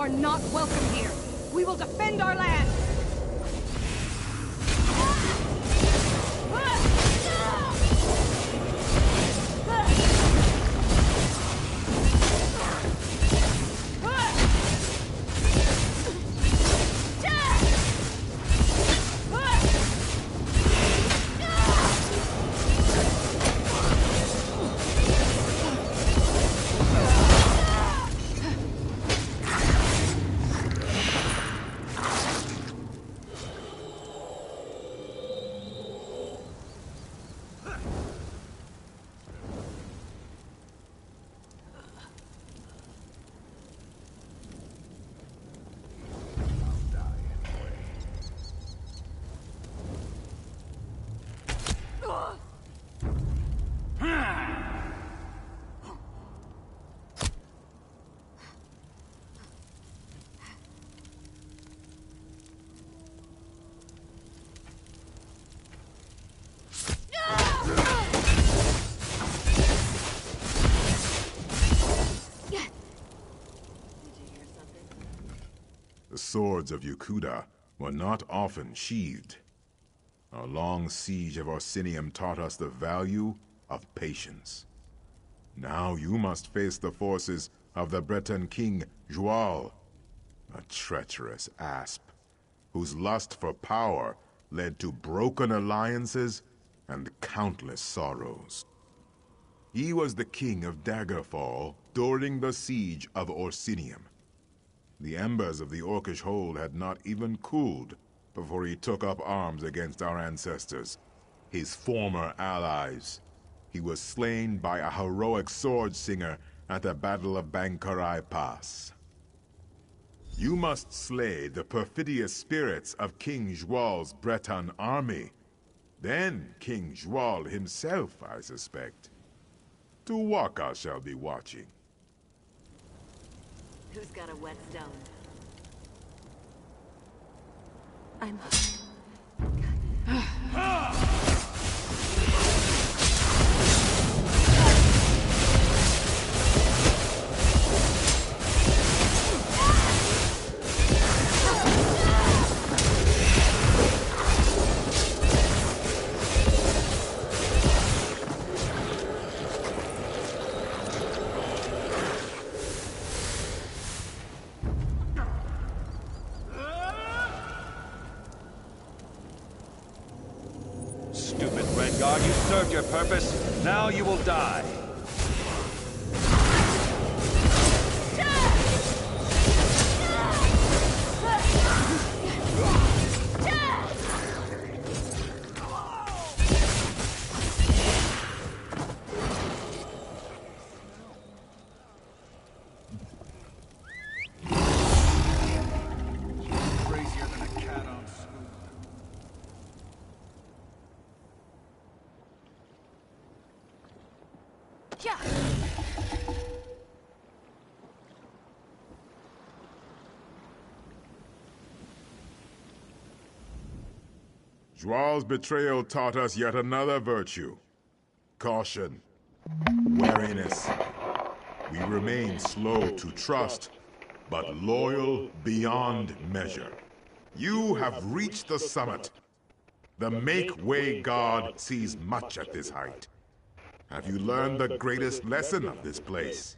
are not welcome here. We will defend our land. The swords of Yukuda were not often sheathed. Our long siege of Orsinium taught us the value of patience. Now you must face the forces of the Breton king, Joal, a treacherous asp, whose lust for power led to broken alliances and countless sorrows. He was the king of Daggerfall during the siege of Orsinium. The embers of the Orcish hold had not even cooled before he took up arms against our ancestors, his former allies. He was slain by a heroic sword singer at the Battle of Bankarai Pass. You must slay the perfidious spirits of King Joal's Breton army. Then King Joal himself, I suspect. Tuwaka shall be watching. Who's got a whetstone? I'm... Stupid Rengar, you served your purpose. Now you will die. Crazier than a cat on snoot. Joal's betrayal taught us yet another virtue. Caution. Wariness. We remain slow to trust, but loyal beyond measure. You have reached the summit. The Make-Way God sees much at this height. Have you learned the greatest lesson of this place?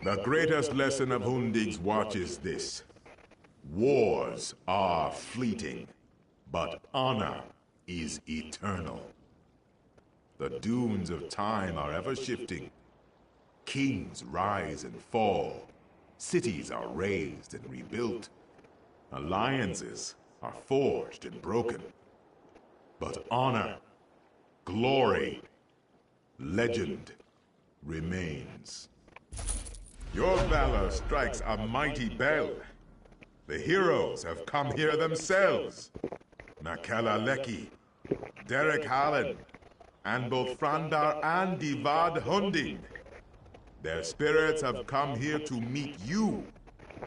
The greatest lesson of Hundig's watch is this. Wars are fleeting, but honor is eternal. The dunes of time are ever shifting. Kings rise and fall. Cities are raised and rebuilt. Alliances are forged and broken. But honor, glory, legend remains. Your valor strikes a mighty bell. The heroes have come here themselves. Nakela Leki, Derek Hallen, and both Frandar and Divad Hunding. Their spirits have come here to meet you,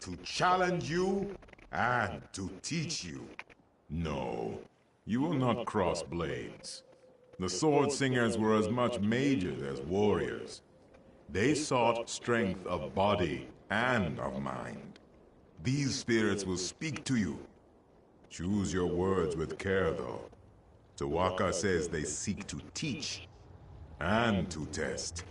to challenge you, and to teach you. No, you will not cross blades. The sword singers were as much mages as warriors. They sought strength of body and of mind. These spirits will speak to you. Choose your words with care, though. Tawaka says they seek to teach and to test.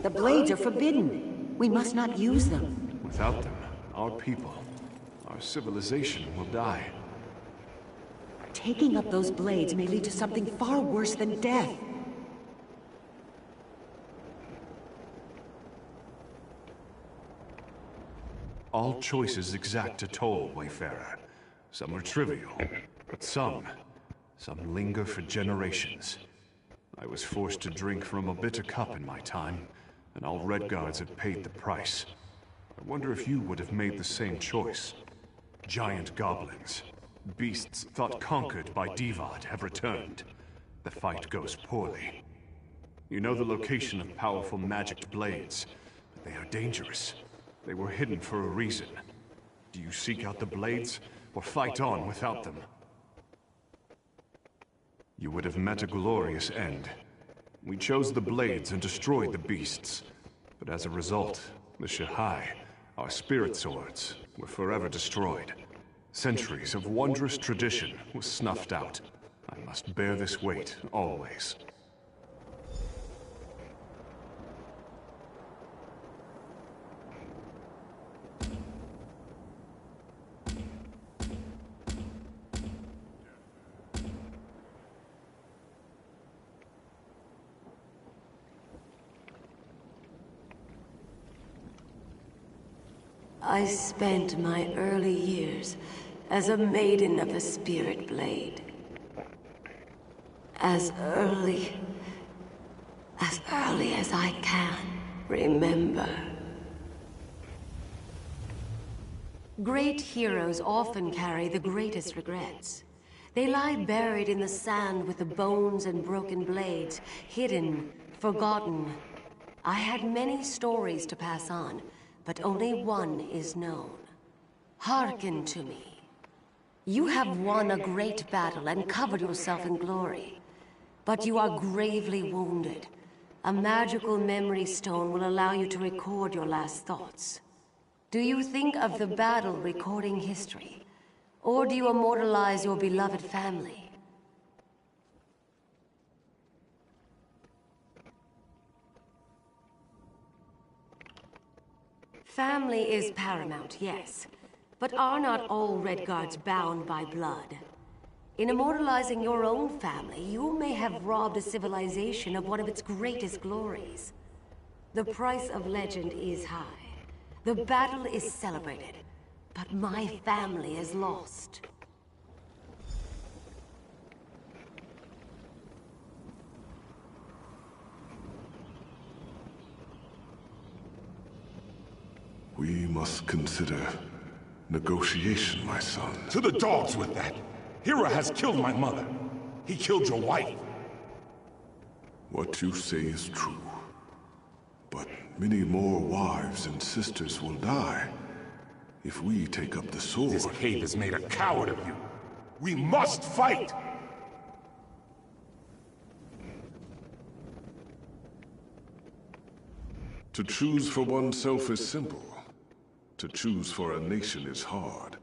The blades are forbidden. We must not use them. Without them, our people, our civilization will die. Taking up those blades may lead to something far worse than death. All choices exact a toll, Wayfarer. Some are trivial, but some linger for generations. I was forced to drink from a bitter cup in my time, and all Redguards have paid the price. I wonder if you would have made the same choice. Giant goblins, beasts thought conquered by Divad, have returned. The fight goes poorly. You know the location of powerful magic blades, but they are dangerous. They were hidden for a reason. Do you seek out the blades, or fight on without them? You would have met a glorious end. We chose the blades and destroyed the beasts. But as a result, the Shahai, our spirit swords, were forever destroyed. Centuries of wondrous tradition was snuffed out. I must bear this weight, always. I spent my early years as a maiden of the Spirit Blade. As early as I can remember. Great heroes often carry the greatest regrets. They lie buried in the sand with the bones and broken blades, hidden, forgotten. I had many stories to pass on, but only one is known. Hearken to me. You have won a great battle and covered yourself in glory. But you are gravely wounded. A magical memory stone will allow you to record your last thoughts. Do you think of the battle recording history? Or do you immortalize your beloved family? Family is paramount, yes. But are not all Redguards bound by blood? In immortalizing your own family, you may have robbed a civilization of one of its greatest glories. The price of legend is high. The battle is celebrated, but my family is lost. We must consider negotiation, my son. To the dogs with that! Hira has killed my mother. He killed your wife. What you say is true. But many more wives and sisters will die if we take up the sword. This cave has made a coward of you. We must fight! To choose for oneself is simple. To choose for a nation is hard.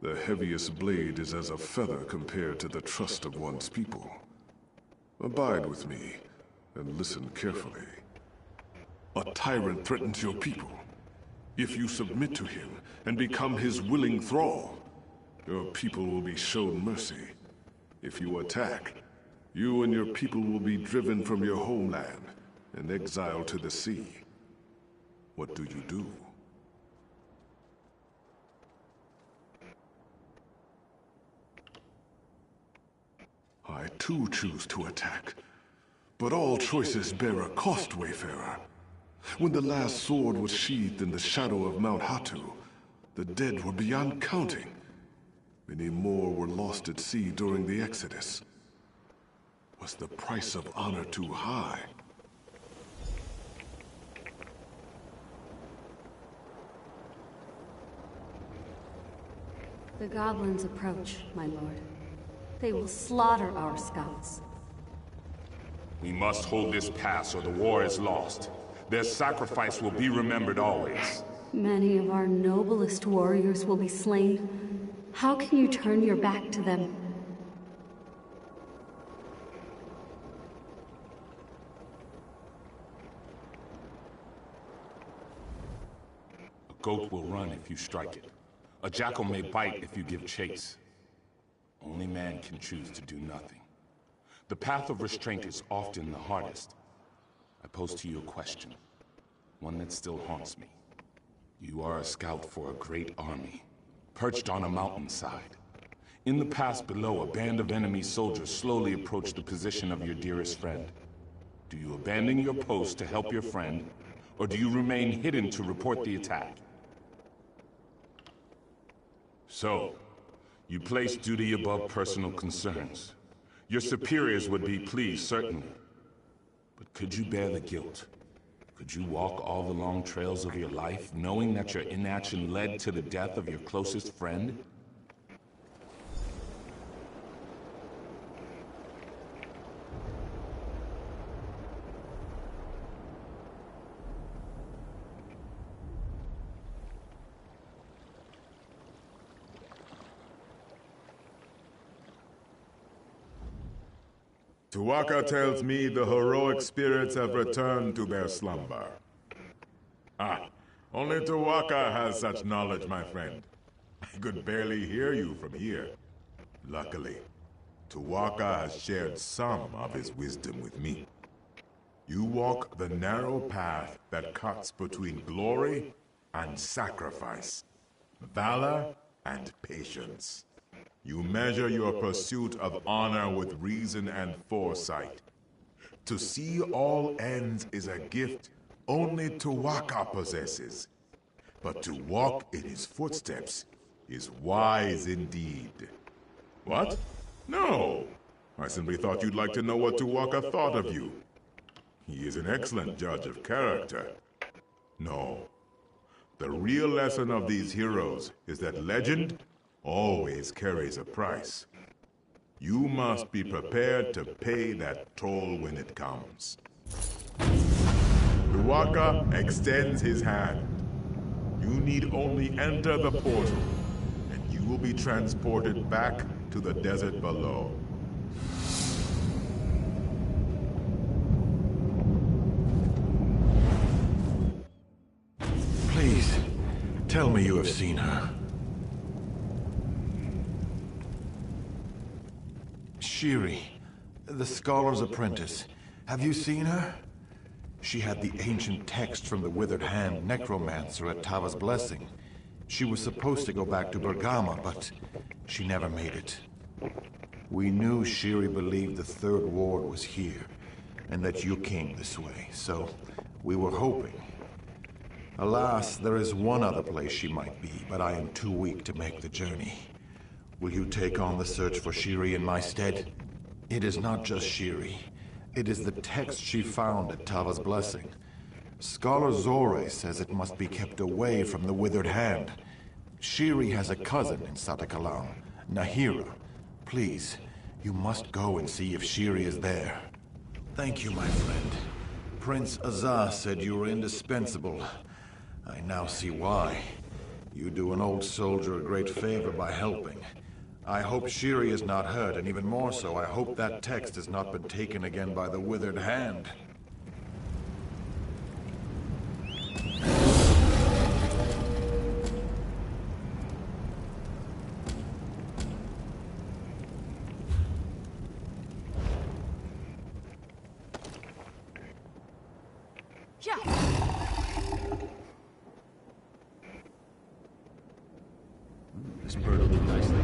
The heaviest blade is as a feather compared to the trust of one's people. Abide with me, and listen carefully. A tyrant threatens your people. If you submit to him and become his willing thrall, your people will be shown mercy. If you attack, you and your people will be driven from your homeland and exiled to the sea. What do you do? I too choose to attack. But all choices bear a cost, Wayfarer. When the last sword was sheathed in the shadow of Mount Hatu, the dead were beyond counting. Many more were lost at sea during the Exodus. Was the price of honor too high? The goblins approach, my lord. They will slaughter our scouts. We must hold this pass or the war is lost. Their sacrifice will be remembered always. Many of our noblest warriors will be slain. How can you turn your back to them? A goat will run if you strike it. A jackal may bite if you give chase. Only man can choose to do nothing. The path of restraint is often the hardest. I pose to you a question, one that still haunts me. You are a scout for a great army, perched on a mountainside. In the pass below, a band of enemy soldiers slowly approach the position of your dearest friend. Do you abandon your post to help your friend, or do you remain hidden to report the attack? So, you place duty above personal concerns. Your superiors would be pleased, certainly. But could you bear the guilt? Could you walk all the long trails of your life, knowing that your inaction led to the death of your closest friend? Tuwaka tells me the heroic spirits have returned to their slumber. Ah, only Tuwaka has such knowledge, my friend. I could barely hear you from here. Luckily, Tuwaka has shared some of his wisdom with me. You walk the narrow path that cuts between glory and sacrifice, valor and patience. You measure your pursuit of honor with reason and foresight. To see all ends is a gift only Tuwaka possesses. But to walk in his footsteps is wise indeed. What? No! I simply thought you'd like to know what Tuwaka thought of you. He is an excellent judge of character. No. The real lesson of these heroes is that legend always carries a price. You must be prepared to pay that toll when it comes. Tuwaka extends his hand. You need only enter the portal, and you will be transported back to the desert below. Please, tell me you have seen her. Shiri, the scholar's apprentice. Have you seen her? She had the ancient text from the Withered Hand necromancer at Tava's Blessing. She was supposed to go back to Bergama, but she never made it. We knew Shiri believed the Third Ward was here, and that you came this way, so we were hoping. Alas, there is one other place she might be, but I am too weak to make the journey. Will you take on the search for Shiri in my stead? It is not just Shiri. It is the text she found at Tava's Blessing. Scholar Zore says it must be kept away from the Withered Hand. Shiri has a cousin in Satakalam, Nahira. Please, you must go and see if Shiri is there. Thank you, my friend. Prince Azaz said you were indispensable. I now see why. You do an old soldier a great favor by helping. I hope Shiri is not hurt, and even more so, I hope that text has not been taken again by the Withered Hand. This bird will do nicely.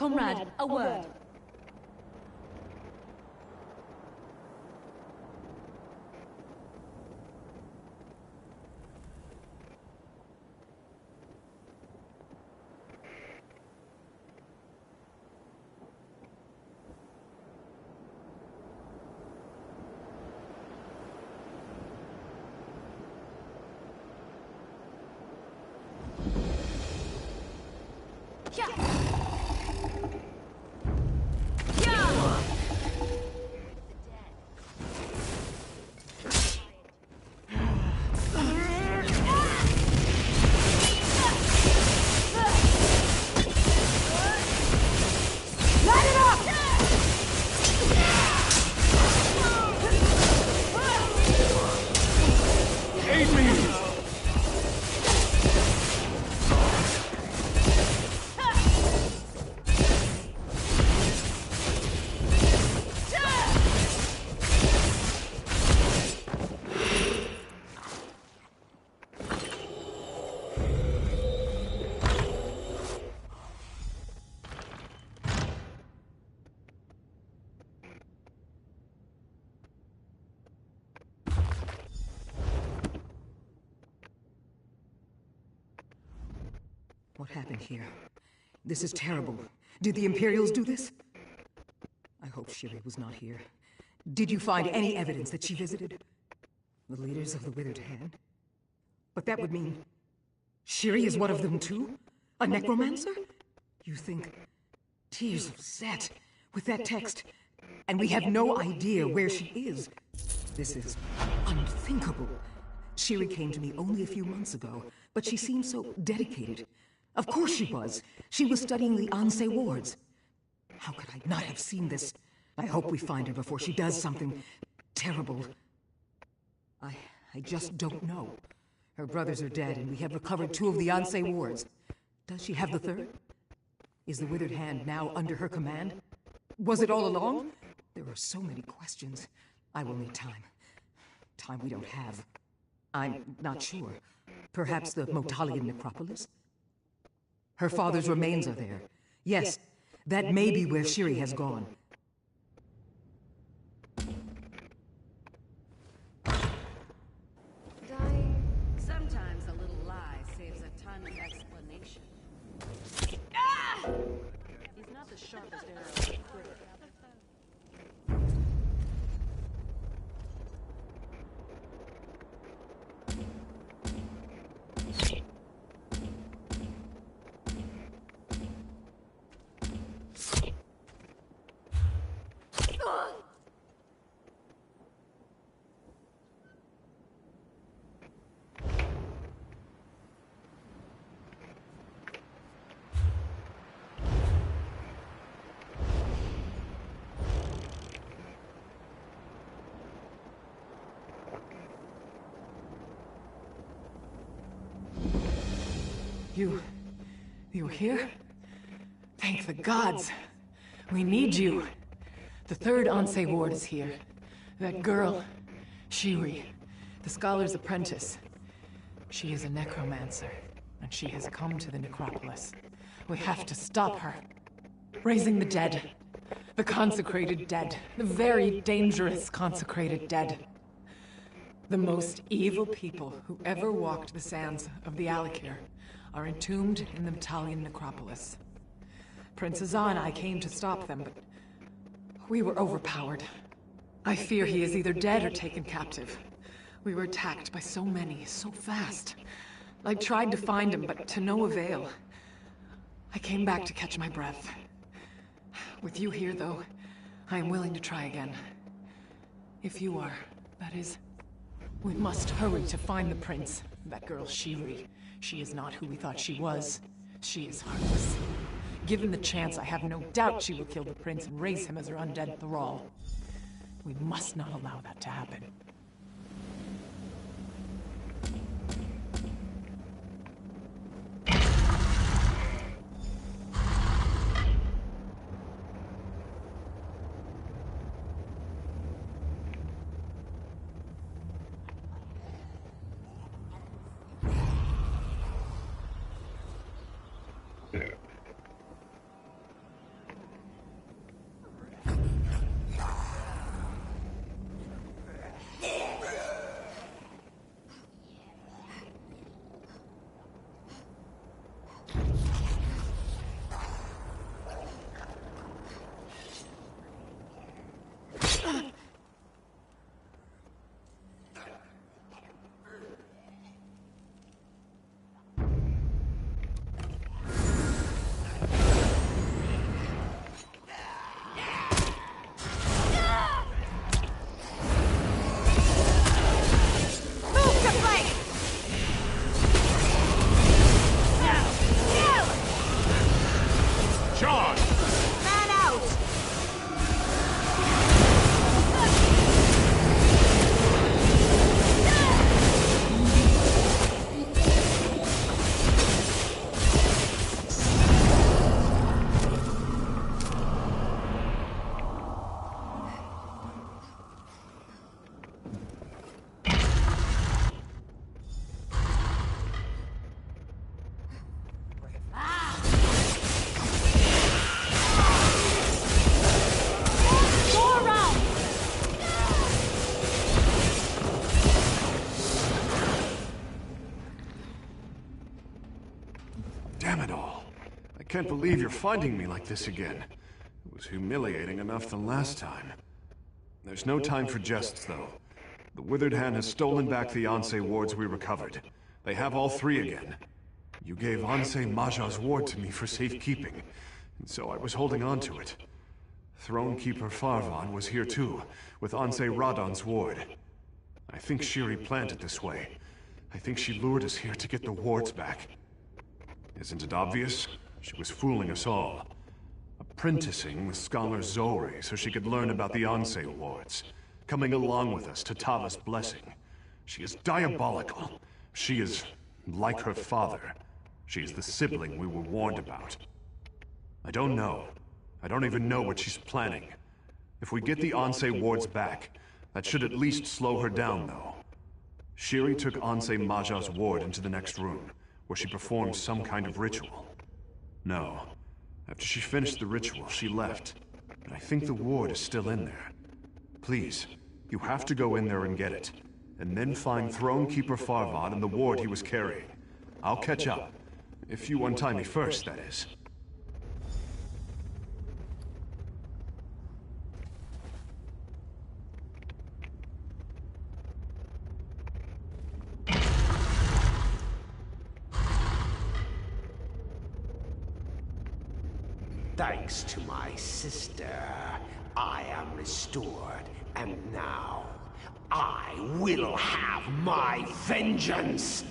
Comrade, a word. What happened here? This is terrible. Did the Imperials do this? I hope Shiri was not here. Did you find any evidence that she visited? The leaders of the Withered Hand? But that would mean... Shiri is one of them too? A necromancer? You think... Tears of Set, with that text, and we have no idea where she is. This is unthinkable. Shiri came to me only a few months ago, but she seemed so dedicated. Of course she was. She was studying the Ansei wards. How could I not have seen this? I hope we find her before she does something terrible. I just don't know. Her brothers are dead, and we have recovered 2 of the Ansei wards. Does she have the 3rd? Is the Withered Hand now under her command? Was it all along? There are so many questions. I will need time. Time we don't have. I'm not sure. Perhaps the Motalian necropolis? Her father's remains are there. Yes, that may be where Shiri has gone. Dying. Sometimes a little lie saves a ton of explanation. Ah! He's not the sharpest arrow. You're here? Thank the gods. We need you. The 3rd Ansei ward is here. That girl, Shiri, the scholar's apprentice. She is a necromancer, and she has come to the necropolis. We have to stop her. Raising the dead. The consecrated dead. The very dangerous consecrated dead. The most evil people who ever walked the sands of the Alikir are entombed in the Motalian necropolis. Prince Azan and I came to stop them, but we were overpowered. I fear he is either dead or taken captive. We were attacked by so many, so fast. I tried to find him, but to no avail. I came back to catch my breath. With you here, though, I am willing to try again. If you are, that is. We must hurry to find the prince. That girl, Shiri. She is not who we thought she was. She is heartless. Given the chance, I have no doubt she will kill the prince and raise him as her undead thrall. We must not allow that to happen. can't believe you're finding me like this again. It was humiliating enough the last time. There's no time for jests, though. The Withered Hand has stolen back the Ansei wards we recovered. They have all three again. You gave Ansei Maja's ward to me for safekeeping, and so I was holding on to it. Thronekeeper Farvan was here too, with Ansei Radon's ward. I think Shiri planned it this way. I think she lured us here to get the wards back. Isn't it obvious? She was fooling us all. Apprenticing with Scholar Zori so she could learn about the Ansei wards. Coming along with us to Tava's blessing. She is diabolical. She is like her father. She is the sibling we were warned about. I don't know. I don't even know what she's planning. If we get the Ansei wards back, that should at least slow her down, though. Shiri took Ansei Maja's ward into the next room, where she performed some kind of ritual. No. After she finished the ritual, she left. But I think the ward is still in there. Please, you have to go in there and get it. And then find Thronekeeper Farvan and the ward he was carrying. I'll catch up. If you untie me first, that is. Thanks to my sister, I am restored, and now I will have my vengeance!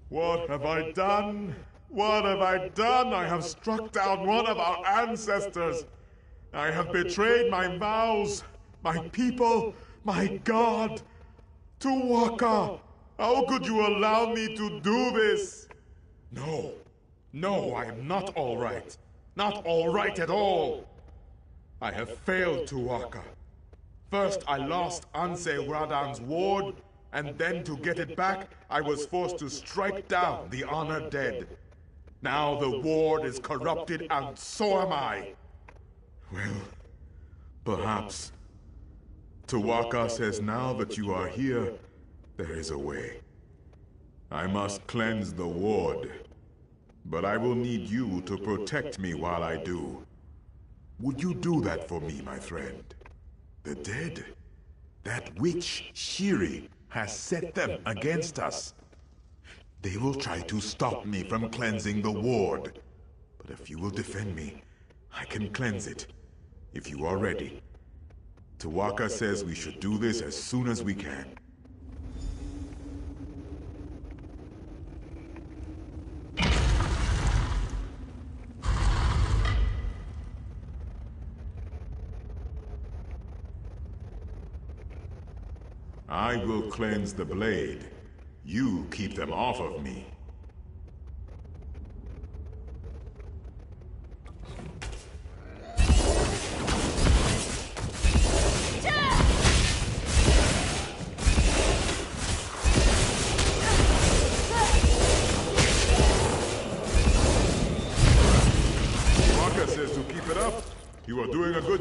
What have I done? What have I done? I have struck down one of our ancestors. I have betrayed my vows, my people, my God. Tuwaka, how could you allow me to do this? No, no, I am not all right. Not all right at all. I have failed Tuwaka. First, I lost Ansei Radan's ward, and then to get it back, I was forced to strike down the honored dead. Now the ward is corrupted, and so am I. Well, perhaps. Tuwaka says now that you are here, there is a way. I must cleanse the ward, but I will need you to protect me while I do. Would you do that for me, my friend? The dead? That witch, Shiri, has set them against us. They will try to stop me from cleansing the ward. But if you will defend me, I can cleanse it. If you are ready. Tuwaka says we should do this as soon as we can. I will cleanse the blade. You keep them off of me.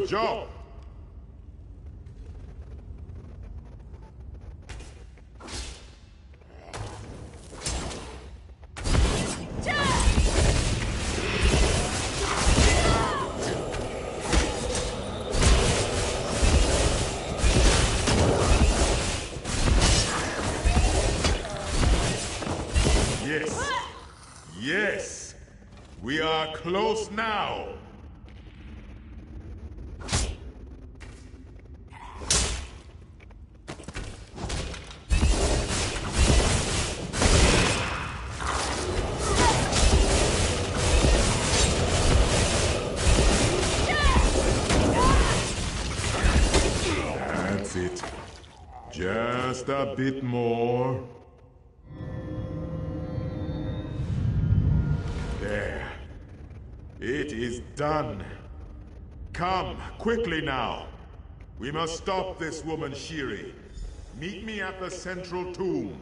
Good job! Yes. Yes. We are close now. That's it. Just a bit more. There. It is done. Come, quickly now. We must stop this woman, Shiri. Meet me at the central tomb.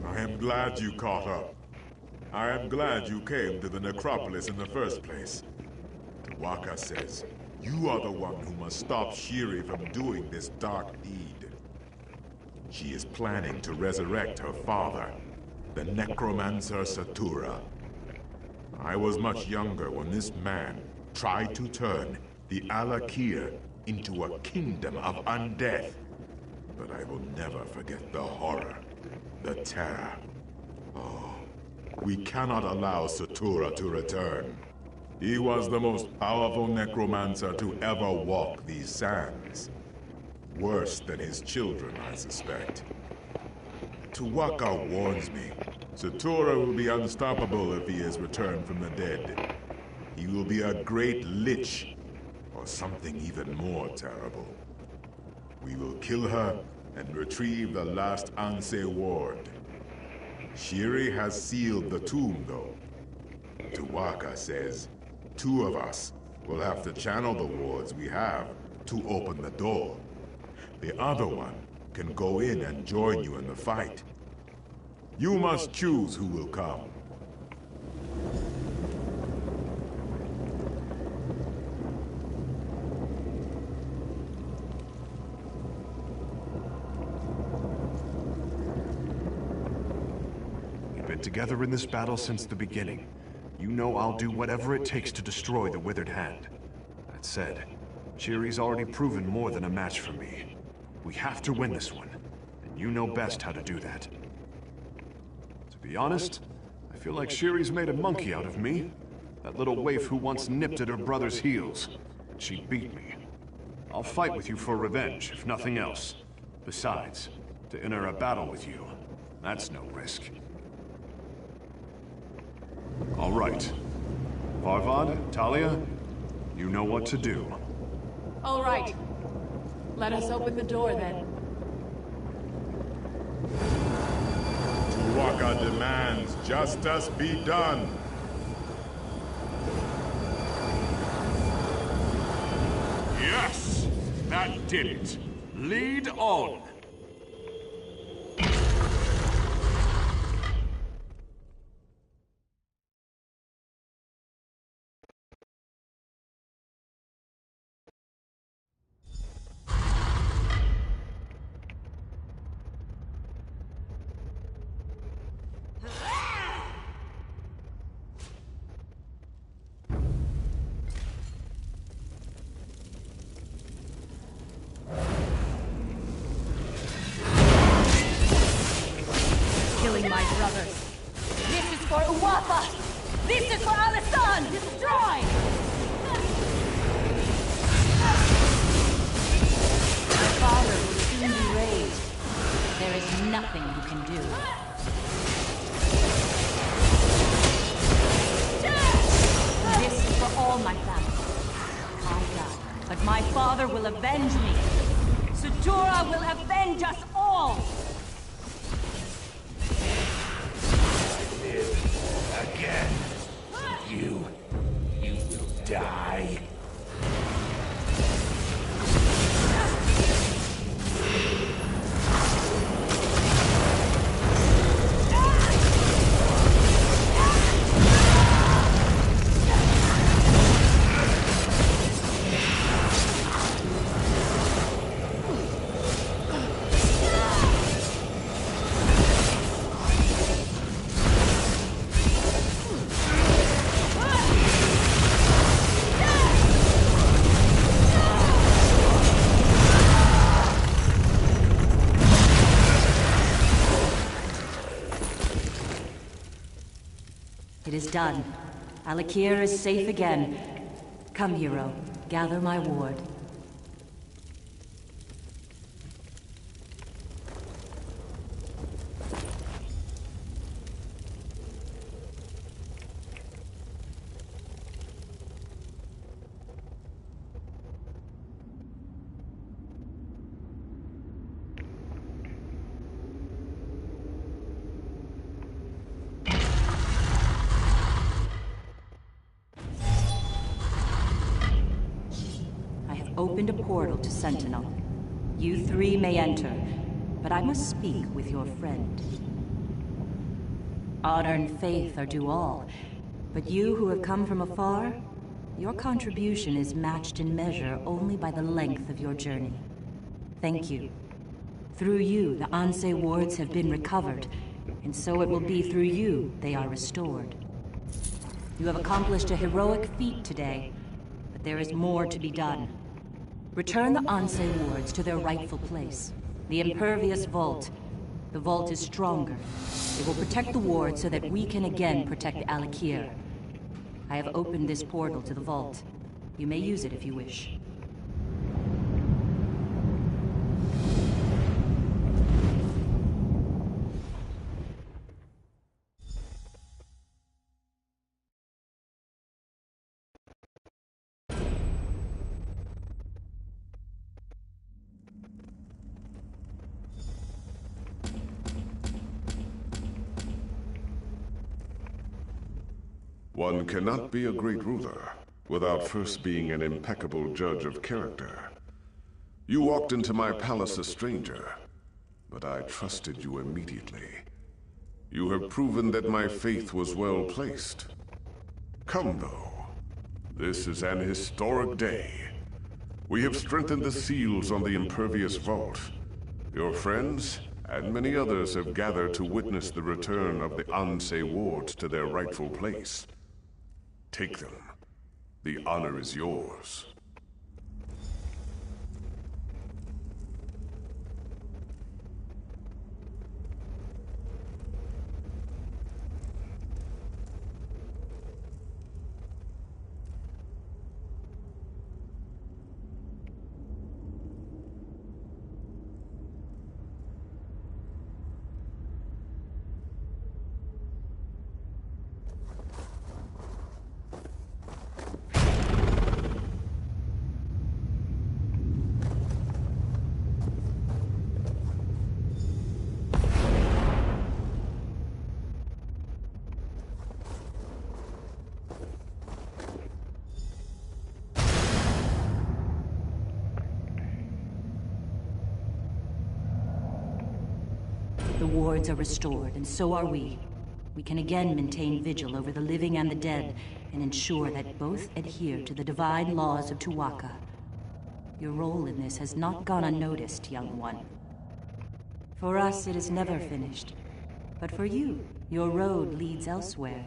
I am glad you caught up. I am glad you came to the necropolis in the first place. Tawaka says, you are the one who must stop Shiri from doing this dark deed. She is planning to resurrect her father, the necromancer Satura. I was much younger when this man tried to turn the Alakir into a kingdom of undeath. But I will never forget the horror, the terror. Oh, we cannot allow Satura to return. He was the most powerful necromancer to ever walk these sands. Worse than his children, I suspect. Tuwaka warns me. Satura will be unstoppable if he is returned from the dead. He will be a great lich, or something even more terrible. We will kill her and retrieve the last Anse ward. Shiri has sealed the tomb, though. Tuwaka says 2 of us will have to channel the wards we have to open the door. The other one can go in and join you in the fight. You must choose who will come. We've been together in this battle since the beginning. You know I'll do whatever it takes to destroy the Withered Hand. That said, Shiri's already proven more than a match for me. We have to win this one, and you know best how to do that. To be honest, I feel like Shiri's made a monkey out of me. That little waif who once nipped at her brother's heels. She beat me. I'll fight with you for revenge, if nothing else. Besides, to enter a battle with you, that's no risk. All right. Varvad, Talia, you know what to do. All right. Let us open the door, then. Tuwaka demands justice be done. Yes! That did it. Lead on. Killing my brothers. This is for Uwapa! This is for Alisan! Destroy! My father will soon be raised. There is nothing you can do. This is for all my family. I died, but my father will avenge me. Sutura will avenge us all! Again. You will die. It is done. Alakir is safe again. Come, hero. Gather my ward. Opened a portal to Sentinel. You three may enter, but I must speak with your friend. Honor and faith are due all, but you who have come from afar, your contribution is matched in measure only by the length of your journey. Thank you. Through you, the Ansei wards have been recovered, and so it will be through you they are restored. You have accomplished a heroic feat today, but there is more to be done. Return the Ansei wards to their rightful place. The impervious vault. The vault is stronger. It will protect the ward so that we can again protect Alakir. I have opened this portal to the vault. You may use it if you wish. One cannot be a great ruler without first being an impeccable judge of character. You walked into my palace a stranger, but I trusted you immediately. You have proven that my faith was well placed. Come, though. This is an historic day. We have strengthened the seals on the impervious vault. Your friends and many others have gathered to witness the return of the Ansei wards to their rightful place. Take them. The honor is yours. The wards are restored, and so are we. We can again maintain vigil over the living and the dead, and ensure that both adhere to the divine laws of Tuwaka. Your role in this has not gone unnoticed, young one. For us, it is never finished. But for you, your road leads elsewhere.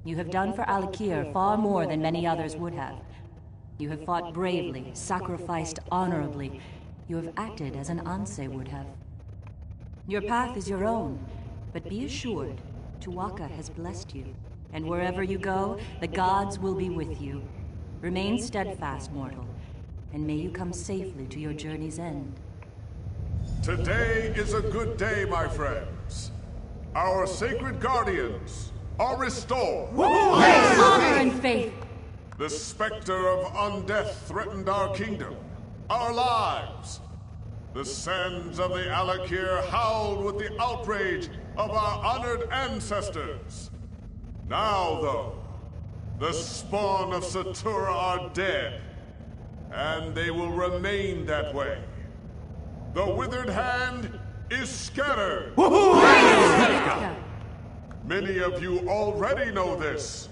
You have done for Alakir far more than many others would have. You have fought bravely, sacrificed honorably. You have acted as an Anse would have. Your path is your own, but be assured, Tuwaka has blessed you. And wherever you go, the gods will be with you. Remain steadfast, mortal, and may you come safely to your journey's end. Today is a good day, my friends. Our sacred guardians are restored. Honor and faith. The specter of undeath threatened our kingdom, our lives. The sands of the Alakir howled with the outrage of our honored ancestors. Now, though, the spawn of Satura are dead, and they will remain that way. The withered hand is scattered. Many of you already know this,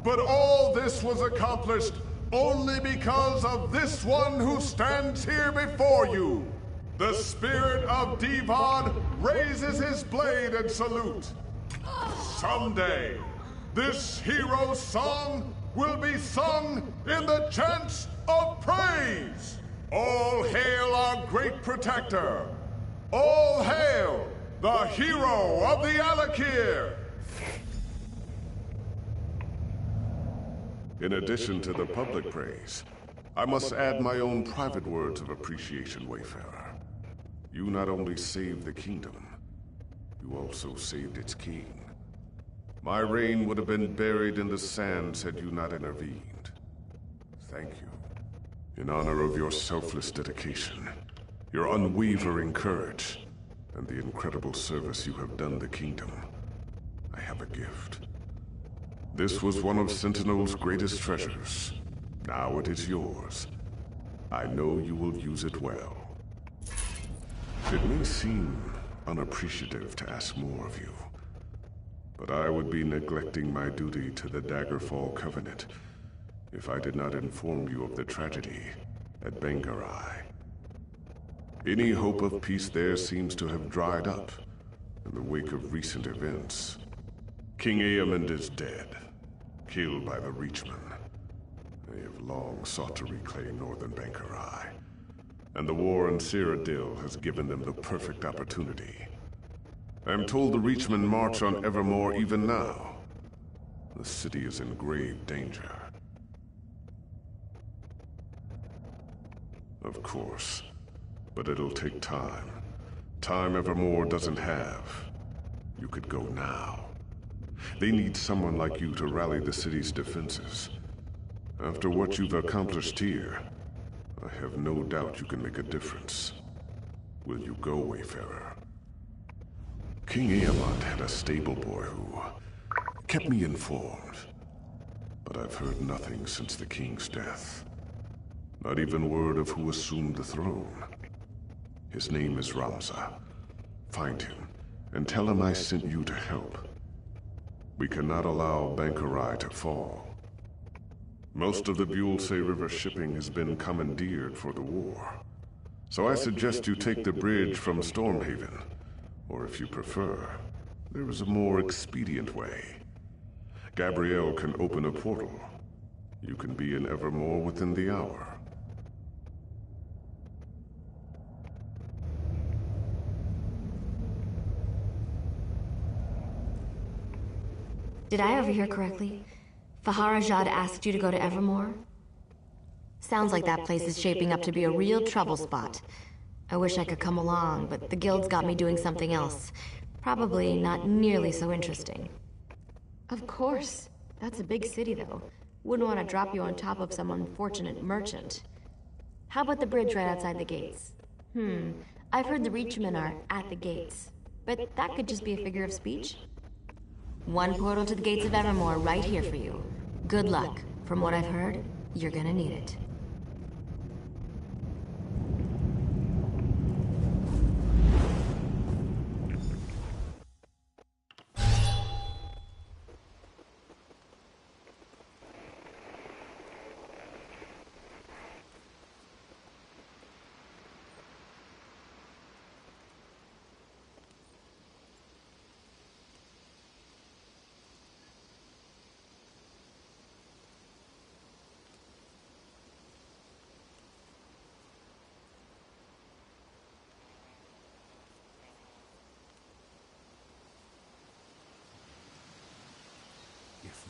but all this was accomplished only because of this one who stands here before you. The spirit of Divan raises his blade in salute. Someday, this hero's song will be sung in the chants of praise. All hail our great protector. All hail the hero of the Alakir. In addition to the public praise, I must add my own private words of appreciation, Wayfarer. You not only saved the kingdom, you also saved its king. My reign would have been buried in the sands had you not intervened. Thank you. In honor of your selfless dedication, your unwavering courage, and the incredible service you have done the kingdom, I have a gift. This was one of Sentinel's greatest treasures. Now it is yours. I know you will use it well. It may seem unappreciative to ask more of you, but I would be neglecting my duty to the Daggerfall Covenant if I did not inform you of the tragedy at Bangarai. Any hope of peace there seems to have dried up in the wake of recent events. King Eamond is dead, killed by the Reachmen. They have long sought to reclaim northern Bangarai, and the war in Cyrodiil has given them the perfect opportunity. I am told the Reachmen march on Evermore even now. The city is in grave danger. Of course, but it'll take time. Time Evermore doesn't have. You could go now. They need someone like you to rally the city's defenses. After what you've accomplished here, I have no doubt you can make a difference. Will you go, Wayfarer? King Eamond had a stable boy who kept me informed, but I've heard nothing since the king's death. Not even word of who assumed the throne. His name is Ramza. Find him, and tell him I sent you to help. We cannot allow Bankarai to fall. Most of the Buellsay River shipping has been commandeered for the war. So I suggest you take the bridge from Stormhaven. Or if you prefer, there is a more expedient way. Gabrielle can open a portal. You can be in Evermore within the hour. Did I overhear correctly? Faharajad asked you to go to Evermore? Sounds like that place is shaping up to be a real trouble spot. I wish I could come along, but the guild's got me doing something else. Probably not nearly so interesting. Of course. That's a big city, though. Wouldn't want to drop you on top of some unfortunate merchant. How about the bridge right outside the gates? I've heard the Reachmen are at the gates. But that could just be a figure of speech. One portal to the gates of Evermore right here for you. Good luck. From what I've heard, you're gonna need it.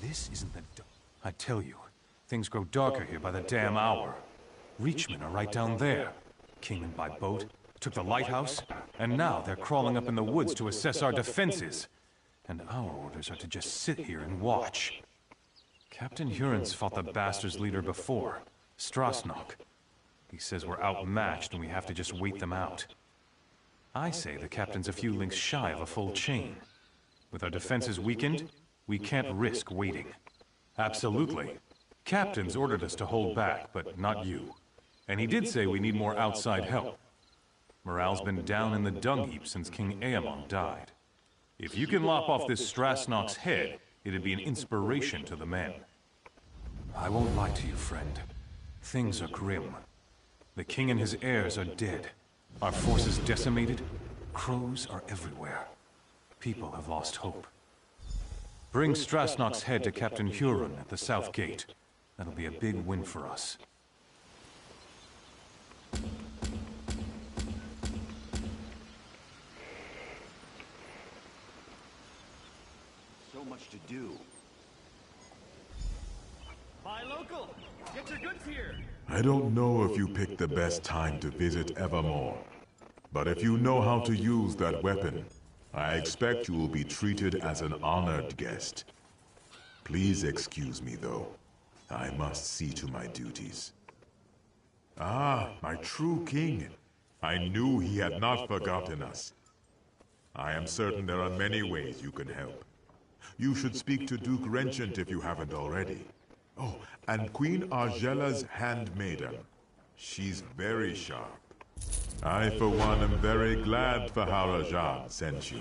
This isn't the... I tell you, things grow darker here by the damn hour. Reachmen are right down there. Came in by boat, took the lighthouse, and now they're crawling up in the woods to assess our defenses. And our orders are to just sit here and watch. Captain Huron's fought the bastards' leader before, Strasnock. He says we're outmatched and we have to just wait them out. I say the captain's a few links shy of a full chain. With our defenses weakened, we can't risk waiting. Absolutely. Captain's ordered us to hold back, but not you. And he did say we need more outside help. Morale's been down in the dung heap since King Aemon died. If you can lop off this Strasnock's head, it'd be an inspiration to the men. I won't lie to you, friend. Things are grim. The king and his heirs are dead. Our forces decimated. Crows are everywhere. People have lost hope. Bring Strasnock's head to Captain Huron at the South Gate. That'll be a big win for us. So much to do. Buy local! Get your goods here! I don't know if you picked the best time to visit Evermore, but if you know how to use that weapon, I expect you will be treated as an honored guest. Please excuse me, though. I must see to my duties. Ah, my true king. I knew he had not forgotten us. I am certain there are many ways you can help. You should speak to Duke Renchant if you haven't already. Oh, and Queen Argella's handmaiden. She's very sharp. I, for one, am very glad Faharajan sent you.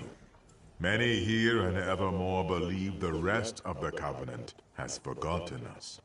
Many here and evermore believe the rest of the Covenant has forgotten us.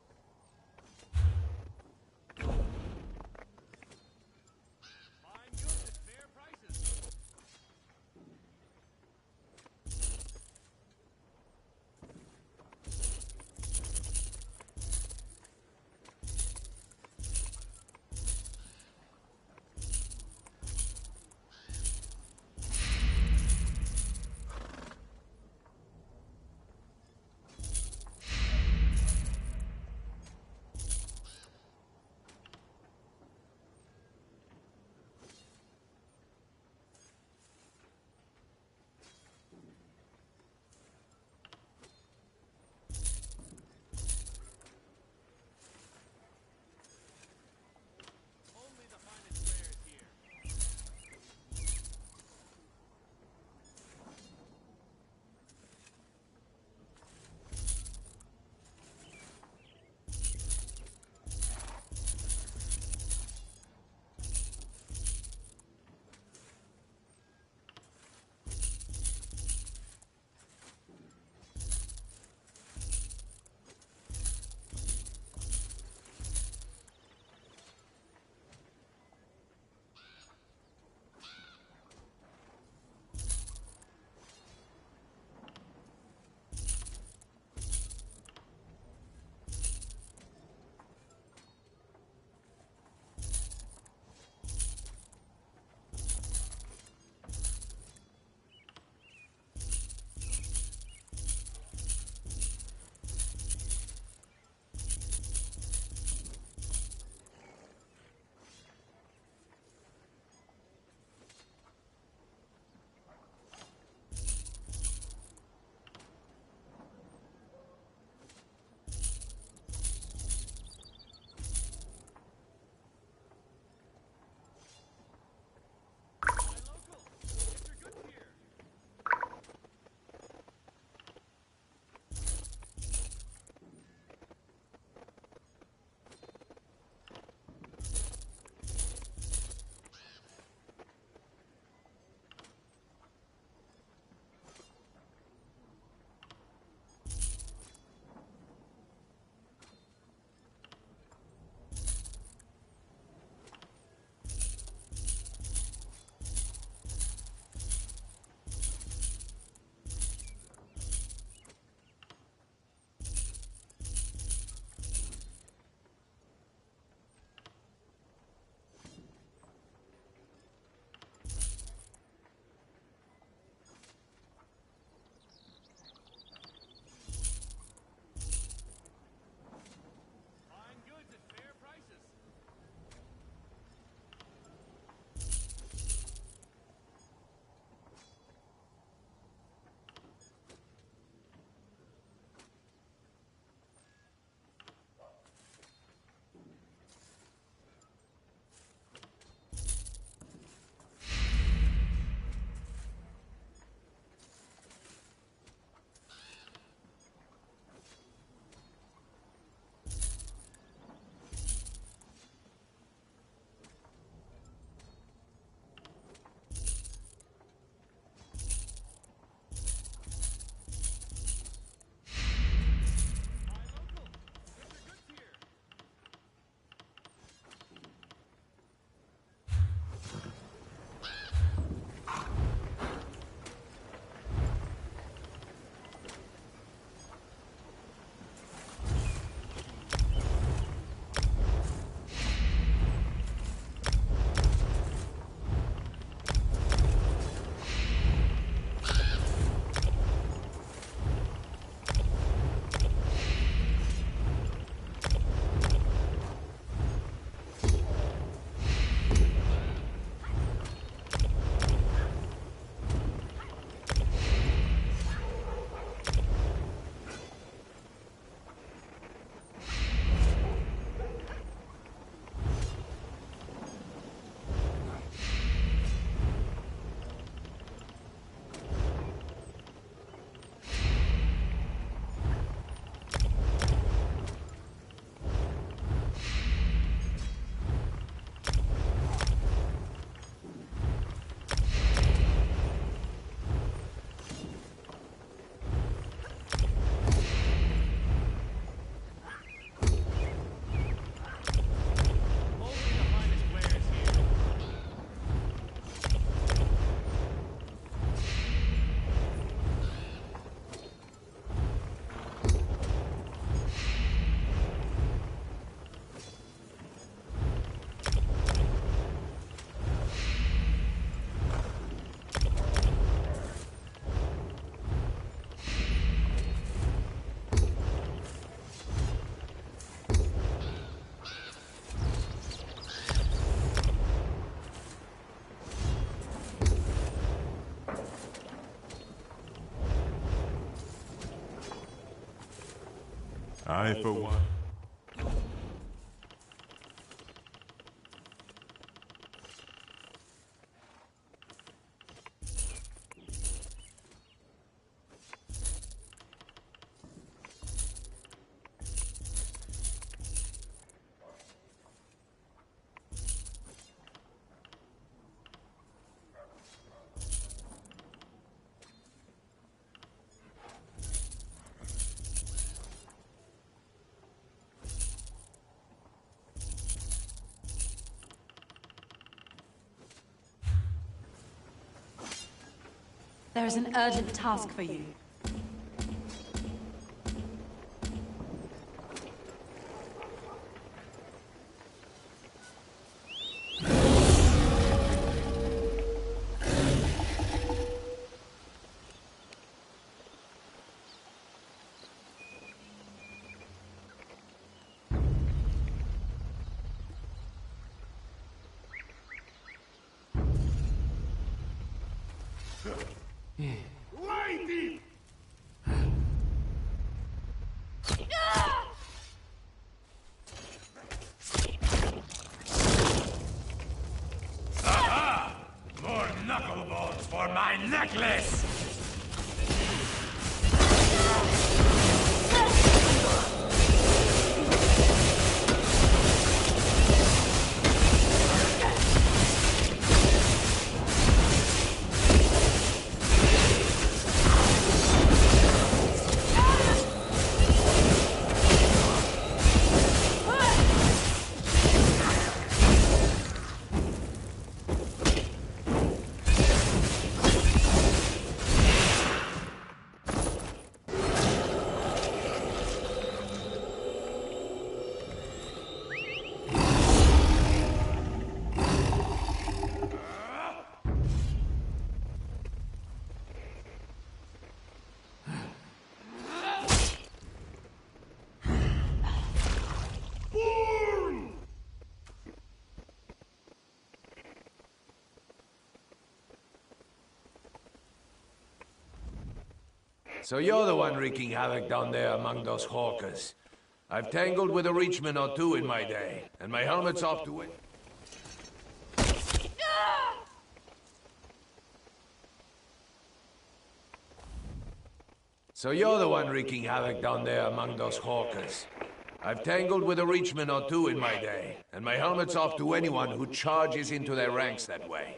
I, for one. There is an urgent task for you. Aha! More knuckleballs for my necklace! So you're the one wreaking havoc down there among those hawkers. I've tangled with a reachman or two in my day, and my helmet's off to it. So you're the one wreaking havoc down there among those hawkers. I've tangled with a reachman or two in my day, and my helmet's off to anyone who charges into their ranks that way.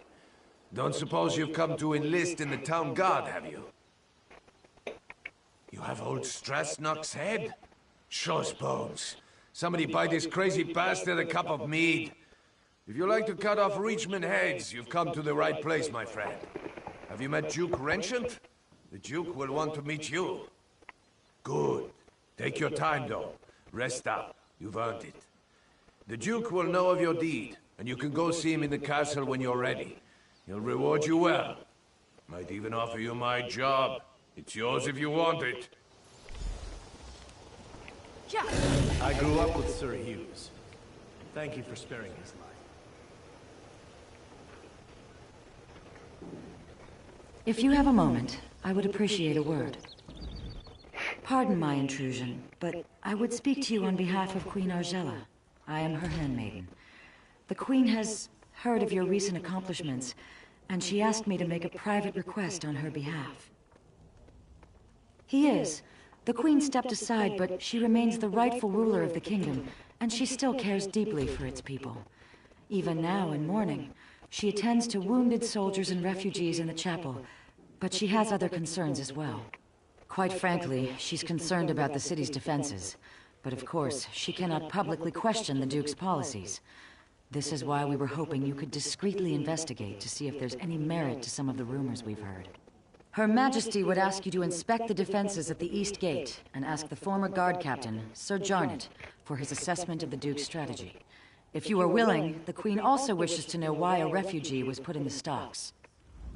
Don't suppose you've come to enlist in the town guard, have you? You have old Strasnock's head? Shows bones. Somebody buy this crazy bastard a cup of mead. If you like to cut off Reachman heads, you've come to the right place, my friend. Have you met Duke Renchant? The Duke will want to meet you. Good. Take your time, though. Rest up. You've earned it. The Duke will know of your deed, and you can go see him in the castle when you're ready. He'll reward you well. Might even offer you my job. It's yours if you want it. Jack! I grew up with Sir Hughes. Thank you for sparing his life. If you have a moment, I would appreciate a word. Pardon my intrusion, but I would speak to you on behalf of Queen Argella. I am her handmaiden. The Queen has heard of your recent accomplishments, and she asked me to make a private request on her behalf. He is. The Queen stepped aside, but she remains the rightful ruler of the kingdom, and she still cares deeply for its people. Even now, in mourning, she attends to wounded soldiers and refugees in the chapel, but she has other concerns as well. Quite frankly, she's concerned about the city's defenses, but of course, she cannot publicly question the Duke's policies. This is why we were hoping you could discreetly investigate to see if there's any merit to some of the rumors we've heard. Her Majesty would ask you to inspect the defenses at the East Gate and ask the former guard captain, Sir Jarnet, for his assessment of the Duke's strategy. If you are willing, the Queen also wishes to know why a refugee was put in the stocks.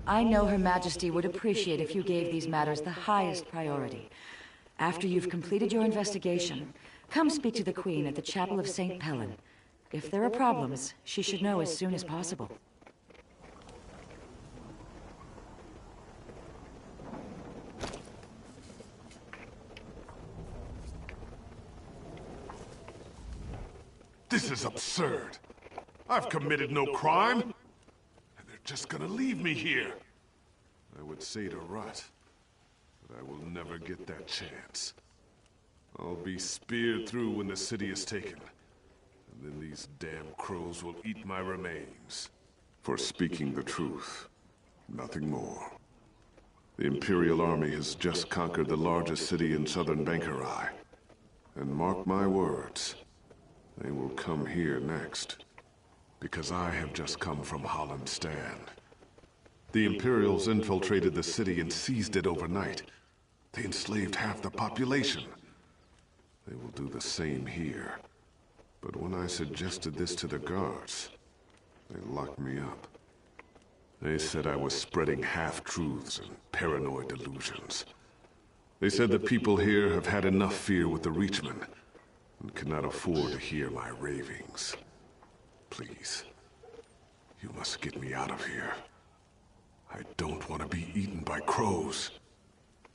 I know Her Majesty would appreciate if you gave these matters the highest priority. After you've completed your investigation, come speak to the Queen at the Chapel of St. Pellen. If there are problems, she should know as soon as possible. This is absurd. I've committed no crime, and they're just gonna leave me here. I would say to rot, but I will never get that chance. I'll be speared through when the city is taken, and then these damn crows will eat my remains. For speaking the truth, nothing more. The Imperial Army has just conquered the largest city in southern Bankarai. And mark my words, they will come here next. Because I have just come from Holland Stand. The Imperials infiltrated the city and seized it overnight. They enslaved half the population. They will do the same here. But when I suggested this to the guards, they locked me up. They said I was spreading half-truths and paranoid delusions. They said the people here have had enough fear with the Reachmen and cannot afford to hear my ravings. Please, you must get me out of here. I don't want to be eaten by crows.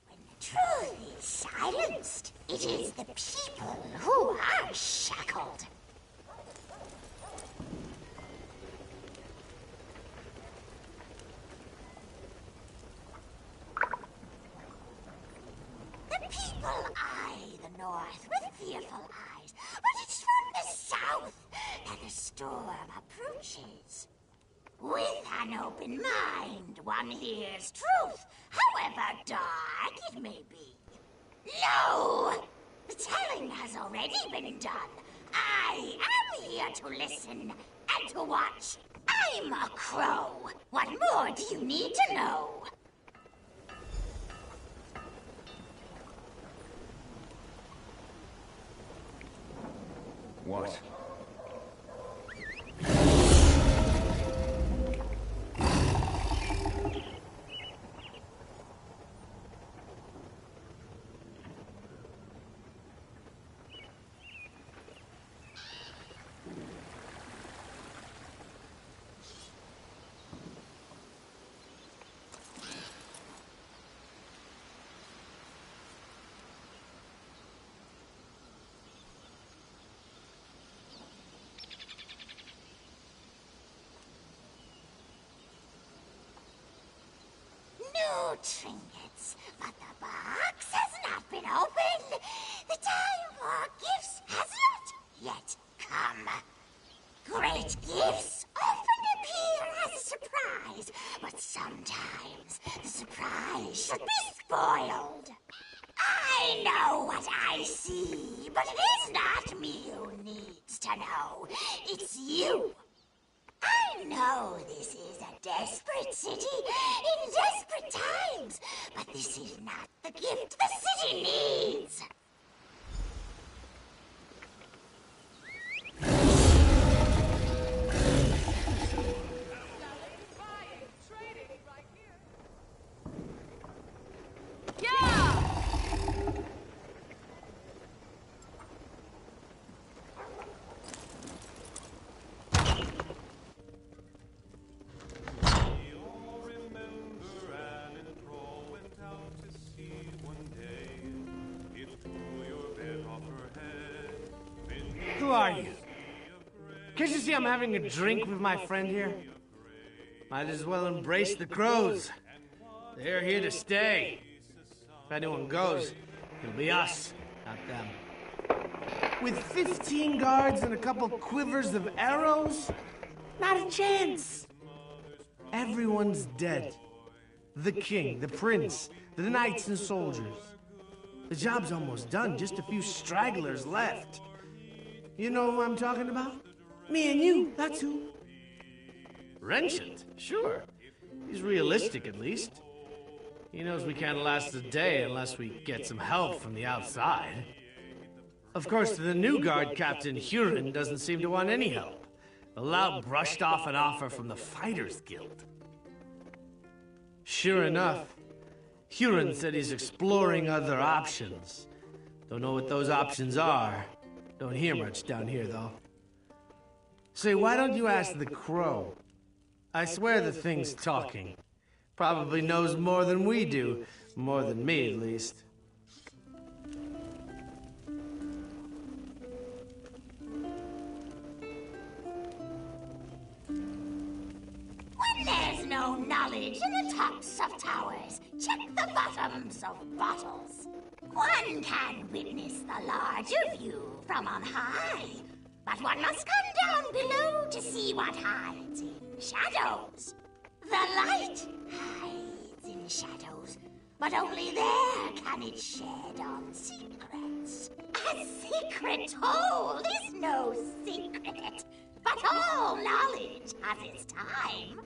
When the truth is silenced, it is the people who are shackled. The people eye the north with fearful eyes, but it's from the south that the storm approaches. With an open mind, one hears truth, however dark it may be. No! The telling has already been done. I am here to listen and to watch. I'm a crow. What more do you need to know? What? No trinkets, but the box has not been opened. The time for gifts has not yet come. Great gifts often appear as a surprise, but sometimes the surprise should be spoiled. I know what I see, but it is not me who needs to know. It's you. I know this is a desperate city in desperate times, but this is not the gift the city needs. Who are you? Can't you see I'm having a drink with my friend here? Might as well embrace the crows. They're here to stay. If anyone goes, it'll be us, not them. With 15 guards and a couple quivers of arrows? Not a chance. Everyone's dead. The king, the prince, the knights and soldiers. The job's almost done, just a few stragglers left. You know who I'm talking about? Me and you, that's who. Renchant, sure. He's realistic, at least. He knows we can't last a day unless we get some help from the outside. Of course, the new guard captain, Huron, doesn't seem to want any help. The lout brushed off an offer from the Fighters Guild. Sure enough, Huron said he's exploring other options. Don't know what those options are. Don't hear much down here, though. Say, why don't you ask the crow? I swear the thing's talking. Probably knows more than we do. More than me, at least. no knowledge in the tops of towers. Check the bottoms of bottles. One can witness the larger view from on high, but one must come down below to see what hides in shadows. The light hides in shadows, but only there can it shed on secrets. A secret told is no secret, but all knowledge has its time.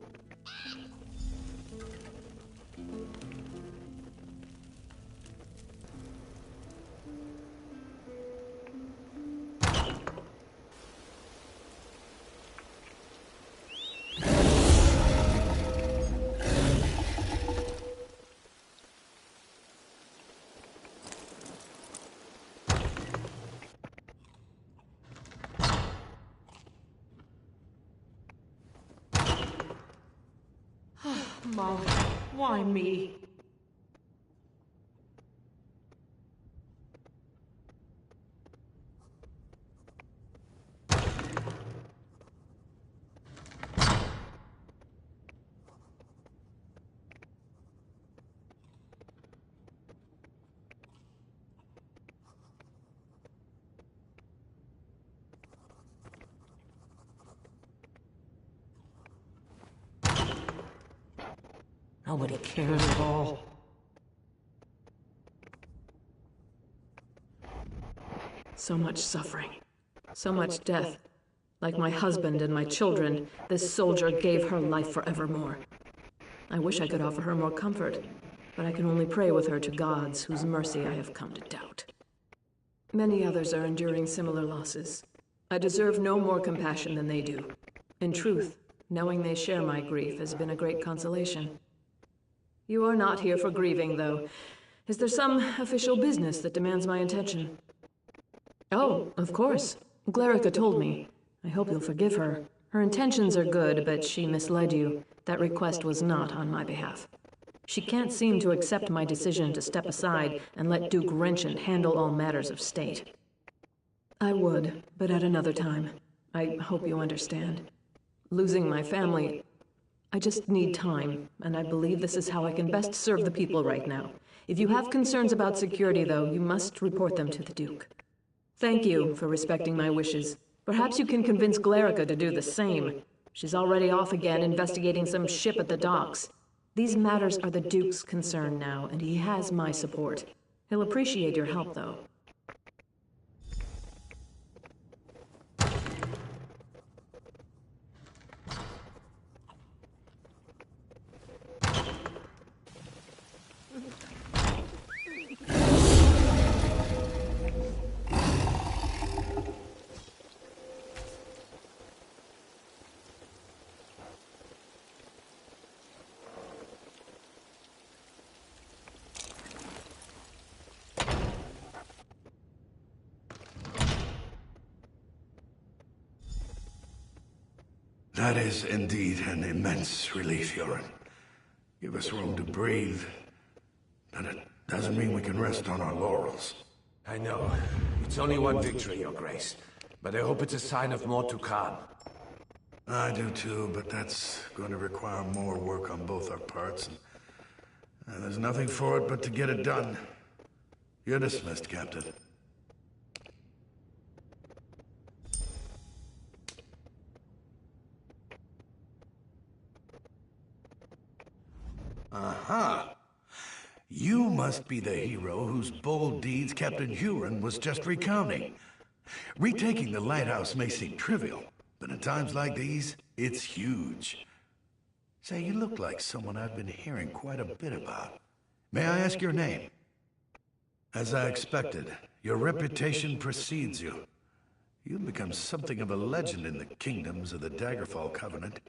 Molly, why me? Nobody cares at all. So much suffering. So much death. Like my husband and my children, this soldier gave her life forevermore. I wish I could offer her more comfort, but I can only pray with her to gods whose mercy I have come to doubt. Many others are enduring similar losses. I deserve no more compassion than they do. In truth, knowing they share my grief has been a great consolation. You are not here for grieving, though. Is there some official business that demands my attention? Oh, of course. Glarica told me. I hope you'll forgive her. Her intentions are good, but she misled you. That request was not on my behalf. She can't seem to accept my decision to step aside and let Duke Wrenchant handle all matters of state. I would, but at another time. I hope you understand. Losing my family... I just need time, and I believe this is how I can best serve the people right now. If you have concerns about security, though, you must report them to the Duke. Thank you for respecting my wishes. Perhaps you can convince Glarica to do the same. She's already off again investigating some ship at the docks. These matters are the Duke's concern now, and he has my support. He'll appreciate your help, though. That is indeed an immense relief, Yoren. Give us room to breathe. But it doesn't mean we can rest on our laurels. I know. It's only one victory, Your Grace. But I hope it's a sign of more to come. I do too, but that's going to require more work on both our parts. And there's nothing for it but to get it done. You're dismissed, Captain. Aha! You must be the hero whose bold deeds Captain Huron was just recounting. Retaking the lighthouse may seem trivial, but in times like these, it's huge. Say, you look like someone I've been hearing quite a bit about. May I ask your name? As I expected, your reputation precedes you. You've become something of a legend in the kingdoms of the Daggerfall Covenant.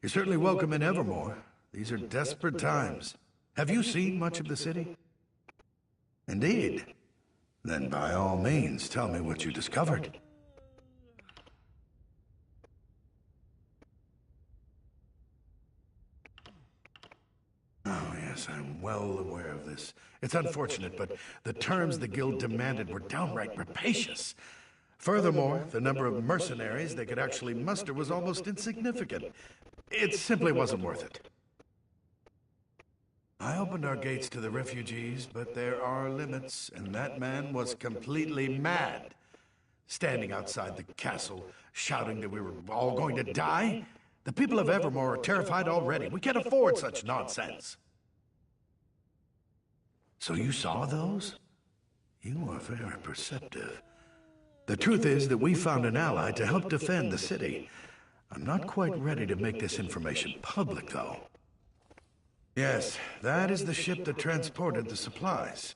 You're certainly welcome in Evermore. These are desperate times. Have you seen much of the city? Indeed. Then by all means, tell me what you discovered. Oh, yes, I'm well aware of this. It's unfortunate, but the terms the Guild demanded were downright rapacious. Furthermore, the number of mercenaries they could actually muster was almost insignificant. It simply wasn't worth it. I opened our gates to the refugees, but there are limits, and that man was completely mad. Standing outside the castle, shouting that we were all going to die? The people of Evermore are terrified already. We can't afford such nonsense. So you saw those? You are very perceptive. The truth is that we found an ally to help defend the city. I'm not quite ready to make this information public, though. Yes, that is the ship that transported the supplies.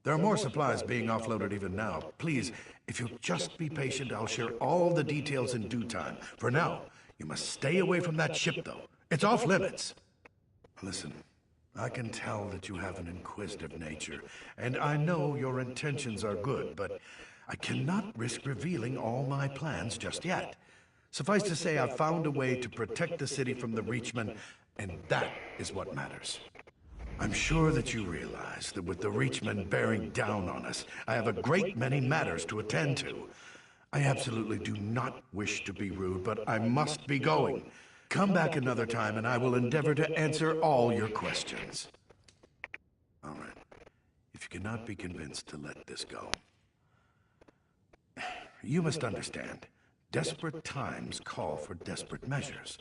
There are more supplies being offloaded even now. Please, if you'll just be patient, I'll share all the details in due time. For now, you must stay away from that ship, though. It's off limits. Listen, I can tell that you have an inquisitive nature, and I know your intentions are good, but I cannot risk revealing all my plans just yet. Suffice to say, I've found a way to protect the city from the Reachmen, and that is what matters. I'm sure that you realize that with the Reachmen bearing down on us, I have a great many matters to attend to. I absolutely do not wish to be rude, but I must be going. Come back another time and I will endeavor to answer all your questions. All right. If you cannot be convinced to let this go. You must understand, desperate times call for desperate measures.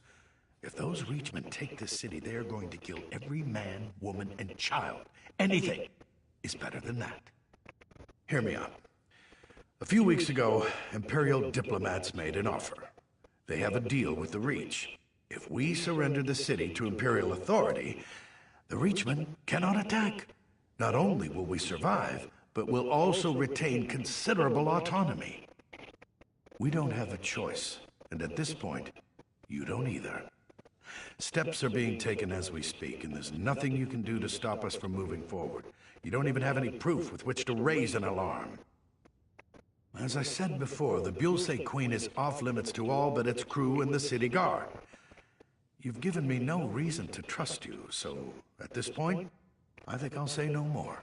If those Reachmen take this city, they are going to kill every man, woman, and child. Anything is better than that. Hear me out. A few weeks ago, Imperial diplomats made an offer. They have a deal with the Reach. If we surrender the city to Imperial authority, the Reachmen cannot attack. Not only will we survive, but we'll also retain considerable autonomy. We don't have a choice, and at this point, you don't either. Steps are being taken as we speak, and there's nothing you can do to stop us from moving forward. You don't even have any proof with which to raise an alarm. As I said before, the Bulse Queen is off limits to all but its crew and the city guard. You've given me no reason to trust you, so at this point, I think I'll say no more.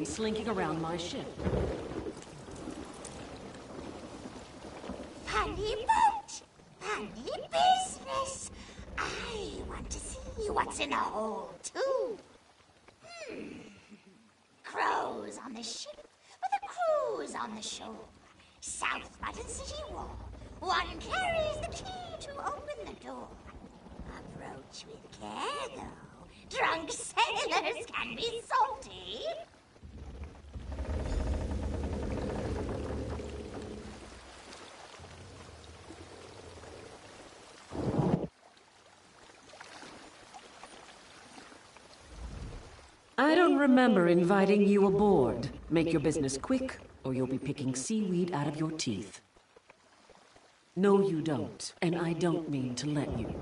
Slinking around my ship. Funny boat! Funny business! I want to see what's in the hole, too. Crows on the ship, with the crews on the shore. South Button City Wall. One carries the key to open the door. Approach with care, though. Drunk sailors can be salty. I don't remember inviting you aboard. Make your business quick, or you'll be picking seaweed out of your teeth. No, you don't, and I don't mean to let you.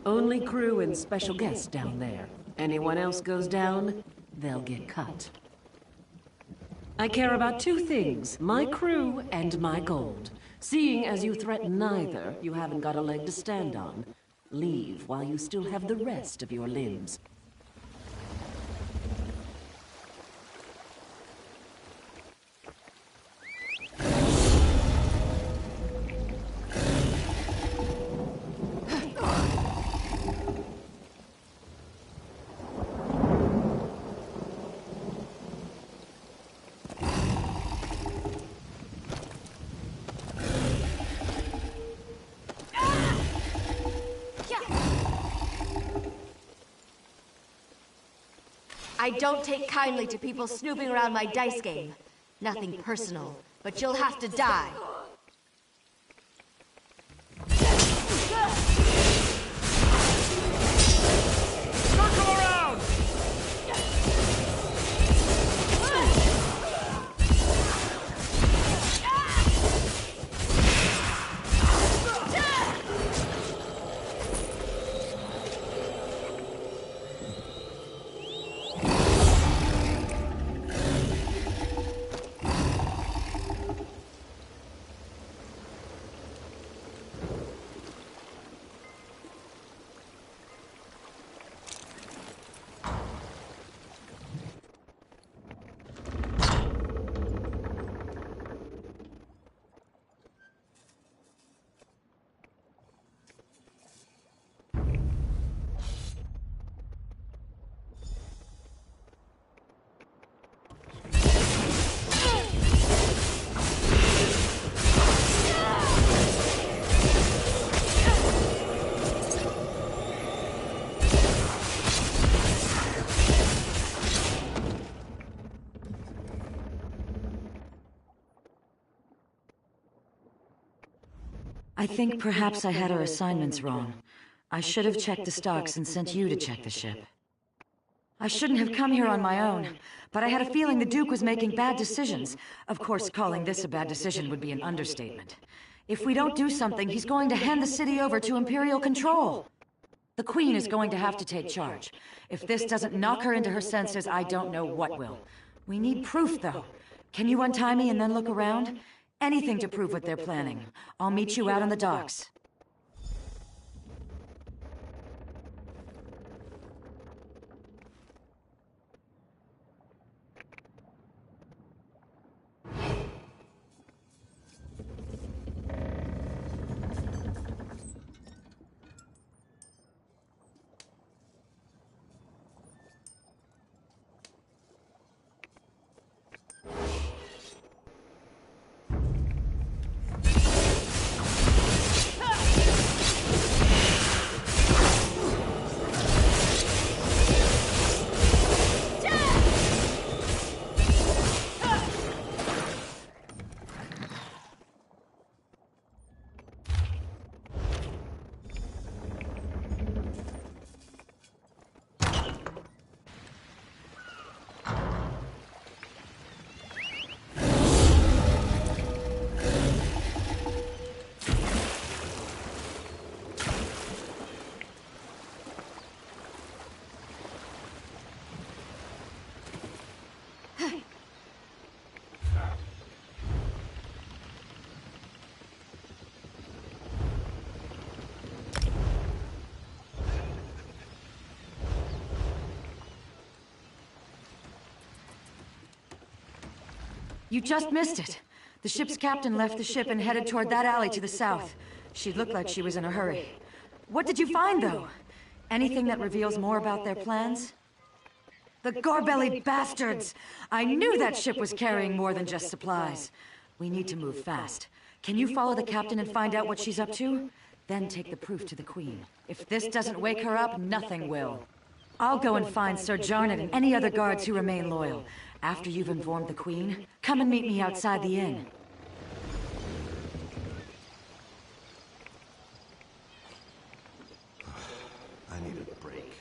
Only crew and special guests down there. Anyone else goes down, they'll get cut. I care about two things, my crew and my gold. Seeing as you threaten neither, you haven't got a leg to stand on. Leave while you still have the rest of your limbs. I don't take kindly to people snooping around my dice game. Nothing personal, but you'll have to die. Circle around! I think perhaps I had our assignments wrong. I should have checked the stocks and sent you to check the ship. I shouldn't have come here on my own, but I had a feeling the Duke was making bad decisions. Of course, calling this a bad decision would be an understatement. If we don't do something, he's going to hand the city over to Imperial control. The Queen is going to have to take charge. If this doesn't knock her into her senses, I don't know what will. We need proof, though. Can you untie me and then look around? Anything to prove what they're planning. I'll meet you out on the docks. You just missed it. The ship's captain left the ship and headed toward that alley to the south. She looked like she was in a hurry. What did you find, though? Anything that reveals more about their plans? The gore-bellied bastards! I knew that ship was carrying more than just supplies. We need to move fast. Can you follow the captain and find out what she's up to? Then take the proof to the Queen. If this doesn't wake her up, nothing will. I'll go and find Sir Jarned and any other guards who remain loyal. After you've informed the Queen, come and meet me outside the inn. I need a break.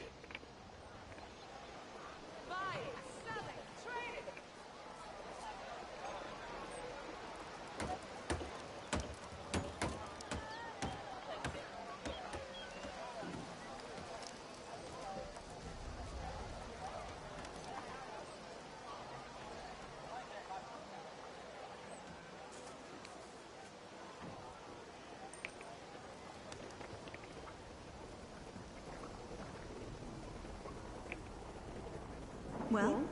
Well?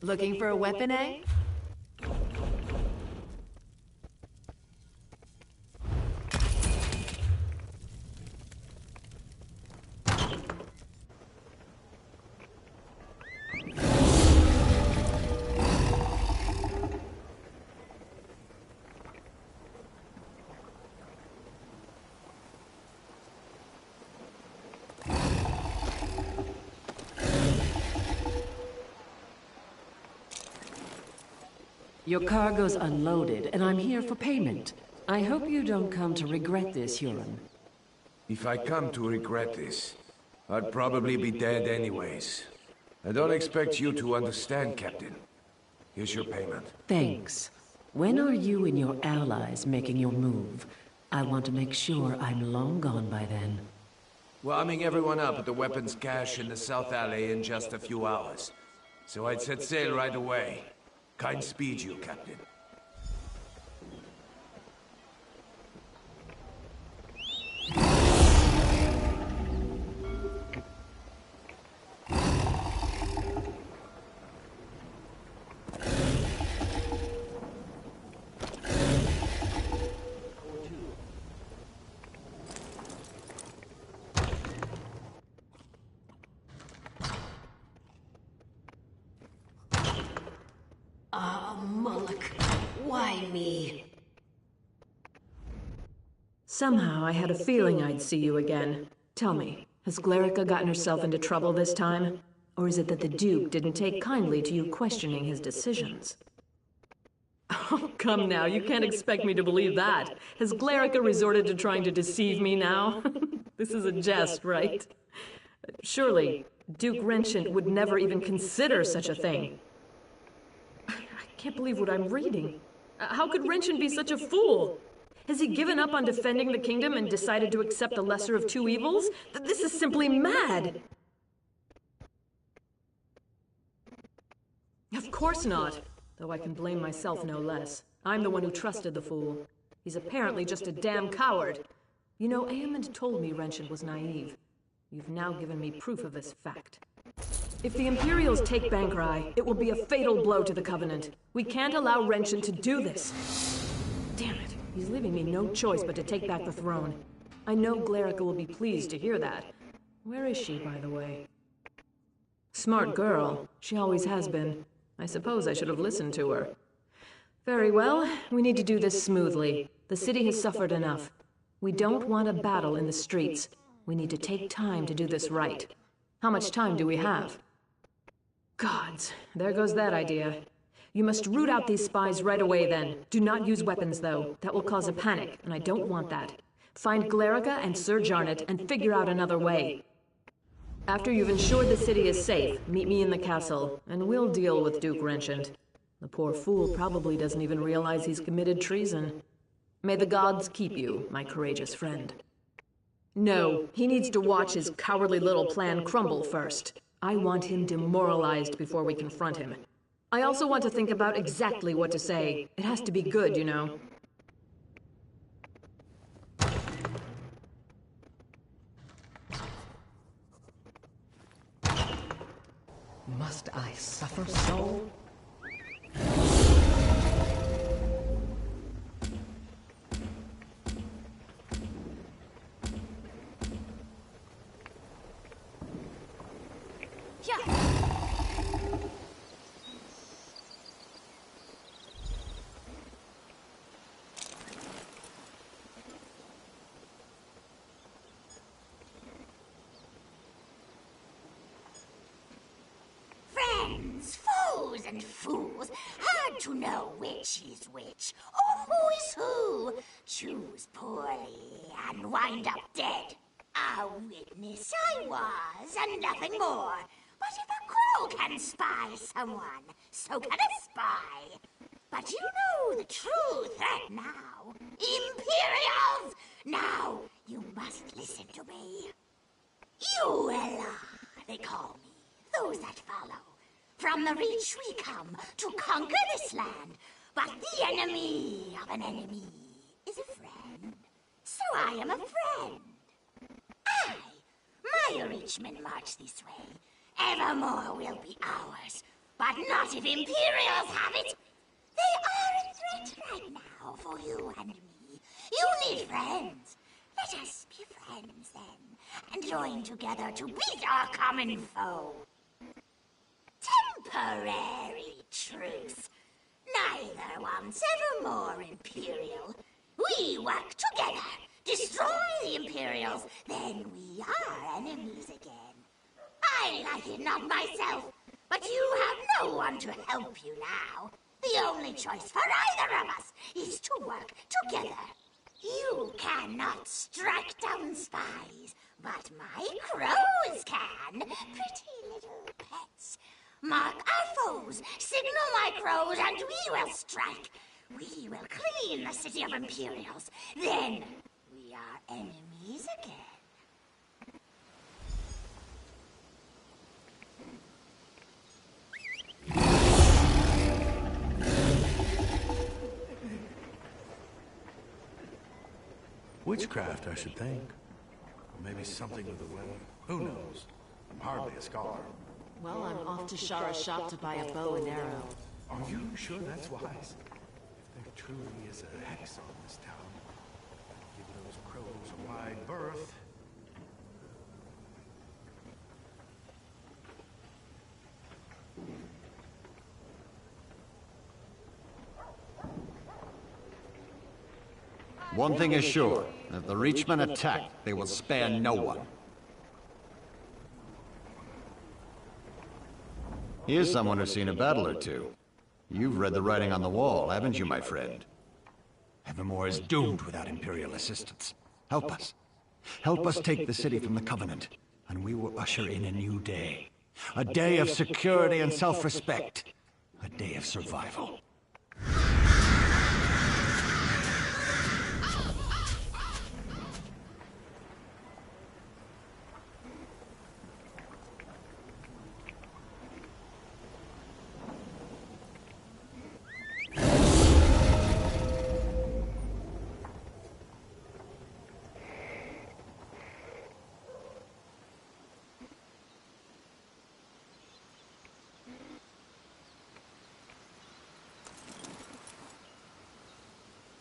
Looking for a weapon, eh? Your cargo's unloaded, and I'm here for payment. I hope you don't come to regret this, Huron. If I come to regret this, I'd probably be dead anyways. I don't expect you to understand, Captain. Here's your payment. Thanks. When are you and your allies making your move? I want to make sure I'm long gone by then. We're arming everyone up at the weapons cache in the South Alley in just a few hours. So I'd set sail right away. Kind speed you, Captain. Why me? Somehow I had a feeling I'd see you again. Tell me, has Glerica gotten herself into trouble this time? Or is it that the Duke didn't take kindly to you questioning his decisions? Oh, come now, you can't expect me to believe that. Has Glerica resorted to trying to deceive me now? This is a jest, right? Surely, Duke Renchant would never even consider such a thing. I can't believe what I'm reading. How could Renchant be such a fool? Has he given up on defending the kingdom and decided to accept the lesser of two evils? This is simply mad! Of course not. Though I can blame myself no less. I'm the one who trusted the fool. He's apparently just a damn coward. You know, Aemond told me Renchant was naive. You've now given me proof of this fact. If the Imperials take Bankrai, it will be a fatal blow to the Covenant. We can't allow Renchant to do this. Damn it. He's leaving me no choice but to take back the throne. I know Glerica will be pleased to hear that. Where is she, by the way? Smart girl. She always has been. I suppose I should have listened to her. Very well. We need to do this smoothly. The city has suffered enough. We don't want a battle in the streets. We need to take time to do this right. How much time do we have? Gods, there goes that idea. You must root out these spies right away then. Do not use weapons, though. That will cause a panic, and I don't want that. Find Glerica and Sir Jarnet and figure out another way. After you've ensured the city is safe, meet me in the castle, and we'll deal with Duke Renchant. The poor fool probably doesn't even realize he's committed treason. May the gods keep you, my courageous friend. No, he needs to watch his cowardly little plan crumble first. I want him demoralized before we confront him. I also want to think about exactly what to say. It has to be good, you know. Must I suffer so? And fools, hard to know which is which, or who is who. Choose poorly and wind up dead. A witness I was, and nothing more. But if a crow can spy someone, so can a spy. But you know the true threat now. Imperials! Now, you must listen to me. Uella, they call me, those that follow. From the Reach we come to conquer this land, but the enemy of an enemy is a friend. So I am a friend. My Reachmen march this way. Evermore will be ours, but not if Imperials have it. They are a threat right now for you and me. You need friends. Let us be friends then, and join together to beat our common foe. Temporary truce. Neither wants ever more Imperial. We work together, destroy the Imperials, then we are enemies again. I like it not myself, but you have no one to help you now. The only choice for either of us is to work together. You cannot strike down spies, but my crows can. Pretty little pets. Mark our foes, signal my crows, and we will strike. We will clean the city of Imperials. Then we are enemies again. Witchcraft, I should think. Or maybe something with the weather. Who knows? I'm hardly a scholar. Well, I'm off to Shara's shop to buy a bow and arrow. Are you sure that's wise? If there truly is a hex on this town, I'd give those crows a wide berth. One thing is sure, if the Reachmen attack, they will spare no one. Here's someone who's seen a battle or two. You've read the writing on the wall, haven't you, my friend? Evermore is doomed without Imperial assistance. Help us. Help us take the city from the Covenant, and we will usher in a new day. A day of security and self-respect. A day of survival.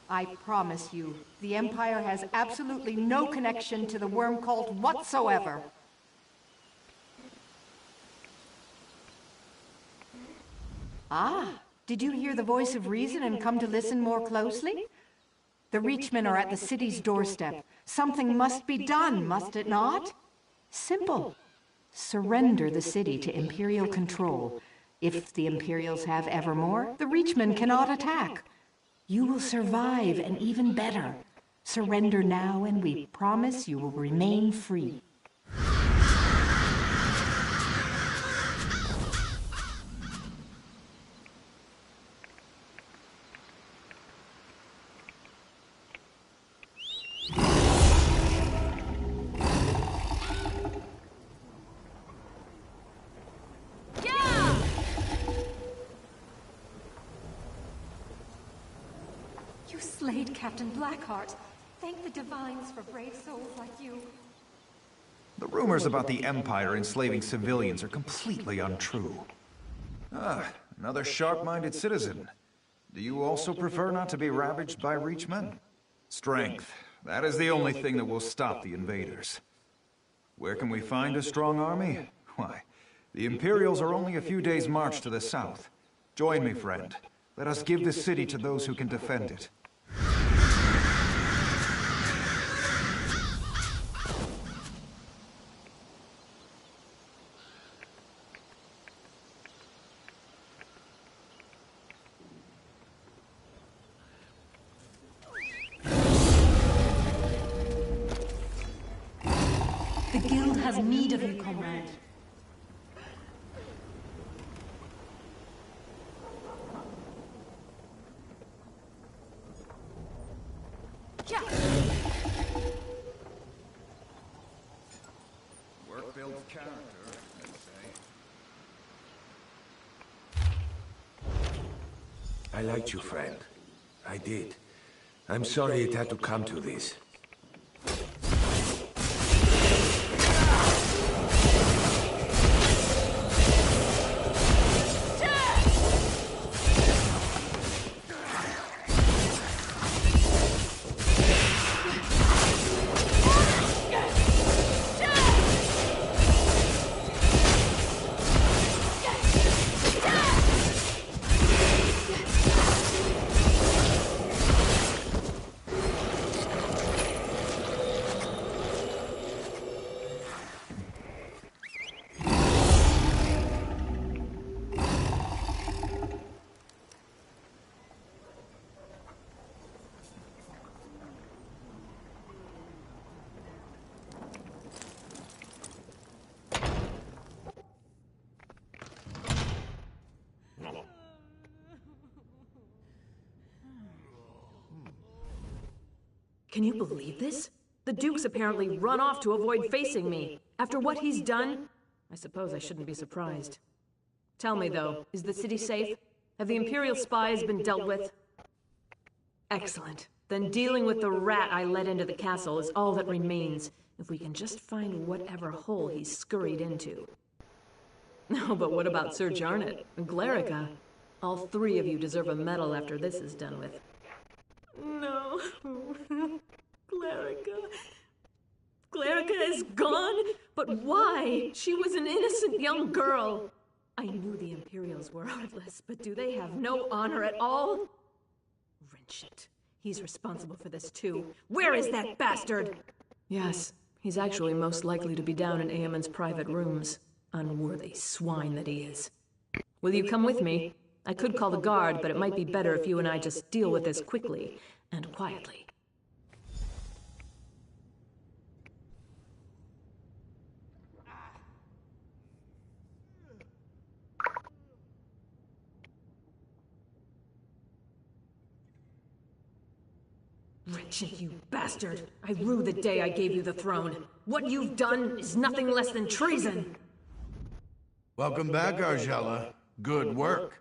I promise you, the Empire has absolutely no connection to the worm cult whatsoever. Ah, did you hear the voice of reason and come to listen more closely? The Reachmen are at the city's doorstep. Something must be done, must it not? Simple. Surrender the city to Imperial control. If the Imperials have Evermore, the Reachmen cannot attack. You will survive, and even better. Surrender now, and we promise you will remain free. You slayed Captain Blackheart. Thank the Divines for brave souls like you. The rumors about the Empire enslaving civilians are completely untrue. Ah, another sharp-minded citizen. Do you also prefer not to be ravaged by Reachmen? Strength. That is the only thing that will stop the invaders. Where can we find a strong army? Why, the Imperials are only a few days' march to the south. Join me, friend. Let us give the city to those who can defend it. The guild has need of you, comrade. Work builds character, I'd say. I liked you, friend. I did. I'm sorry it had to come to this. Can you believe this? The Duke's apparently run off to avoid facing me. After what he's done, I suppose I shouldn't be surprised. Tell me, though, is the city safe? Have the Imperial spies been dealt with? Excellent. Then dealing with the rat I let into the castle is all that remains, if we can just find whatever hole he's scurried into. No, but what about Sir Jarnet and Glerica? All three of you deserve a medal after this is done with. No. Glerica. Glerica is gone? But why? She was an innocent young girl. I knew the Imperials were heartless, but do they have no honor at all? Wrenchit. He's responsible for this too. Where is that bastard? Yes, he's actually most likely to be down in Eamon's private rooms. Unworthy swine that he is. Will you come with me? I could call the guard, but it might be better if you and I just deal with this quickly and quietly. Wretched, you bastard! I rue the day I gave you the throne. What you've done is nothing less than treason! Welcome back, Argella. Good work.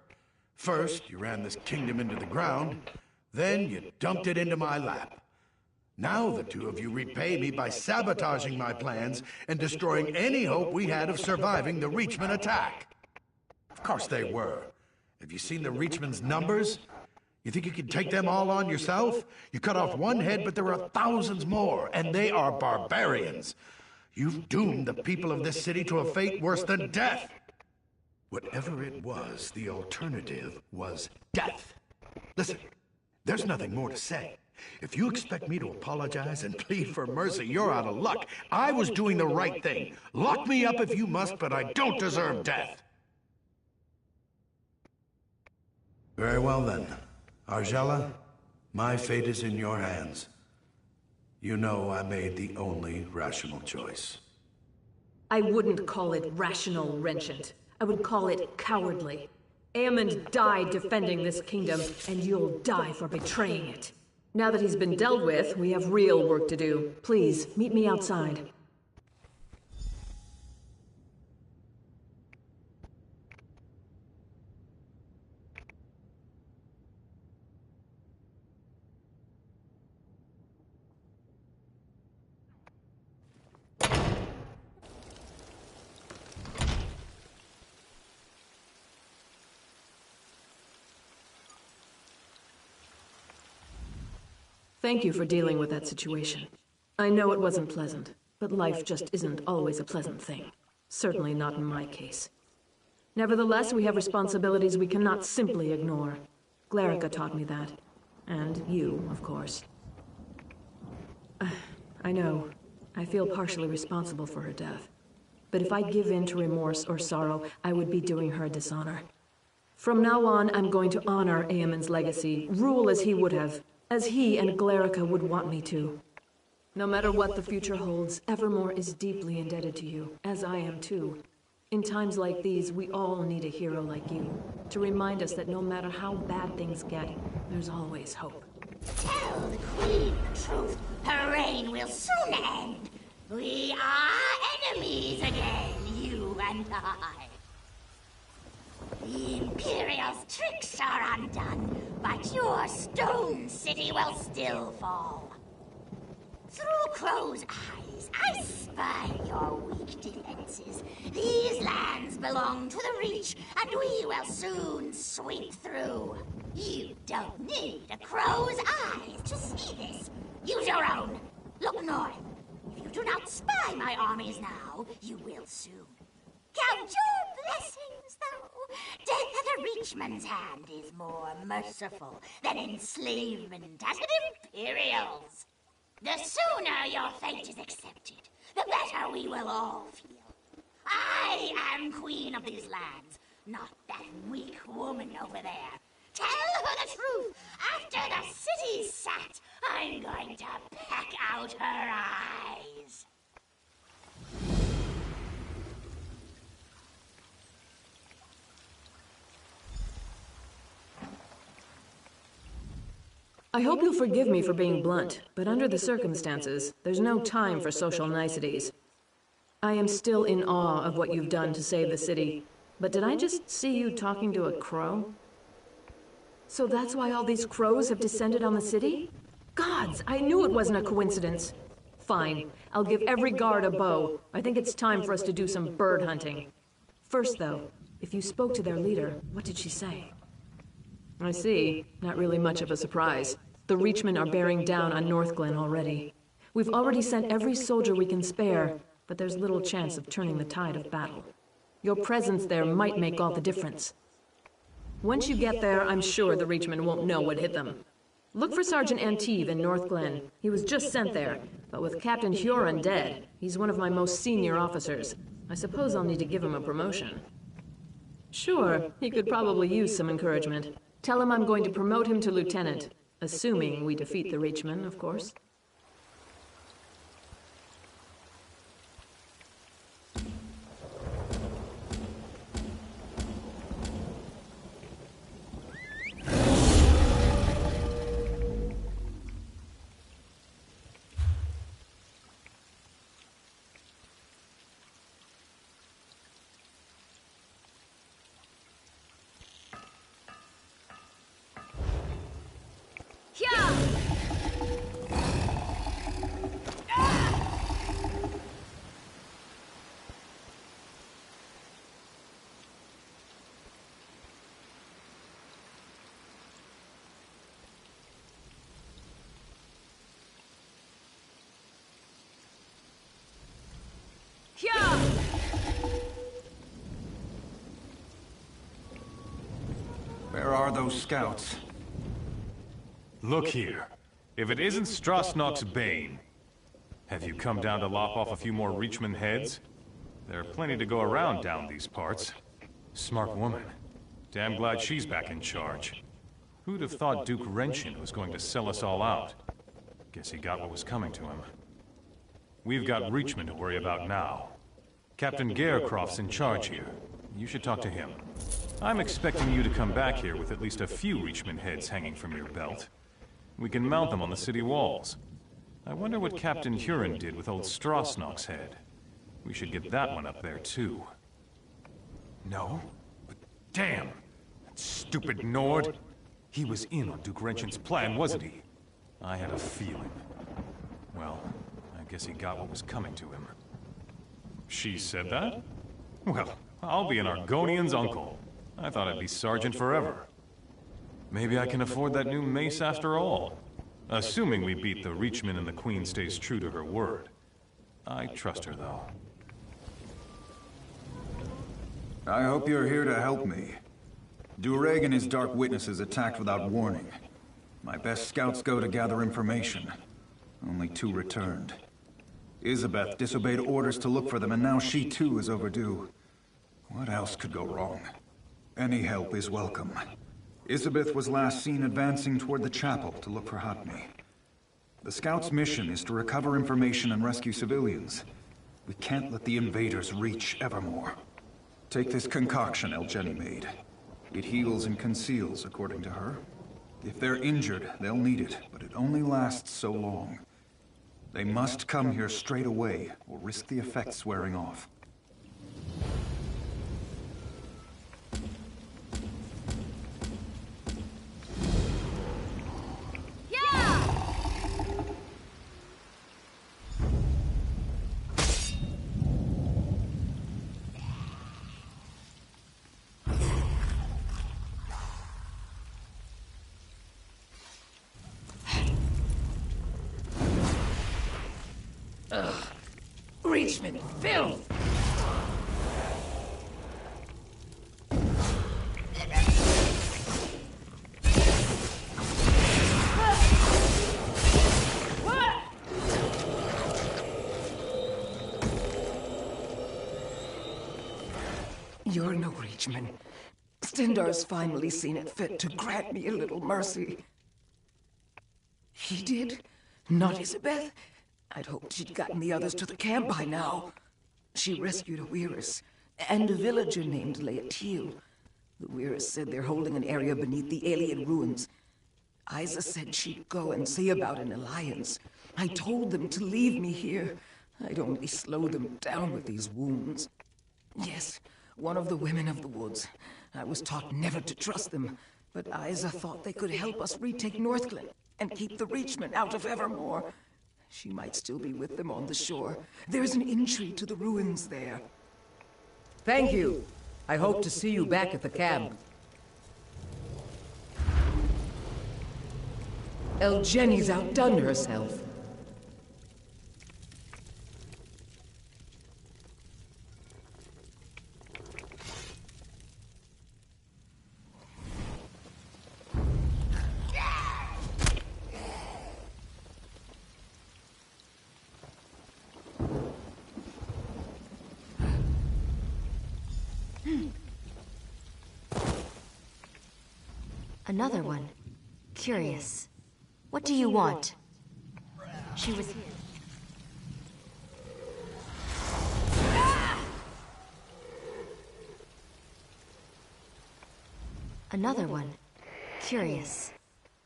First, you ran this kingdom into the ground, then you dumped it into my lap. Now the two of you repay me by sabotaging my plans and destroying any hope we had of surviving the Reachman attack. Of course they were. Have you seen the Reachman's numbers? You think you can take them all on yourself? You cut off one head, but there are thousands more, and they are barbarians. You've doomed the people of this city to a fate worse than death. Whatever it was, the alternative was death. Listen, there's nothing more to say. If you expect me to apologize and plead for mercy, you're out of luck. I was doing the right thing. Lock me up if you must, but I don't deserve death. Very well then. Argella, my fate is in your hands. You know I made the only rational choice. I wouldn't call it rational, Wrenchit. I would call it cowardly. Aemond died defending this kingdom, and you'll die for betraying it. Now that he's been dealt with, we have real work to do. Please, meet me outside. Thank you for dealing with that situation. I know it wasn't pleasant, but life just isn't always a pleasant thing. Certainly not in my case. Nevertheless, we have responsibilities we cannot simply ignore. Glerica taught me that. And you, of course. I know. I feel partially responsible for her death. But if I give in to remorse or sorrow, I would be doing her a dishonor. From now on, I'm going to honor Eamon's legacy, rule as he would have, as he and Glerica would want me to. No matter what the future holds, Evermore is deeply indebted to you, as I am too. In times like these, we all need a hero like you, to remind us that no matter how bad things get, there's always hope. Tell the Queen the truth. Her reign will soon end. We are enemies again, you and I. The Imperial's tricks are undone, but your stone city will still fall. Through Crow's eyes, I spy your weak defenses. These lands belong to the Reach, and we will soon sweep through. You don't need a Crow's eyes to see this. Use your own. Look north. If you do not spy my armies now, you will soon. Count your blessings, though. Death at a Reachman's hand is more merciful than enslavement at an Imperial's. The sooner your fate is accepted, the better we will all feel. I am queen of these lands, not that weak woman over there. Tell her the truth. After the city's sat, I'm going to peck out her eyes. I hope you'll forgive me for being blunt, but under the circumstances, there's no time for social niceties. I am still in awe of what you've done to save the city, but did I just see you talking to a crow? So that's why all these crows have descended on the city? Gods, I knew it wasn't a coincidence. Fine, I'll give every guard a bow. I think it's time for us to do some bird hunting. First, though, if you spoke to their leader, what did she say? I see. Not really much of a surprise. The Reachmen are bearing down on Northglen already. We've already sent every soldier we can spare, but there's little chance of turning the tide of battle. Your presence there might make all the difference. Once you get there, I'm sure the Reachmen won't know what hit them. Look for Sergeant Anteve in Northglen. He was just sent there, but with Captain Huron dead, he's one of my most senior officers. I suppose I'll need to give him a promotion. Sure, he could probably use some encouragement. Tell him I'm going to promote him to lieutenant, assuming we defeat the Reachmen, of course. Where are those scouts? Look here. If it isn't Strasnock's Bane, have you come down to lop off a few more Reachman heads? There are plenty to go around down these parts. Smart woman. Damn glad she's back in charge. Who'd have thought Duke Renshin was going to sell us all out? Guess he got what was coming to him. We've got Reachman to worry about now. Captain Garecroft's in charge here. You should talk to him. I'm expecting you to come back here with at least a few Reachman heads hanging from your belt. We can mount them on the city walls. I wonder what Captain Huron did with old Strasnock's head. We should get that one up there, too. No? But damn! That stupid Nord! He was in on Duke Renshin's plan, wasn't he? I had a feeling. Well, I guess he got what was coming to him. She said that? Well, I'll be an Argonian's uncle. I thought I'd be sergeant forever. Maybe I can afford that new mace after all. Assuming we beat the Reachmen and the Queen stays true to her word. I trust her, though. I hope you're here to help me. Dureg and his Dark Witnesses attacked without warning. My best scouts go to gather information. Only 2 returned. Isabeth disobeyed orders to look for them, and now she too is overdue. What else could go wrong? Any help is welcome. Isabeth was last seen advancing toward the chapel to look for Hatmi. The scouts' mission is to recover information and rescue civilians. We can't let the invaders reach Evermore. Take this concoction Elgeni made. It heals and conceals, according to her. If they're injured, they'll need it, but it only lasts so long. They must come here straight away, or risk the effects wearing off. Reachman, filth! You're no Reachman. Stendar's finally seen it fit to grant me a little mercy. He did? Not Isabeth? I'd hoped she'd gotten the others to the camp by now. She rescued a Weirus, and a villager named Laetiel. The Weirus said they're holding an area beneath the alien ruins. Isa said she'd go and see about an alliance. I told them to leave me here. I'd only slow them down with these wounds. Yes, one of the women of the woods. I was taught never to trust them, but Isa thought they could help us retake Northglen and keep the Reachmen out of Evermore. She might still be with them on the shore. There's an entry to the ruins there. Thank you. I hope to see you back at the camp. Jenny's outdone herself. Another one. Curious. What do you want? She was here. Another one. Curious.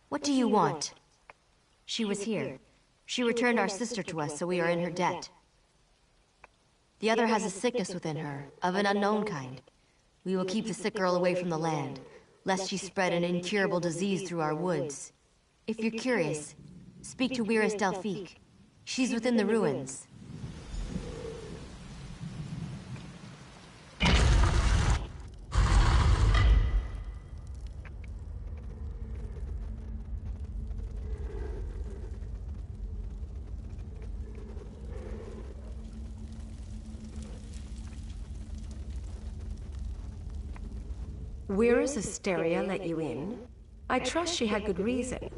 What do you want? She was here. She returned our sister to us, so we are in her debt. The other has a sickness within her, of an unknown kind. We will keep the sick girl away from the land, lest she spread an incurable disease through our woods. If you're curious, speak to Weiris Delphique. She's within the ruins. Weiris Asteria let you in? I trust she had good reason.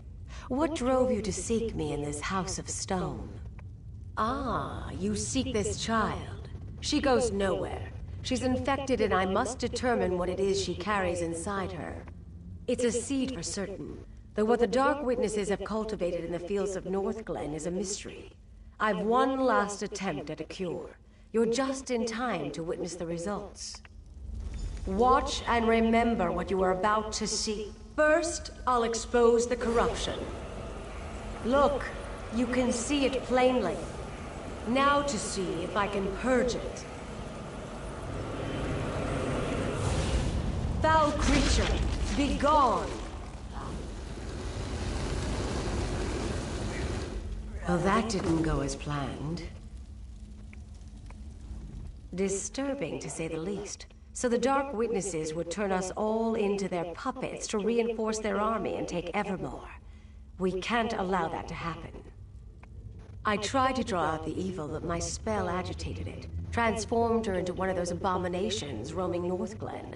What drove you to seek me in this house of stone? Ah, you seek this child. She goes nowhere. She's infected and I must determine what it is she carries inside her. It's a seed for certain, though what the Dark Witnesses have cultivated in the fields of Northglen is a mystery. I've one last attempt at a cure. You're just in time to witness the results. Watch and remember what you are about to see. First, I'll expose the corruption. Look, you can see it plainly. Now to see if I can purge it. Foul creature, be gone! Well, that didn't go as planned. Disturbing, to say the least. So the Dark Witnesses would turn us all into their puppets to reinforce their army and take Evermore. We can't allow that to happen. I tried to draw out the evil, but my spell agitated it, transformed her into one of those abominations roaming Northglen.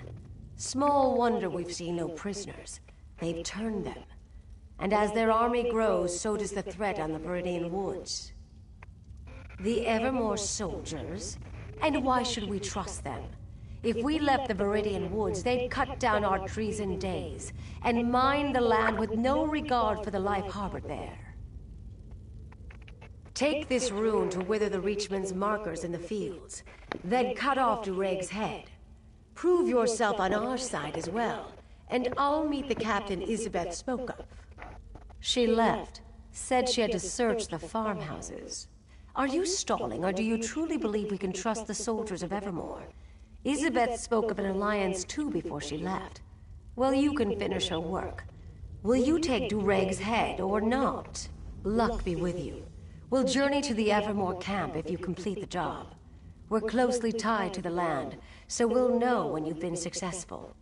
Small wonder we've seen no prisoners. They've turned them. And as their army grows, so does the threat on the Viridian Woods. The Evermore soldiers? And why should we trust them? If we left the Viridian Woods, they'd cut down our trees in days, and mine the land with no regard for the life harbored there. Take this rune to wither the Reachman's markers in the fields, then cut off Dureg's head. Prove yourself on our side as well, and I'll meet the captain Isabeth spoke of. She left, said she had to search the farmhouses. Are you stalling, or do you truly believe we can trust the soldiers of Evermore? Isabeth spoke of an alliance too before she left. Well, you can finish her work. Will you take Dureg's head or not? Luck be with you. We'll journey to the Evermore camp if you complete the job. We're closely tied to the land, so we'll know when you've been successful.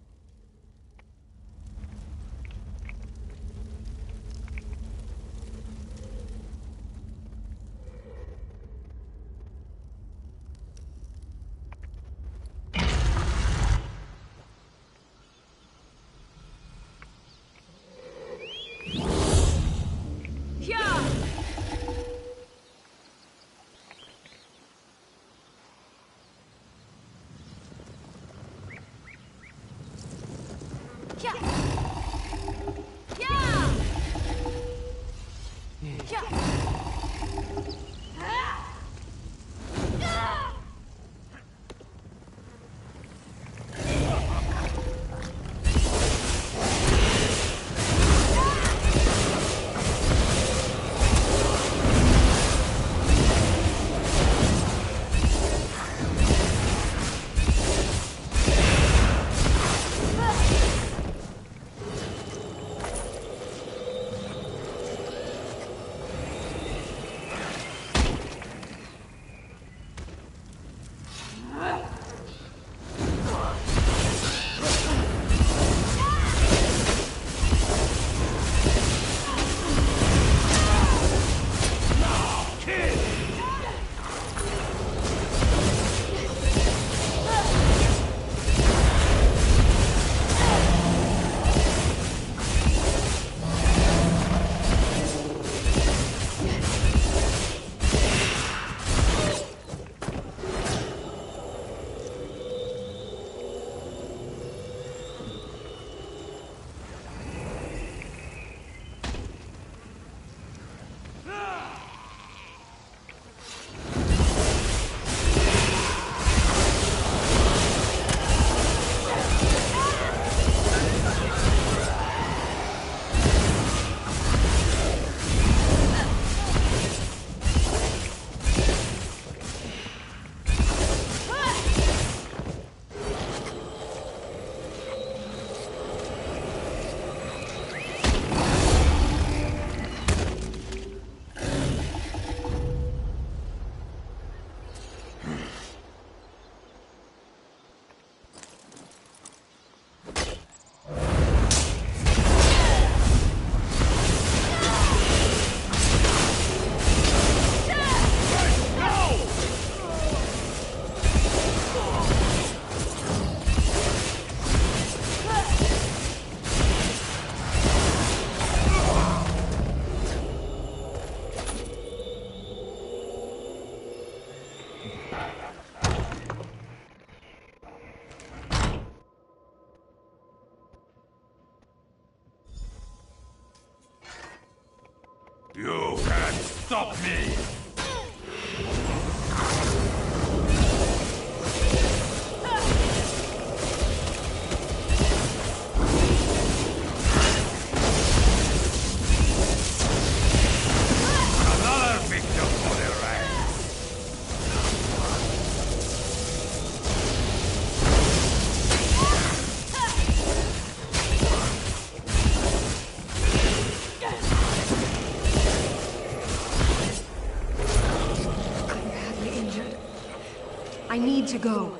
I need to go.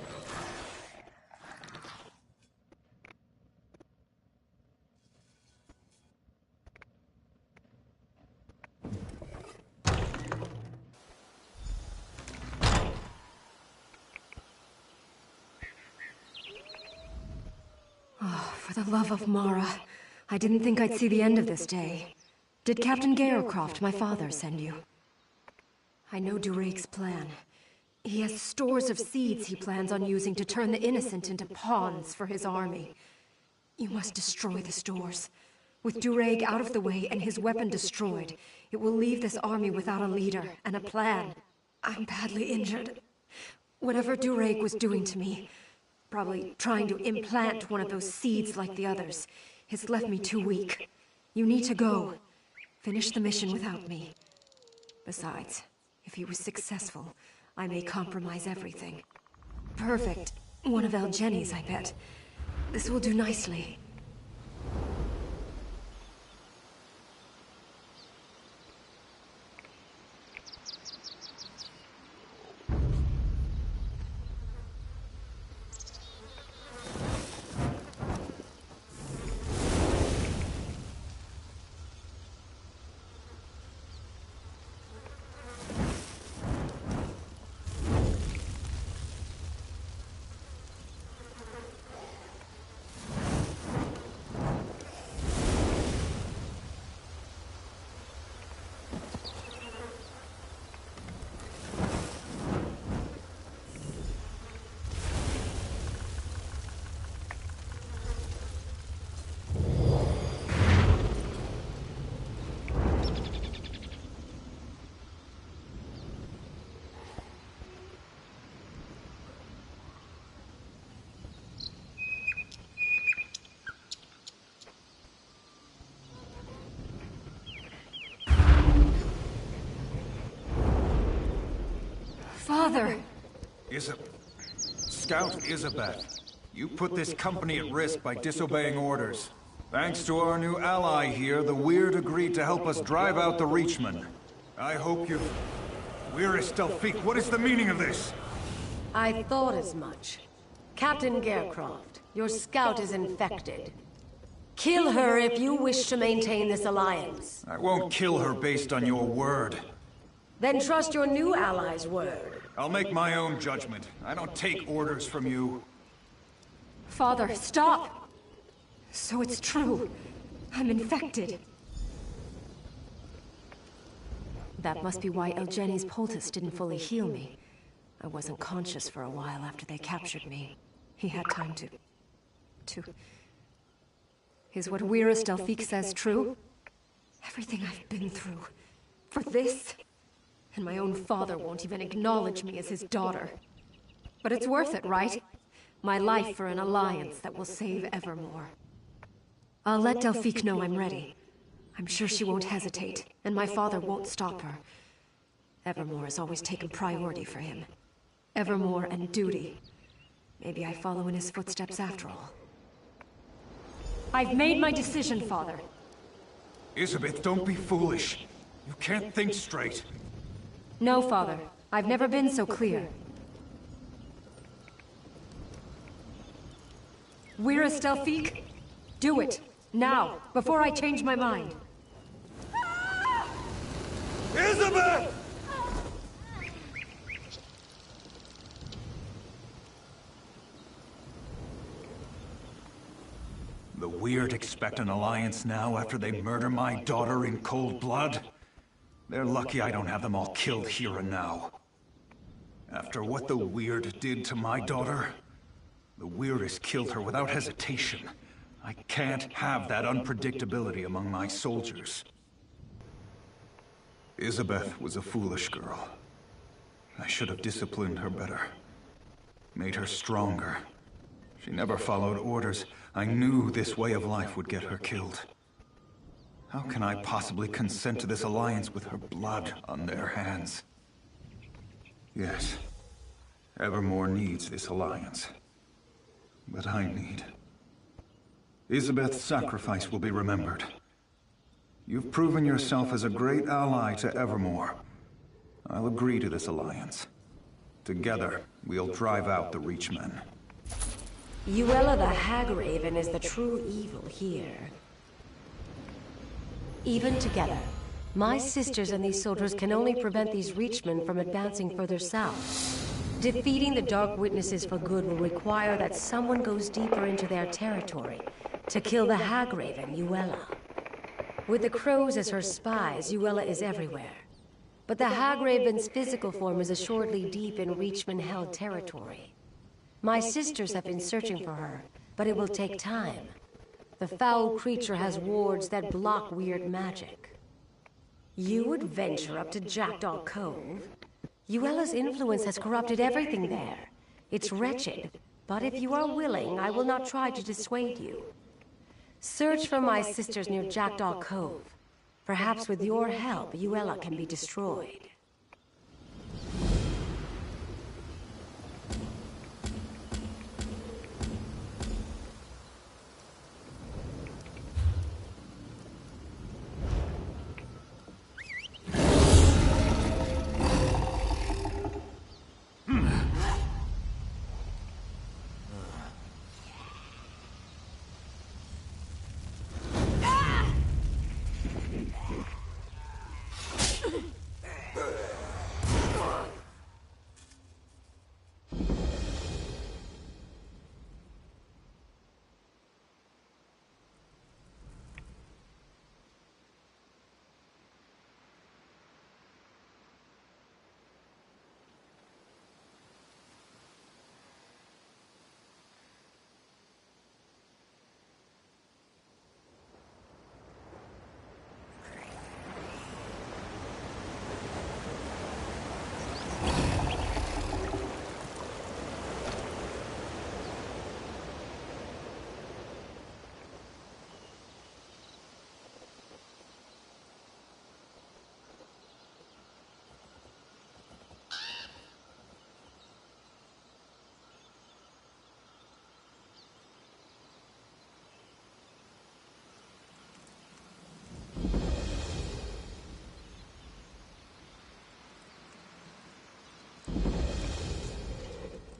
Oh, for the love of Mara. I didn't think I'd see the end of this day. Did Captain Garecroft, my father, send you? I know Durake's plan. He has stores of seeds he plans on using to turn the innocent into pawns for his army. You must destroy the stores. With Durake out of the way and his weapon destroyed, it will leave this army without a leader and a plan. I'm badly injured. Whatever Durake was doing to me, probably trying to implant one of those seeds like the others, has left me too weak. You need to go. Finish the mission without me. Besides, if he was successful, I may compromise everything. Perfect. One of Elgeni's, I bet. This will do nicely. Father! Scout Isabeth, you put this company at risk by disobeying orders. Thanks to our new ally here, the Weird agreed to help us drive out the Reachmen. I hope you... We're Estelfique, what is the meaning of this? I thought as much. Captain Garecroft, your scout is infected. Kill her if you wish to maintain this alliance. I won't kill her based on your word. Then trust your new ally's word. I'll make my own judgment. I don't take orders from you. Father, stop! So it's true. I'm infected. That must be why Elgeni's poultice didn't fully heal me. I wasn't conscious for a while after they captured me. He had time to... Is what Weir Estelfique says true? Everything I've been through. For this? And my own father won't even acknowledge me as his daughter. But it's worth it, right? My life for an alliance that will save Evermore. I'll let Delphique know I'm ready. I'm sure she won't hesitate, and my father won't stop her. Evermore has always taken priority for him. Evermore and duty. Maybe I follow in his footsteps after all. I've made my decision, Father. Isabeth, don't be foolish. You can't think straight. No, Father. I've never been so clear. We're Estelfique? Do it. Now, before I change my mind. Isabeth! The Weird expect an alliance now after they murder my daughter in cold blood? They're lucky I don't have them all killed here and now. After what the Weird did to my daughter, the Weirdest killed her without hesitation. I can't have that unpredictability among my soldiers. Isabeth was a foolish girl. I should have disciplined her better. Made her stronger. She never followed orders. I knew this way of life would get her killed. How can I possibly consent to this alliance with her blood on their hands? Yes, Evermore needs this alliance. But I need... Isabeth's sacrifice will be remembered. You've proven yourself as a great ally to Evermore. I'll agree to this alliance. Together, we'll drive out the Reachmen. Uella the Hagraven is the true evil here. Even together, my sisters and these soldiers can only prevent these Reachmen from advancing further south. Defeating the Dark Witnesses for good will require that someone goes deeper into their territory to kill the Hagraven, Uella. With the crows as her spies, Uella is everywhere. But the Hagraven's physical form is assuredly deep in Reachman-held territory. My sisters have been searching for her, but it will take time. The foul creature has wards that block weird magic. You would venture up to Jackdaw Cove? Uella's influence has corrupted everything there. It's wretched, but if you are willing, I will not try to dissuade you. Search for my sisters near Jackdaw Cove. Perhaps with your help, Uella can be destroyed.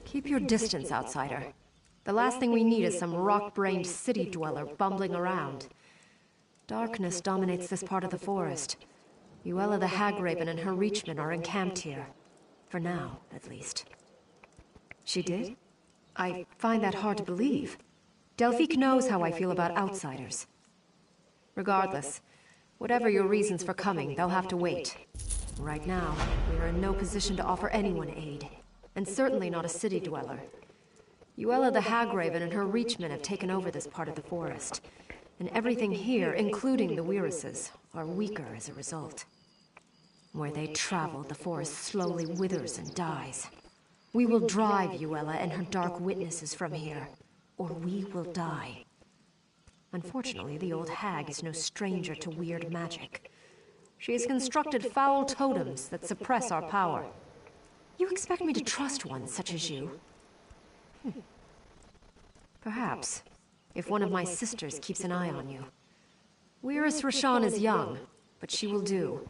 Keep your distance, outsider. The last thing we need is some rock-brained city dweller bumbling around. Darkness dominates this part of the forest. Uella the Hagraven and her Reachmen are encamped here. For now, at least. She did? I find that hard to believe. Delphique knows how I feel about outsiders. Regardless, whatever your reasons for coming, they'll have to wait. Right now, we are in no position to offer anyone aid. And certainly not a city dweller. Uella the Hagraven and her Reachmen have taken over this part of the forest. And everything here, including the Weirises, are weaker as a result. Where they travel, the forest slowly withers and dies. We will drive Uella and her Dark Witnesses from here, or we will die. Unfortunately, the old hag is no stranger to weird magic. She has constructed foul totems that suppress our power. You expect me to trust one such as you? Perhaps, if one of my sisters keeps an eye on you. Weiris Rashan is young, but she will do.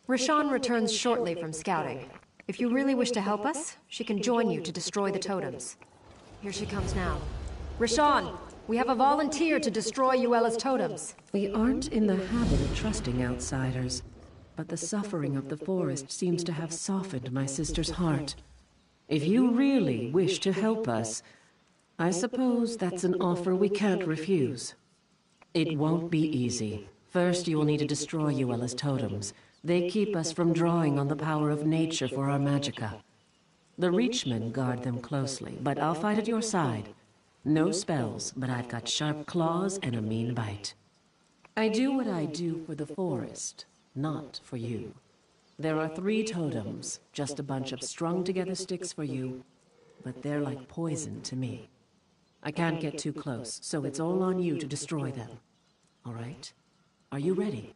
Rashan returns shortly from scouting. If you really wish to help us, she can join you to destroy the totems. Here she comes now. Rashan, we have a volunteer to destroy Uella's totems. We aren't in the habit of trusting outsiders. But the suffering of the forest seems to have softened my sister's heart. If you really wish to help us, I suppose that's an offer we can't refuse. It won't be easy. First, you will need to destroy Uella's totems. They keep us from drawing on the power of nature for our magicka. The Reachmen guard them closely, but I'll fight at your side. No spells, but I've got sharp claws and a mean bite. I do what I do for the forest. Not for you. There are 3 totems, just a bunch of strung-together sticks for you, but they're like poison to me. I can't get too close, so it's all on you to destroy them. All right? Are you ready?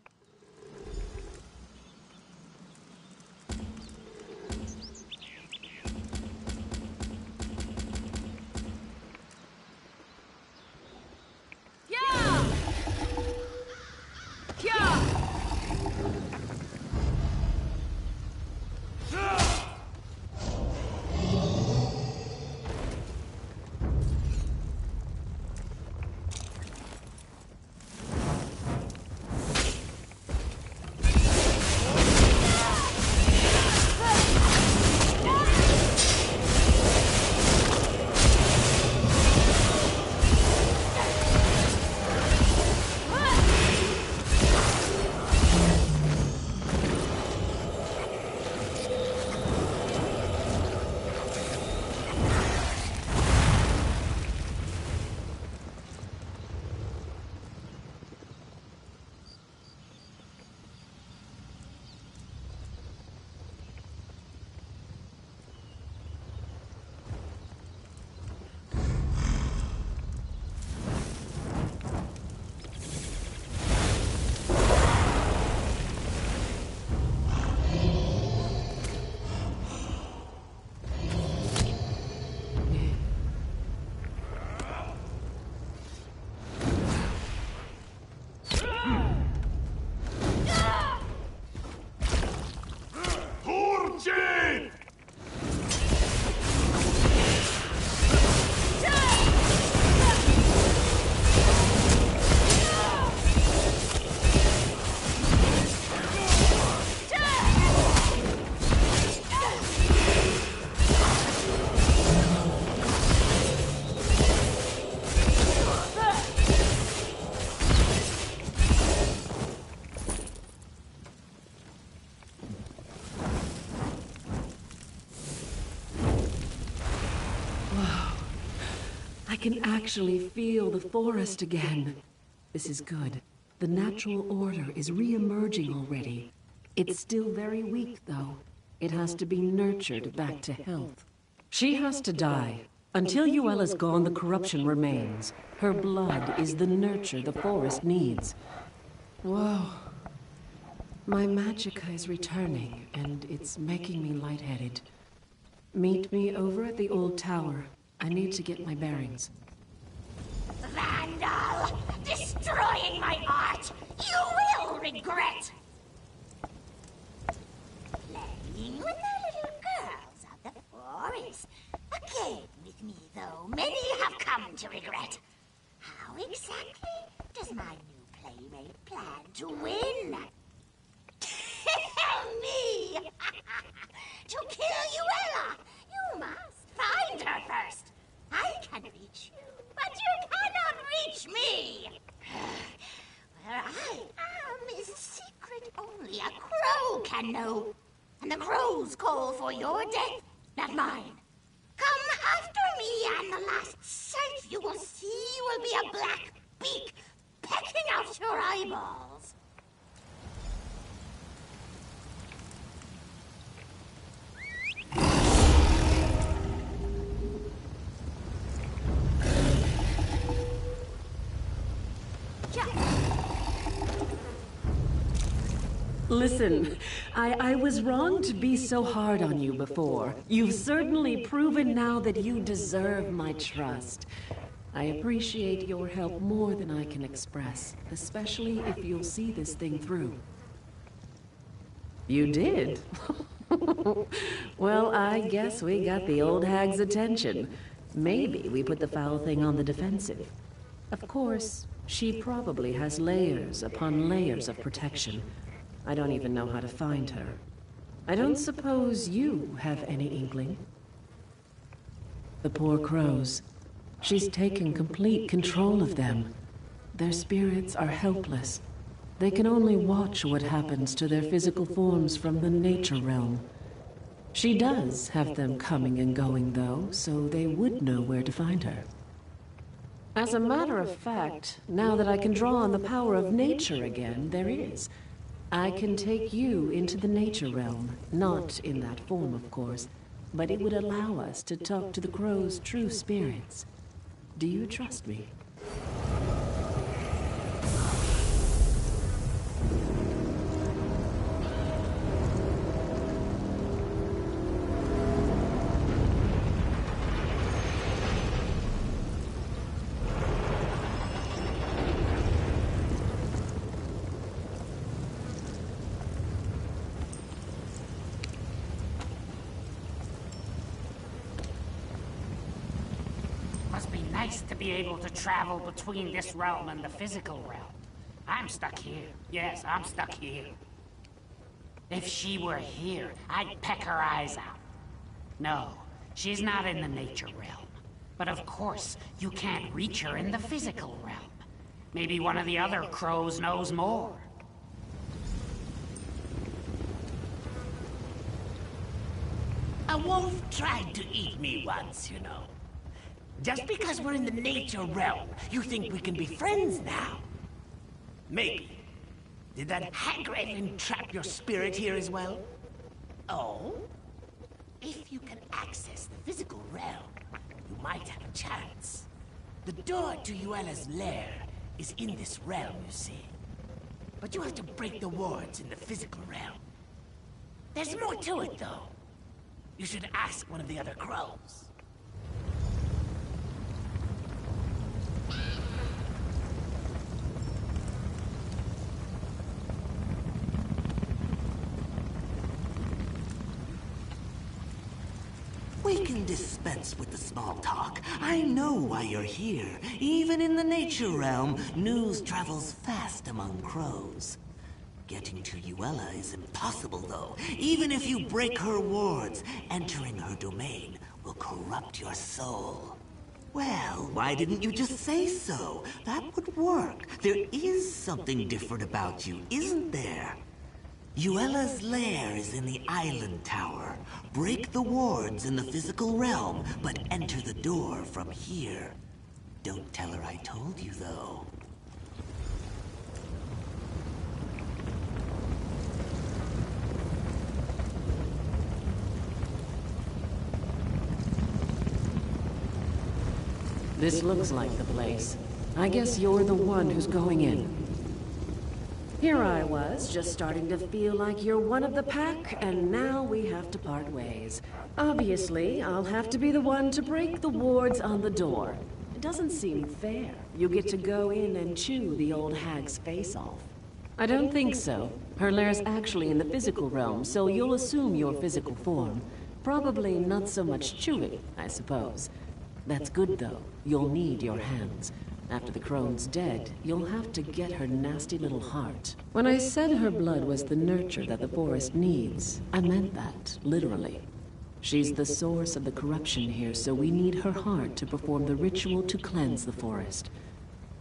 Wow. I can actually feel the forest again. This is good. The natural order is re-emerging already. It's still very weak, though. It has to be nurtured back to health. She has to die. Until Yuela's gone, the corruption remains. Her blood is the nurture the forest needs. Whoa. My magicka is returning, and it's making me lightheaded. Meet me over at the old tower. I need to get my bearings. Vandal! Destroying my art! You will regret! Playing with the little girls of the forest. A game with me, though many have come to regret. How exactly does my new playmate plan to win? Me! To kill Yuela, you must find her first. I can reach you, but you cannot reach me. Where I am is secret only a crow can know. And the crow's call for your death, not mine. Come after me, and the last sight you will see will be a black beak pecking out your eyeballs. Listen, I was wrong to be so hard on you before. You've certainly proven now that you deserve my trust. I appreciate your help more than I can express, especially if you'll see this thing through. You did? Well, I guess we got the old hag's attention. Maybe we put the foul thing on the defensive. Of course, she probably has layers upon layers of protection. I don't even know how to find her. I don't suppose you have any inkling? The poor crows. She's taken complete control of them. Their spirits are helpless. They can only watch what happens to their physical forms from the nature realm. She does have them coming and going, though, so they would know where to find her. As a matter of fact, now that I can draw on the power of nature again, there is. I can take you into the nature realm, not in that form, of course, but it would allow us to talk to the crow's true spirits. Do you trust me? Must be nice to be able to travel between this realm and the physical realm. I'm stuck here. Yes, I'm stuck here. If she were here, I'd peck her eyes out. No, she's not in the nature realm. But of course, you can't reach her in the physical realm. Maybe one of the other crows knows more. A wolf tried to eat me once, you know. Just because we're in the nature realm, you think we can be friends now? Maybe. Did that hag-raven trap your spirit here as well? Oh? If you can access the physical realm, you might have a chance. The door to Yuela's lair is in this realm, you see. But you have to break the wards in the physical realm. There's more to it, though. You should ask one of the other crows. We can dispense with the small talk. I know why you're here. Even in the nature realm, news travels fast among crows. Getting to Yuela is impossible, though. Even if you break her wards, entering her domain will corrupt your soul. Well, why didn't you just say so? That would work. There is something different about you, isn't there? Yuela's lair is in the island tower. Break the wards in the physical realm, but enter the door from here. Don't tell her I told you, though. This looks like the place. I guess you're the one who's going in. Here I was, just starting to feel like you're one of the pack, and now we have to part ways. Obviously, I'll have to be the one to break the wards on the door. It doesn't seem fair. You get to go in and chew the old hag's face off. I don't think so. Her lair's actually in the physical realm, so you'll assume your physical form. Probably not so much chewing, I suppose. That's good, though. You'll need your hands. After the crone's dead, you'll have to get her nasty little heart. When I said her blood was the nurture that the forest needs, I meant that, literally. She's the source of the corruption here, so we need her heart to perform the ritual to cleanse the forest.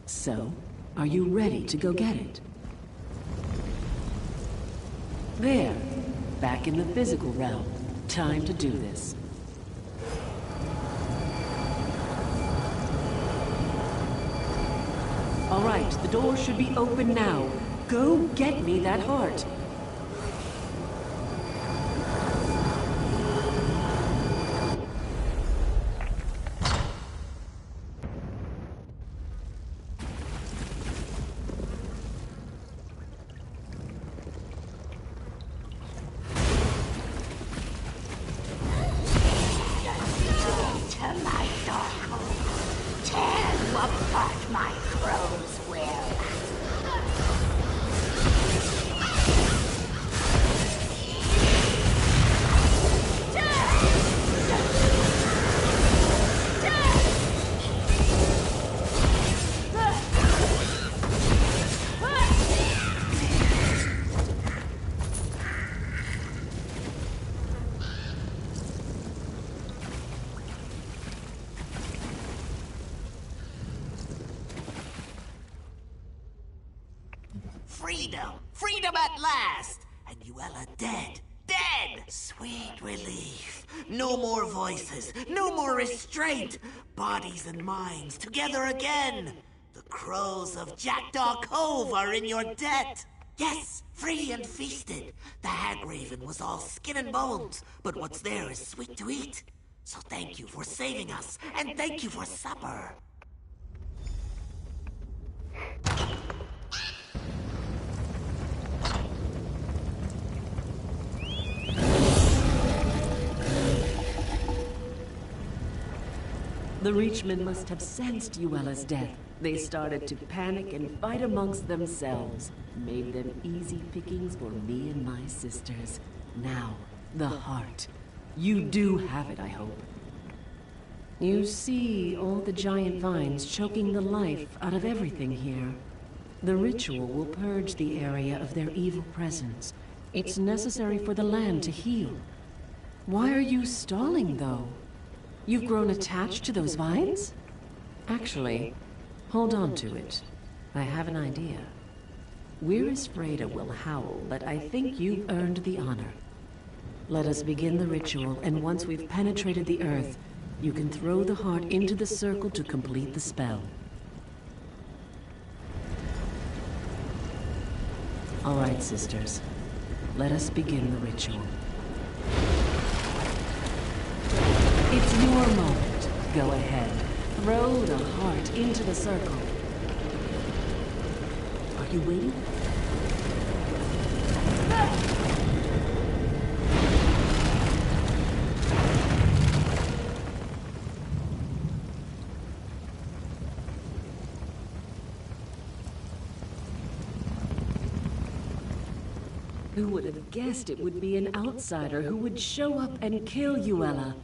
So, are you ready to go get it? There, back in the physical realm. Time to do this. All right, the door should be open now. Go get me that heart. Freedom! Freedom at last! And Yuela dead! Dead! Sweet relief. No more voices, no more restraint. Bodies and minds together again. The crows of Jackdaw Cove are in your debt. Yes, free and feasted. The hag raven was all skin and bones, but what's there is sweet to eat. So thank you for saving us, and thank you for supper. The Reachmen must have sensed Yuela's death. They started to panic and fight amongst themselves. Made them easy pickings for me and my sisters. Now, the heart. You do have it, I hope. You see all the giant vines choking the life out of everything here. The ritual will purge the area of their evil presence. It's necessary for the land to heal. Why are you stalling, though? You've grown attached to those vines? Actually, hold on to it. I have an idea. Weir's Freda will howl, but I think you've earned the honor. Let us begin the ritual, and once we've penetrated the earth, you can throw the heart into the circle to complete the spell. All right, sisters. Let us begin the ritual. It's your moment. Go ahead. Throw the heart into the circle. Are you waiting? Who would have guessed it would be an outsider who would show up and kill Yuela?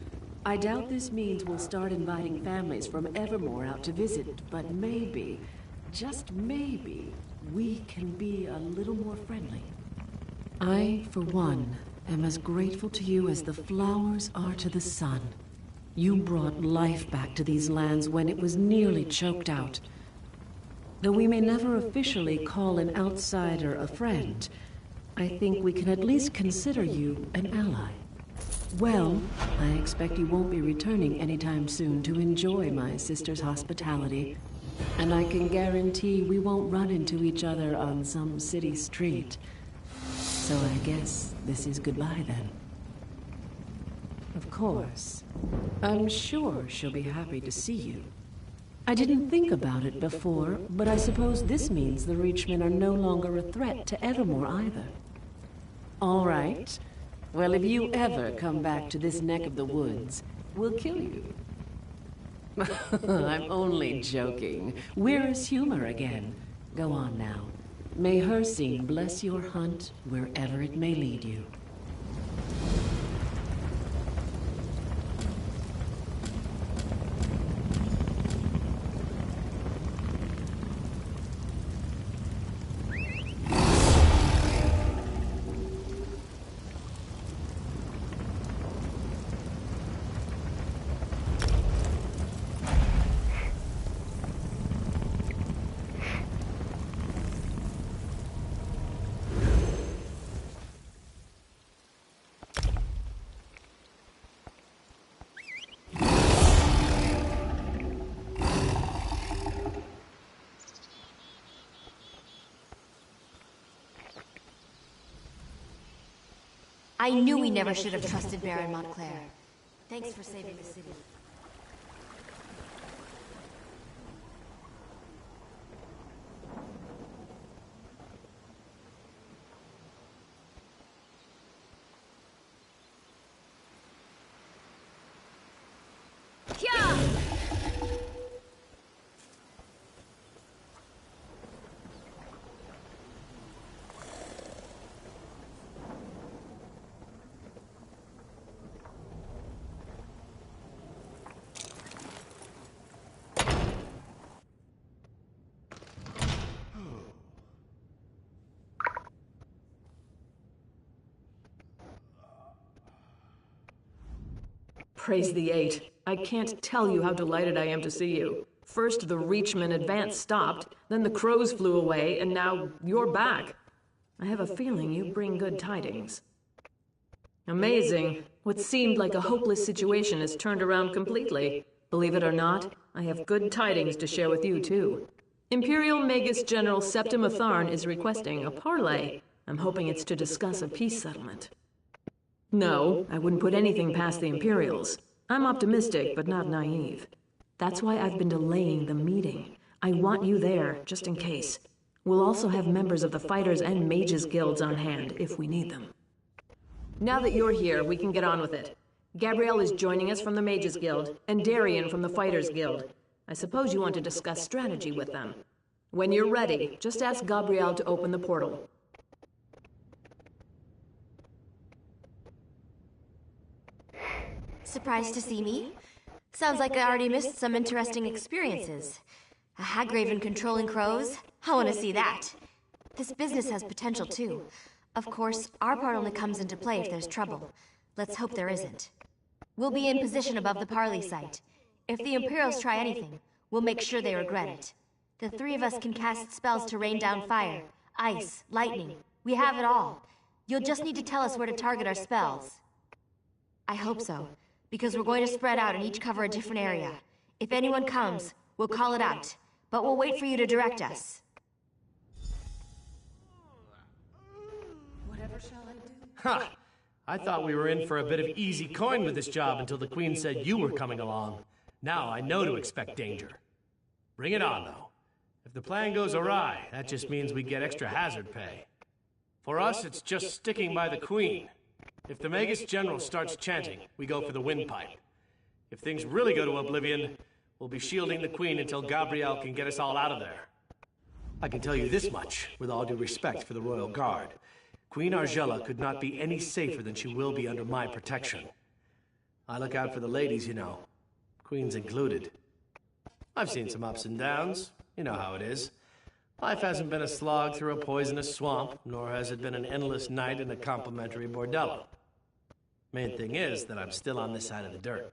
I doubt this means we'll start inviting families from Evermore out to visit, but maybe, just maybe, we can be a little more friendly. I, for one, am as grateful to you as the flowers are to the sun. You brought life back to these lands when it was nearly choked out. Though we may never officially call an outsider a friend, I think we can at least consider you an ally. Well, I expect you won't be returning anytime soon to enjoy my sister's hospitality. And I can guarantee we won't run into each other on some city street. So I guess this is goodbye then. Of course. I'm sure she'll be happy to see you. I didn't think about it before, but I suppose this means the Reachmen are no longer a threat to Evermore either. All right. Well, if you ever come back to this neck of the woods, we'll kill you. I'm only joking. Where's humor again? Go on now. May Hersine bless your hunt wherever it may lead you. I knew we never should have trusted Baron Montclair. Thanks for saving the city. Praise the Eight. I can't tell you how delighted I am to see you. First the Reachmen advance stopped, then the crows flew away, and now you're back. I have a feeling you bring good tidings. Amazing. What seemed like a hopeless situation has turned around completely. Believe it or not, I have good tidings to share with you too. Imperial Magus General Septim Atharn is requesting a parley. I'm hoping it's to discuss a peace settlement. No, I wouldn't put anything past the Imperials. I'm optimistic, but not naive. That's why I've been delaying the meeting. I want you there, just in case. We'll also have members of the Fighters and Mages Guilds on hand, if we need them. Now that you're here, we can get on with it. Gabrielle is joining us from the Mages Guild, and Darian from the Fighters Guild. I suppose you want to discuss strategy with them. When you're ready, just ask Gabrielle to open the portal. Surprised to see me? Sounds like I already missed some interesting experiences. A Hagraven controlling crows? I want to see that. This business has potential too. Of course, our part only comes into play if there's trouble. Let's hope there isn't. We'll be in position above the parley site. If the Imperials try anything, we'll make sure they regret it. The three of us can cast spells to rain down fire, ice, lightning. We have it all. You'll just need to tell us where to target our spells. I hope so, because we're going to spread out and each cover a different area. If anyone comes, we'll call it out, but we'll wait for you to direct us. Whatever shall I do? Ha! I thought we were in for a bit of easy coin with this job until the Queen said you were coming along. Now I know to expect danger. Bring it on, though. If the plan goes awry, that just means we get extra hazard pay. For us, it's just sticking by the Queen. If the Magus General starts chanting, we go for the windpipe. If things really go to oblivion, we'll be shielding the Queen until Gabrielle can get us all out of there. I can tell you this much, with all due respect for the Royal Guard. Queen Argella could not be any safer than she will be under my protection. I look out for the ladies, you know. Queen's included. I've seen some ups and downs. You know how it is. Life hasn't been a slog through a poisonous swamp, nor has it been an endless night in a complimentary bordello. Main thing is that I'm still on this side of the dirt.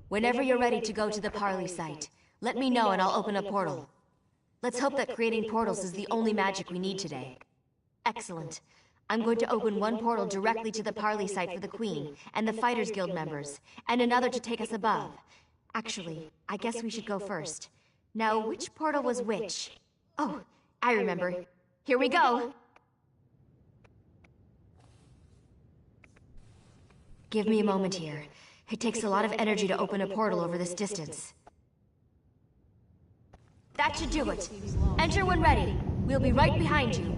Whenever you're ready to go to the parley site, let me know and I'll open a portal. Let's hope that creating portals is the only magic we need today. Excellent. I'm going to open one portal directly to the parley site for the Queen and the Fighters Guild members, and another to take us above. Actually, I guess we should go first. Now, which portal was which? Oh, I remember. Here we go! Give me a moment here. It takes a lot of energy to open a portal over this distance. That should do it. Enter when ready. We'll be right behind you.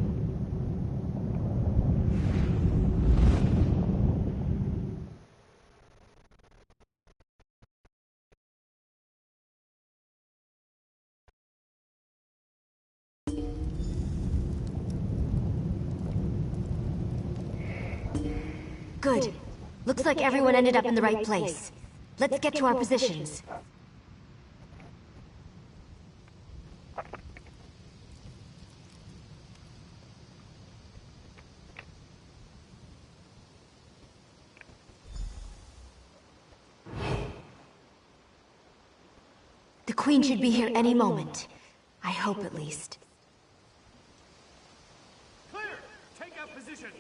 Good. Looks like everyone ended up in the right place. Let's get to our positions. The Queen should be here any moment. I hope, at least. Clear! Take out positions!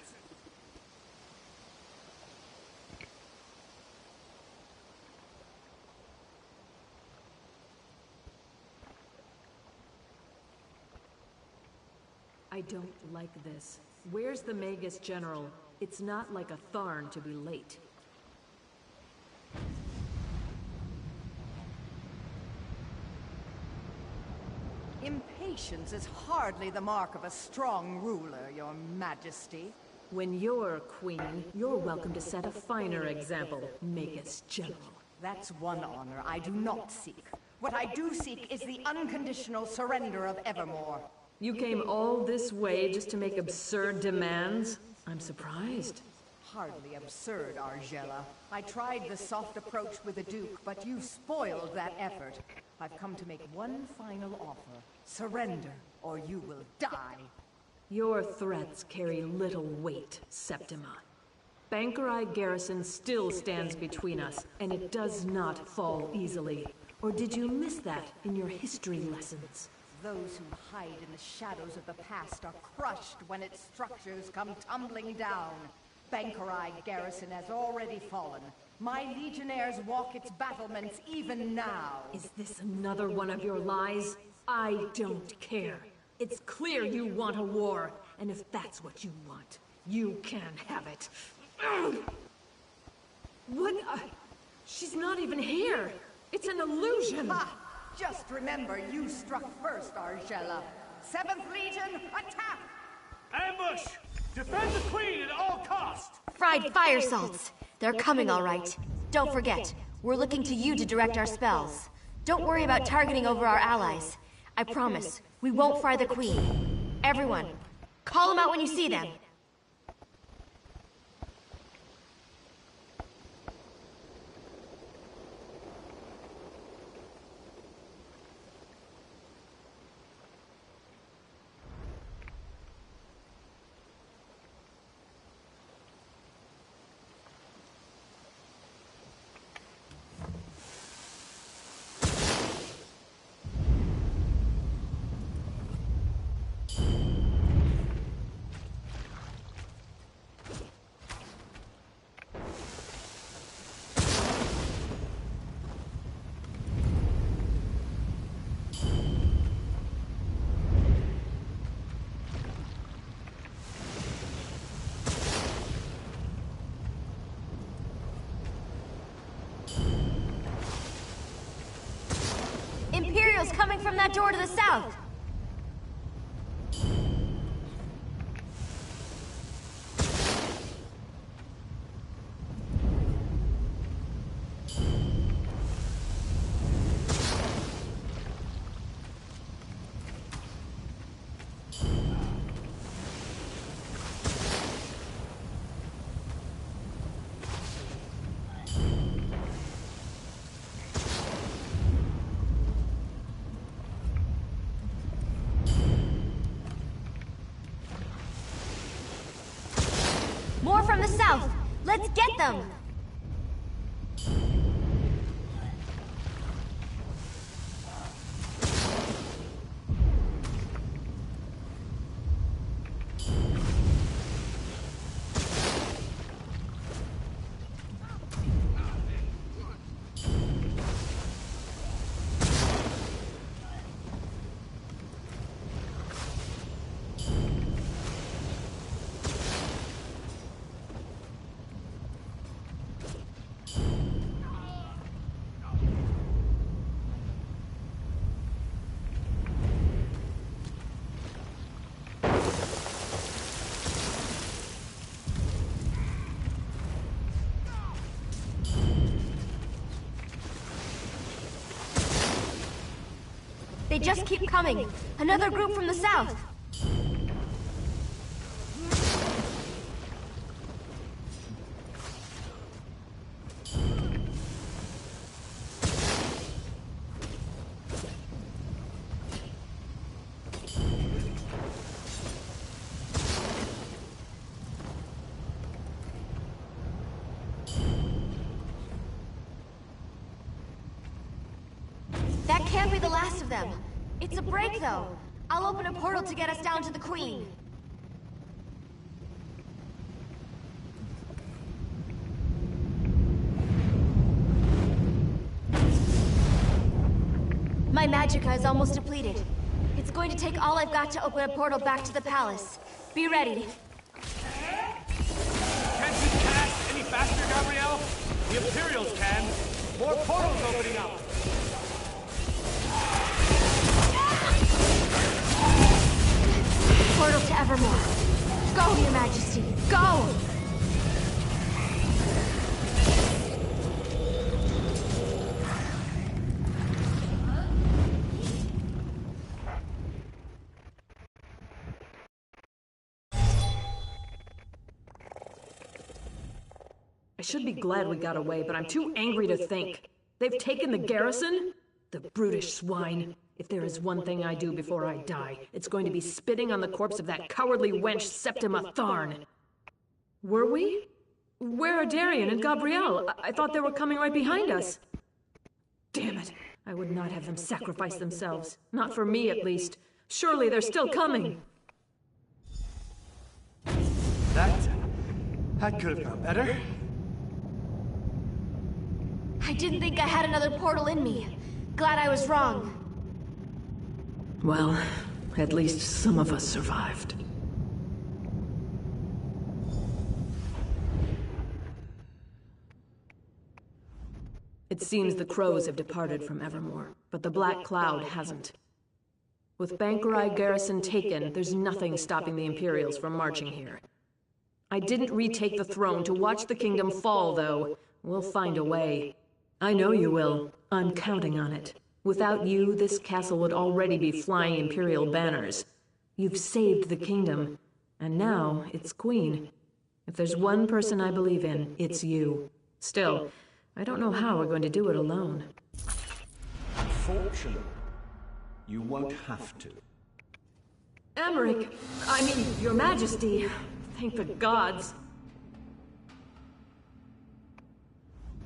I don't like this. Where's the Magus General? It's not like a Tharn to be late. Impatience is hardly the mark of a strong ruler, Your Majesty. When you're queen, you're welcome to set a finer example, Magus General. That's one honor I do not seek. What I do seek is the unconditional surrender of Evermore. You came all this way just to make absurd demands? I'm surprised. Hardly absurd, Argella. I tried the soft approach with the Duke, but you spoiled that effort. I've come to make one final offer. Surrender, or you will die. Your threats carry little weight, Septima. Bankerai Garrison still stands between us, and it does not fall easily. Or did you miss that in your history lessons? Those who hide in the shadows of the past are crushed when its structures come tumbling down. Bankerai Garrison has already fallen. My legionnaires walk its battlements even now. Is this another one of your lies? I don't care. It's clear you want a war, and if that's what you want, you can have it. What? She's not even here. It's an illusion. Ha! Just remember, you struck first, Argella. 7th Legion, attack! Ambush! Defend the Queen at all cost! Fried fire salts. They're coming all right. Don't forget, we're looking to you to direct our spells. Don't worry about targeting over our allies. I promise, we won't fry the Queen. Everyone, call them out when you see them. Imperials coming from that door to the south! More from the south! Let's get them! They just keep coming. Another group from the south. That can't be the last of them. It's a break, though. I'll open a portal to get us down to the Queen. My magicka is almost depleted. It's going to take all I've got to open a portal back to the palace. Be ready. Can't you cast any faster, Gabrielle? The Imperials can. More portals opening up. Portal to Evermore. Go, Your Majesty. Go! I should be glad we got away, but I'm too angry to think. They've taken the garrison? The brutish swine. If there is one thing I do before I die, it's going to be spitting on the corpse of that cowardly wench Septima Tharn. Were we? Where are Darian and Gabrielle? I thought they were coming right behind us. Damn it. I would not have them sacrifice themselves. Not for me, at least. Surely they're still coming. That could have gone better. I didn't think I had another portal in me. Glad I was wrong. Well, at least some of us survived. It seems the crows have departed from Evermore, but the Black Cloud hasn't. With Bankerai garrison taken, there's nothing stopping the Imperials from marching here. I didn't retake the throne to watch the kingdom fall, though. We'll find a way. I know you will. I'm counting on it. Without you, this castle would already be flying Imperial banners. You've saved the kingdom, and now it's Queen. If there's one person I believe in, it's you. Still, I don't know how we're going to do it alone. Unfortunately, you won't have to. Emmerich, Your Majesty, thank the gods.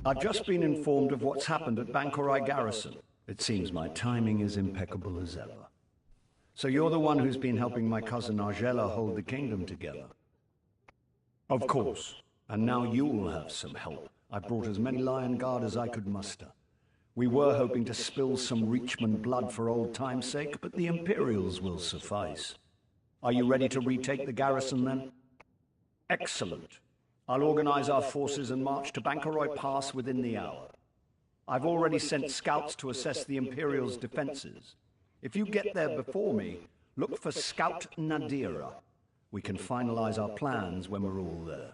I've just been informed of what's happened at Bankerai Garrison. It seems my timing is impeccable as ever. So you're the one who's been helping my cousin Argella hold the kingdom together? Of course. And now you'll have some help. I brought as many Lion Guard as I could muster. We were hoping to spill some Reachman blood for old time's sake, but the Imperials will suffice. Are you ready to retake the garrison, then? Excellent. I'll organize our forces and march to Bankerai Pass within the hour. I've already sent scouts to assess the Imperials' defenses. If you get there before me, look for Scout Nadira. We can finalize our plans when we're all there.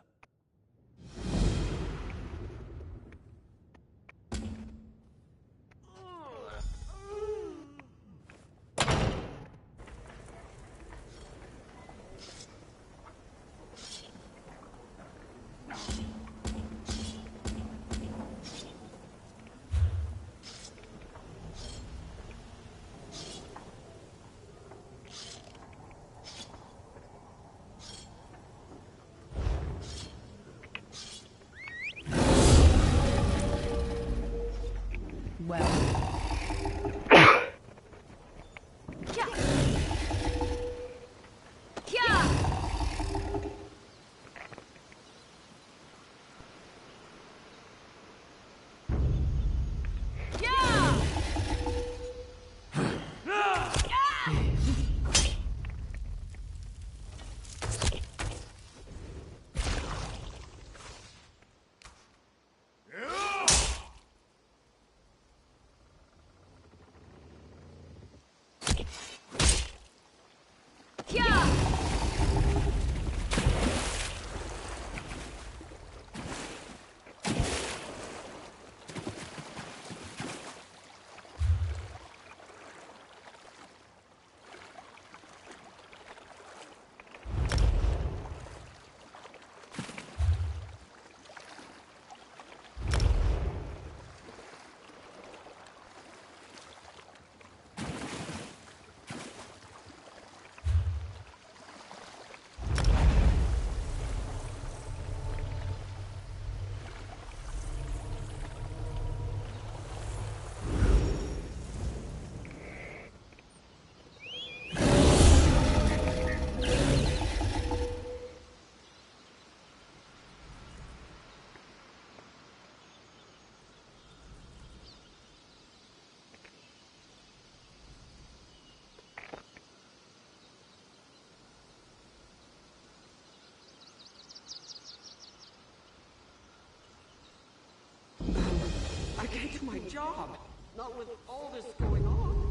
can't do my job. Not with all this going on.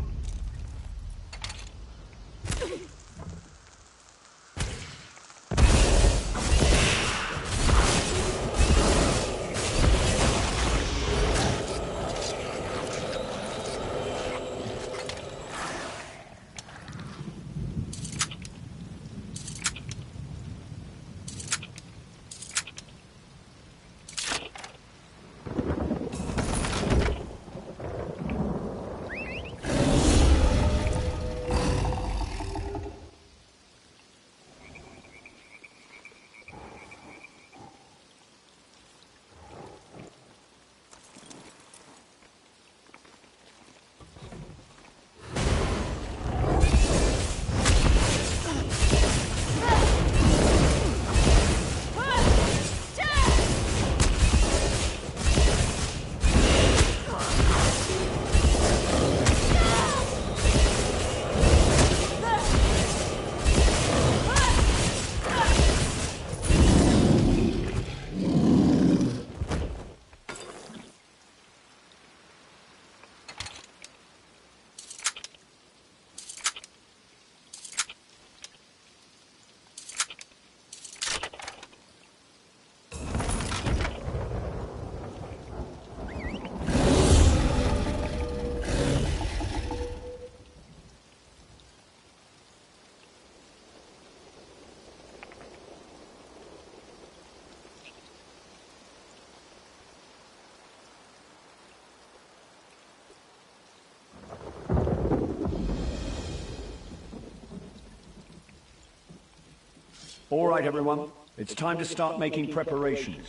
All right, everyone. It's time to start making preparations.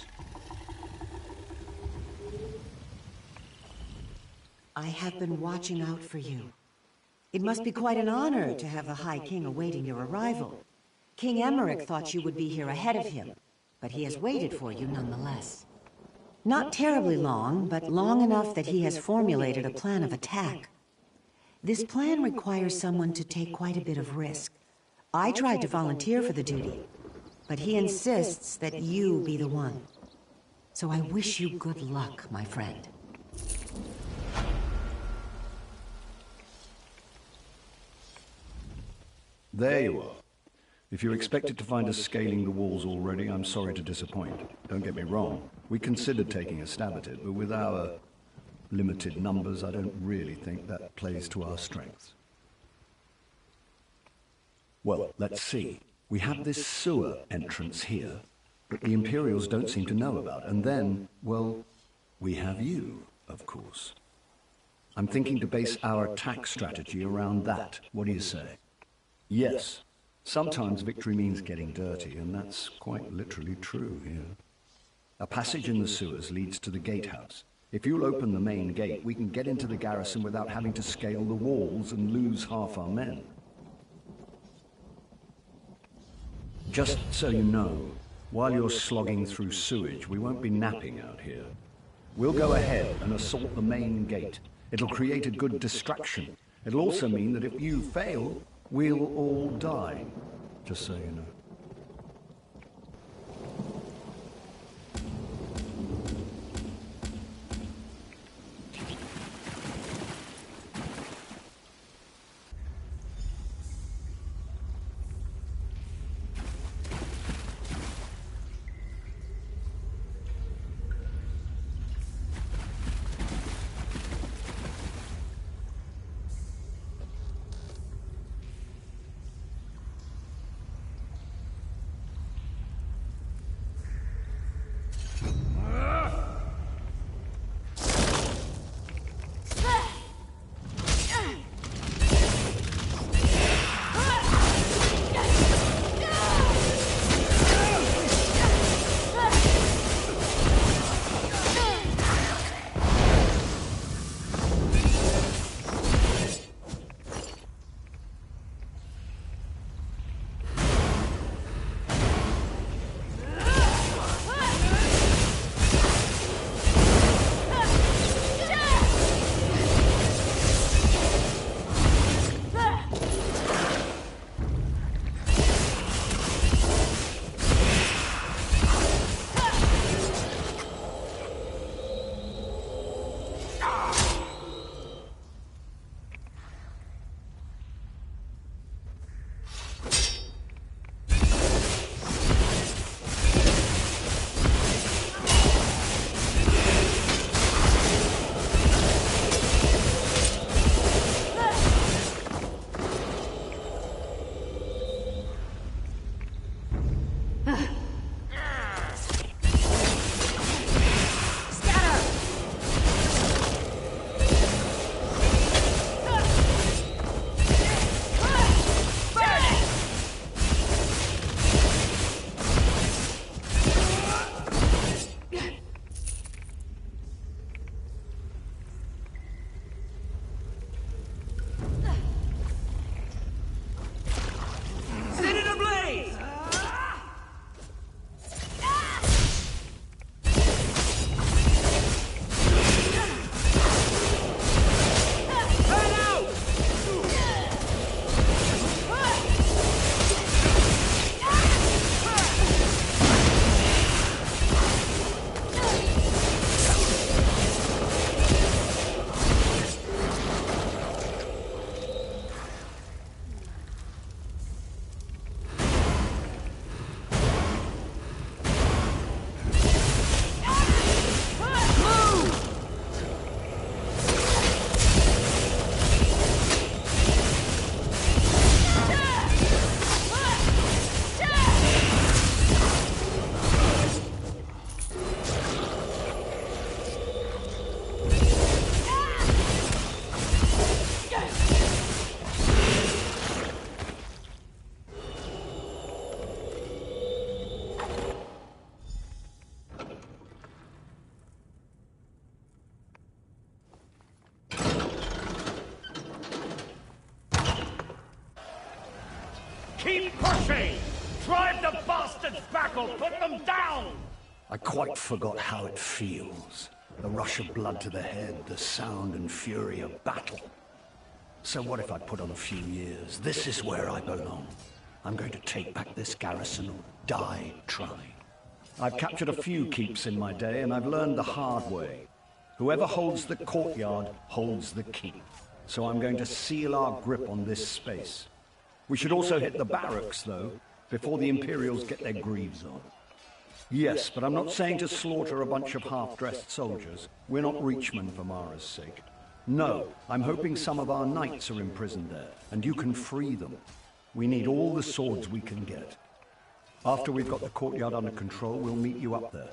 I have been watching out for you. It must be quite an honor to have the High King awaiting your arrival. King Emmerich thought you would be here ahead of him, but he has waited for you nonetheless. Not terribly long, but long enough that he has formulated a plan of attack. This plan requires someone to take quite a bit of risk. I tried to volunteer for the duty, but he insists that you be the one. So I wish you good luck, my friend. There you are. If you expected to find us scaling the walls already, I'm sorry to disappoint. Don't get me wrong. We considered taking a stab at it, but with our limited numbers, I don't really think that plays to our strengths. Well, let's see. We have this sewer entrance here that the Imperials don't seem to know about. And then, well, we have you, of course. I'm thinking to base our attack strategy around that. What do you say? Yes. Sometimes victory means getting dirty, and that's quite literally true here. A passage in the sewers leads to the gatehouse. If you'll open the main gate, we can get into the garrison without having to scale the walls and lose half our men. Just so you know, while you're slogging through sewage, we won't be napping out here. We'll go ahead and assault the main gate. It'll create a good distraction. It'll also mean that if you fail, we'll all die. Just so you know. Keep pushing! Drive the bastards back or put them down! I quite forgot how it feels. The rush of blood to the head, the sound and fury of battle. So what if I put on a few years? This is where I belong. I'm going to take back this garrison or die trying. I've captured a few keeps in my day, and I've learned the hard way. Whoever holds the courtyard holds the key. So I'm going to seal our grip on this space. We should also hit the barracks, though, before the Imperials get their greaves on. Yes, but I'm not saying to slaughter a bunch of half-dressed soldiers. We're not Reachmen for Mara's sake. No, I'm hoping some of our knights are imprisoned there, and you can free them. We need all the swords we can get. After we've got the courtyard under control, we'll meet you up there.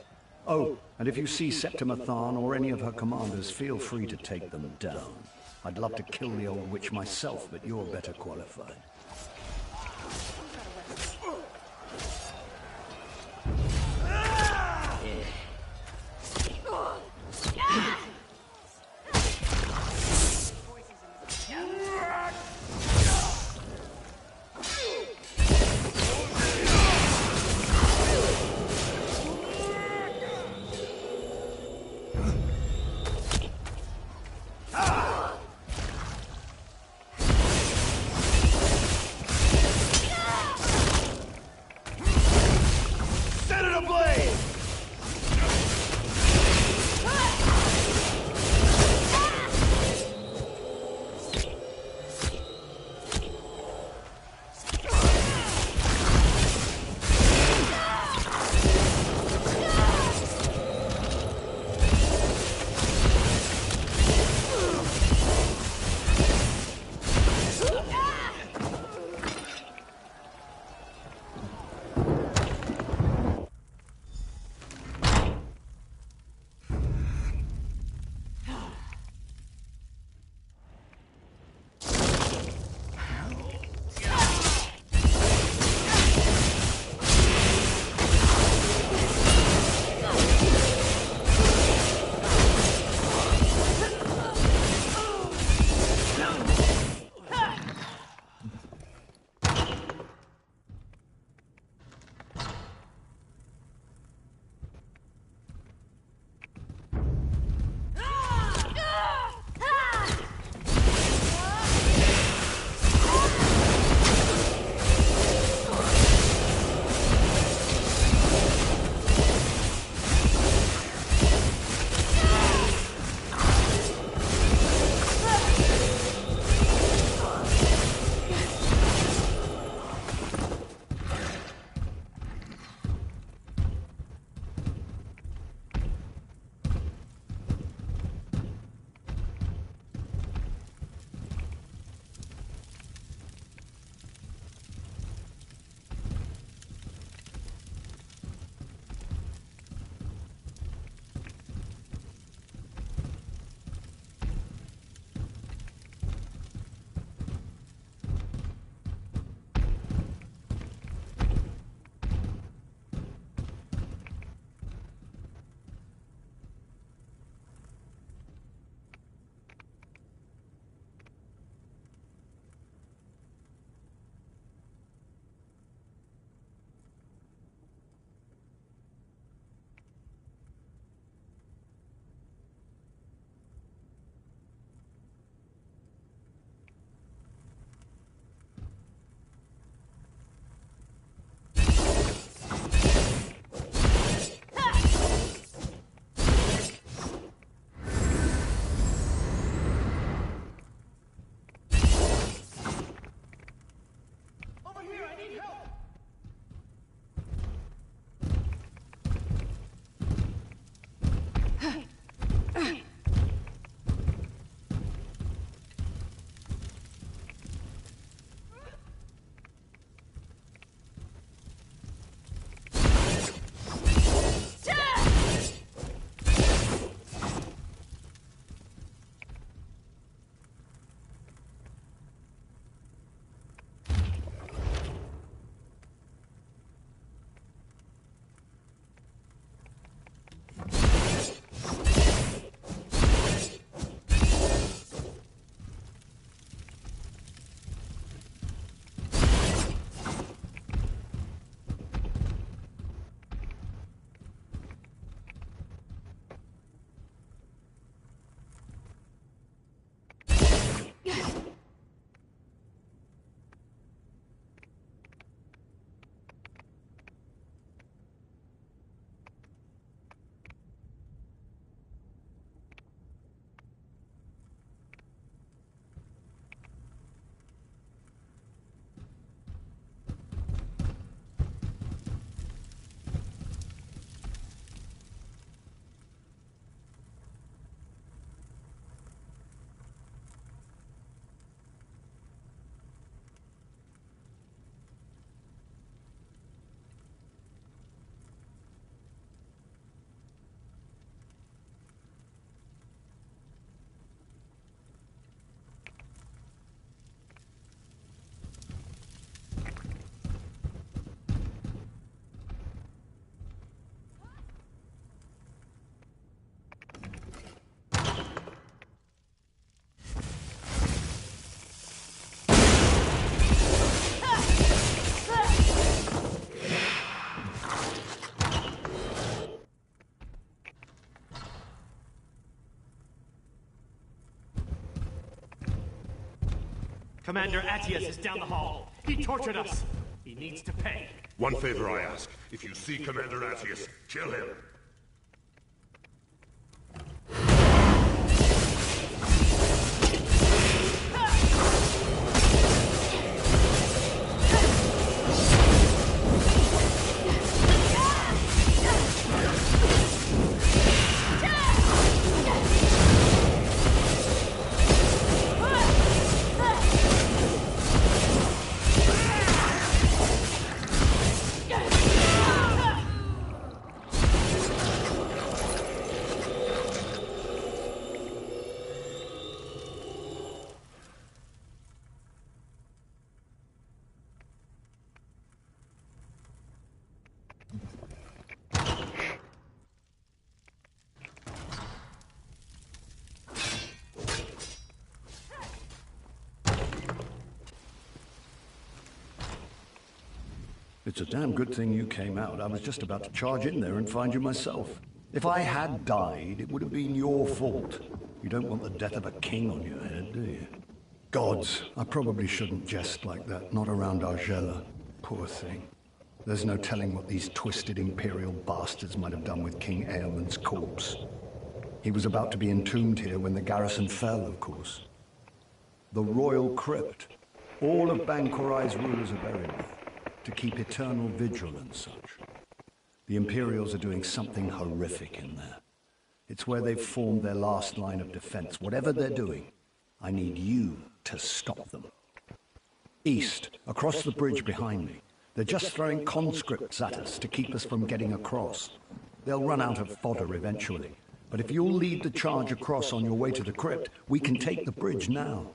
Oh, and if you see Septima Tharn or any of her commanders, feel free to take them down. I'd love to kill the old witch myself, but you're better qualified. Commander Attius is down the hall. He tortured us. He needs to pay. One favor I ask. If you see Commander Attius, kill him. It's a damn good thing you came out. I was just about to charge in there and find you myself. If I had died, it would have been your fault. You don't want the death of a king on your head, do you? Gods, I probably shouldn't jest like that, not around Argella. Poor thing. There's no telling what these twisted imperial bastards might have done with King Eamond's corpse. He was about to be entombed here when the garrison fell, of course. The royal crypt. All of Bankorai's rulers are buried there, to keep eternal vigil and such. The Imperials are doing something horrific in there. It's where they've formed their last line of defense. Whatever they're doing, I need you to stop them. East, across the bridge behind me. They're just throwing conscripts at us to keep us from getting across. They'll run out of fodder eventually. But if you'll lead the charge across on your way to the crypt, we can take the bridge now.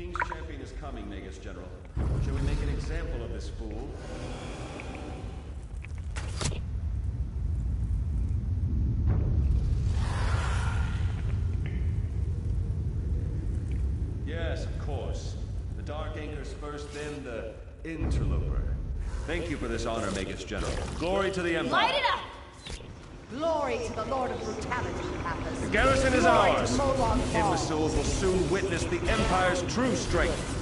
King's champion is coming, Magus General. Shall we make an example of this fool? Yes, of course. The Dark Anchor's first, then the Interloper. Thank you for this honor, Magus General. Glory to the Empire. Light it up! Glory to the Lord of Brutality, Papas. The garrison is Glory ours. to Molon Fall. Imbeciles will soon witness the Empire's true strength.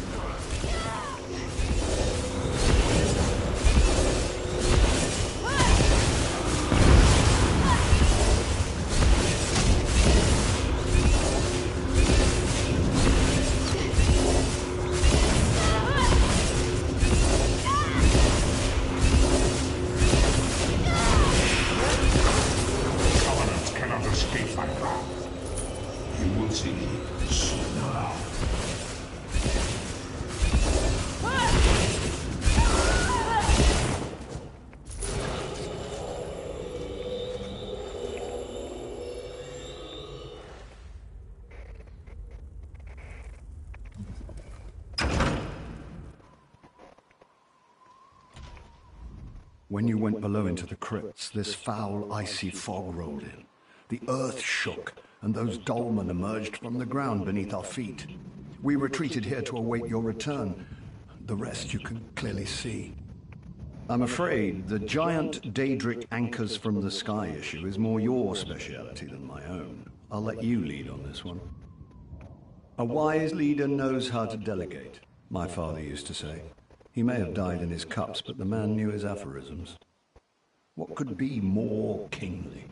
When you went below into the crypts, this foul, icy fog rolled in. The earth shook, and those dolmen emerged from the ground beneath our feet. We retreated here to await your return. The rest you can clearly see. I'm afraid the giant Daedric anchors from the sky issue is more your speciality than my own. I'll let you lead on this one. A wise leader knows how to delegate, my father used to say. He may have died in his cups, but the man knew his aphorisms. What could be more kingly?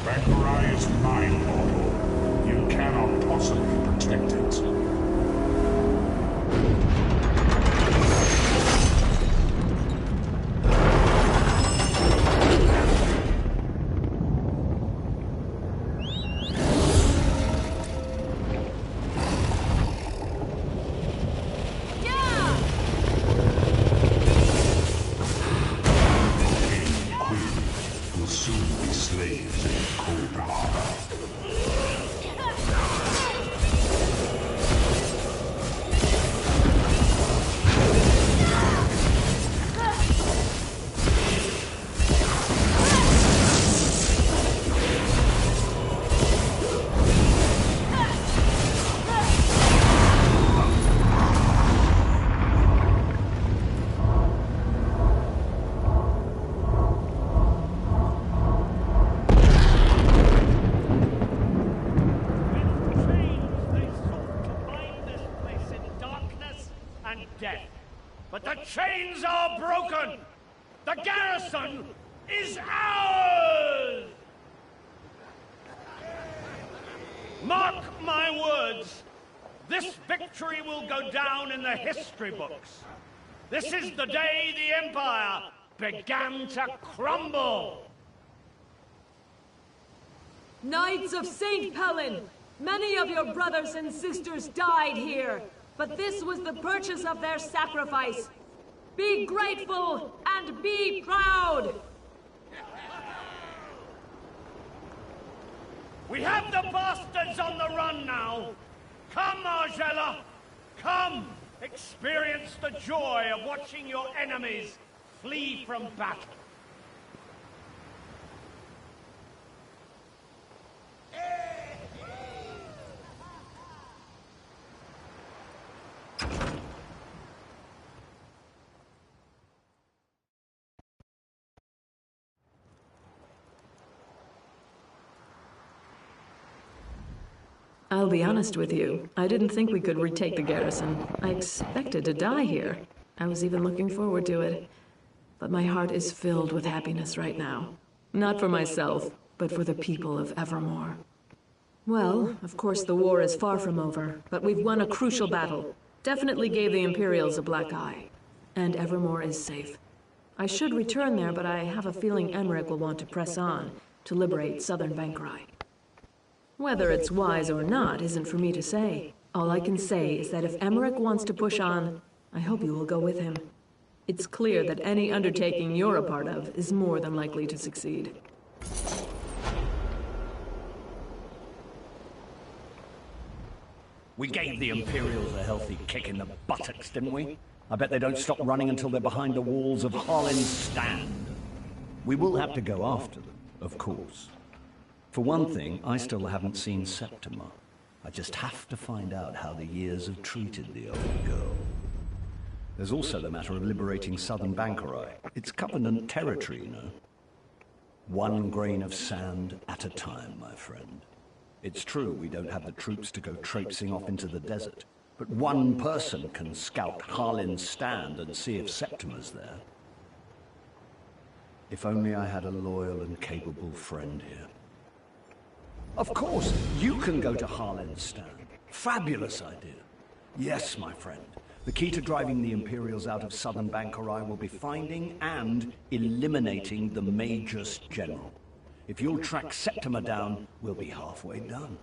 Bankurai is mine, Lord. You cannot possibly protect it. But the chains are broken! The garrison is ours! Mark my words, this victory will go down in the history books. This is the day the Empire began to crumble! Knights of St. Pellin, many of your brothers and sisters died here, but this was the purchase of their sacrifice. Be grateful and be proud! We have the bastards on the run now! Come, Argella! Come! Experience the joy of watching your enemies flee from battle. I'll be honest with you. I didn't think we could retake the garrison. I expected to die here. I was even looking forward to it. But my heart is filled with happiness right now. Not for myself, but for the people of Evermore. Well, of course the war is far from over, but we've won a crucial battle. Definitely gave the Imperials a black eye. And Evermore is safe. I should return there, but I have a feeling Emmerich will want to press on to liberate southern Bankurai. Whether it's wise or not isn't for me to say. All I can say is that if Emmerich wants to push on, I hope you will go with him. It's clear that any undertaking you're a part of is more than likely to succeed. We gave the Imperials a healthy kick in the buttocks, didn't we? I bet they don't stop running until they're behind the walls of Harlin's Stand. We will have to go after them, of course. For one thing, I still haven't seen Septima. I just have to find out how the years have treated the old girl. There's also the matter of liberating southern Bankurai. It's Covenant territory, you know. One grain of sand at a time, my friend. It's true we don't have the troops to go traipsing off into the desert, but one person can scout Harlin's Stand and see if Septima's there. If only I had a loyal and capable friend here. Of course, you can go to Harlin's Stand. Fabulous idea. Yes, my friend. The key to driving the Imperials out of southern Bankurai will be finding and eliminating the Magus General. If you'll track Septima down, we'll be halfway done.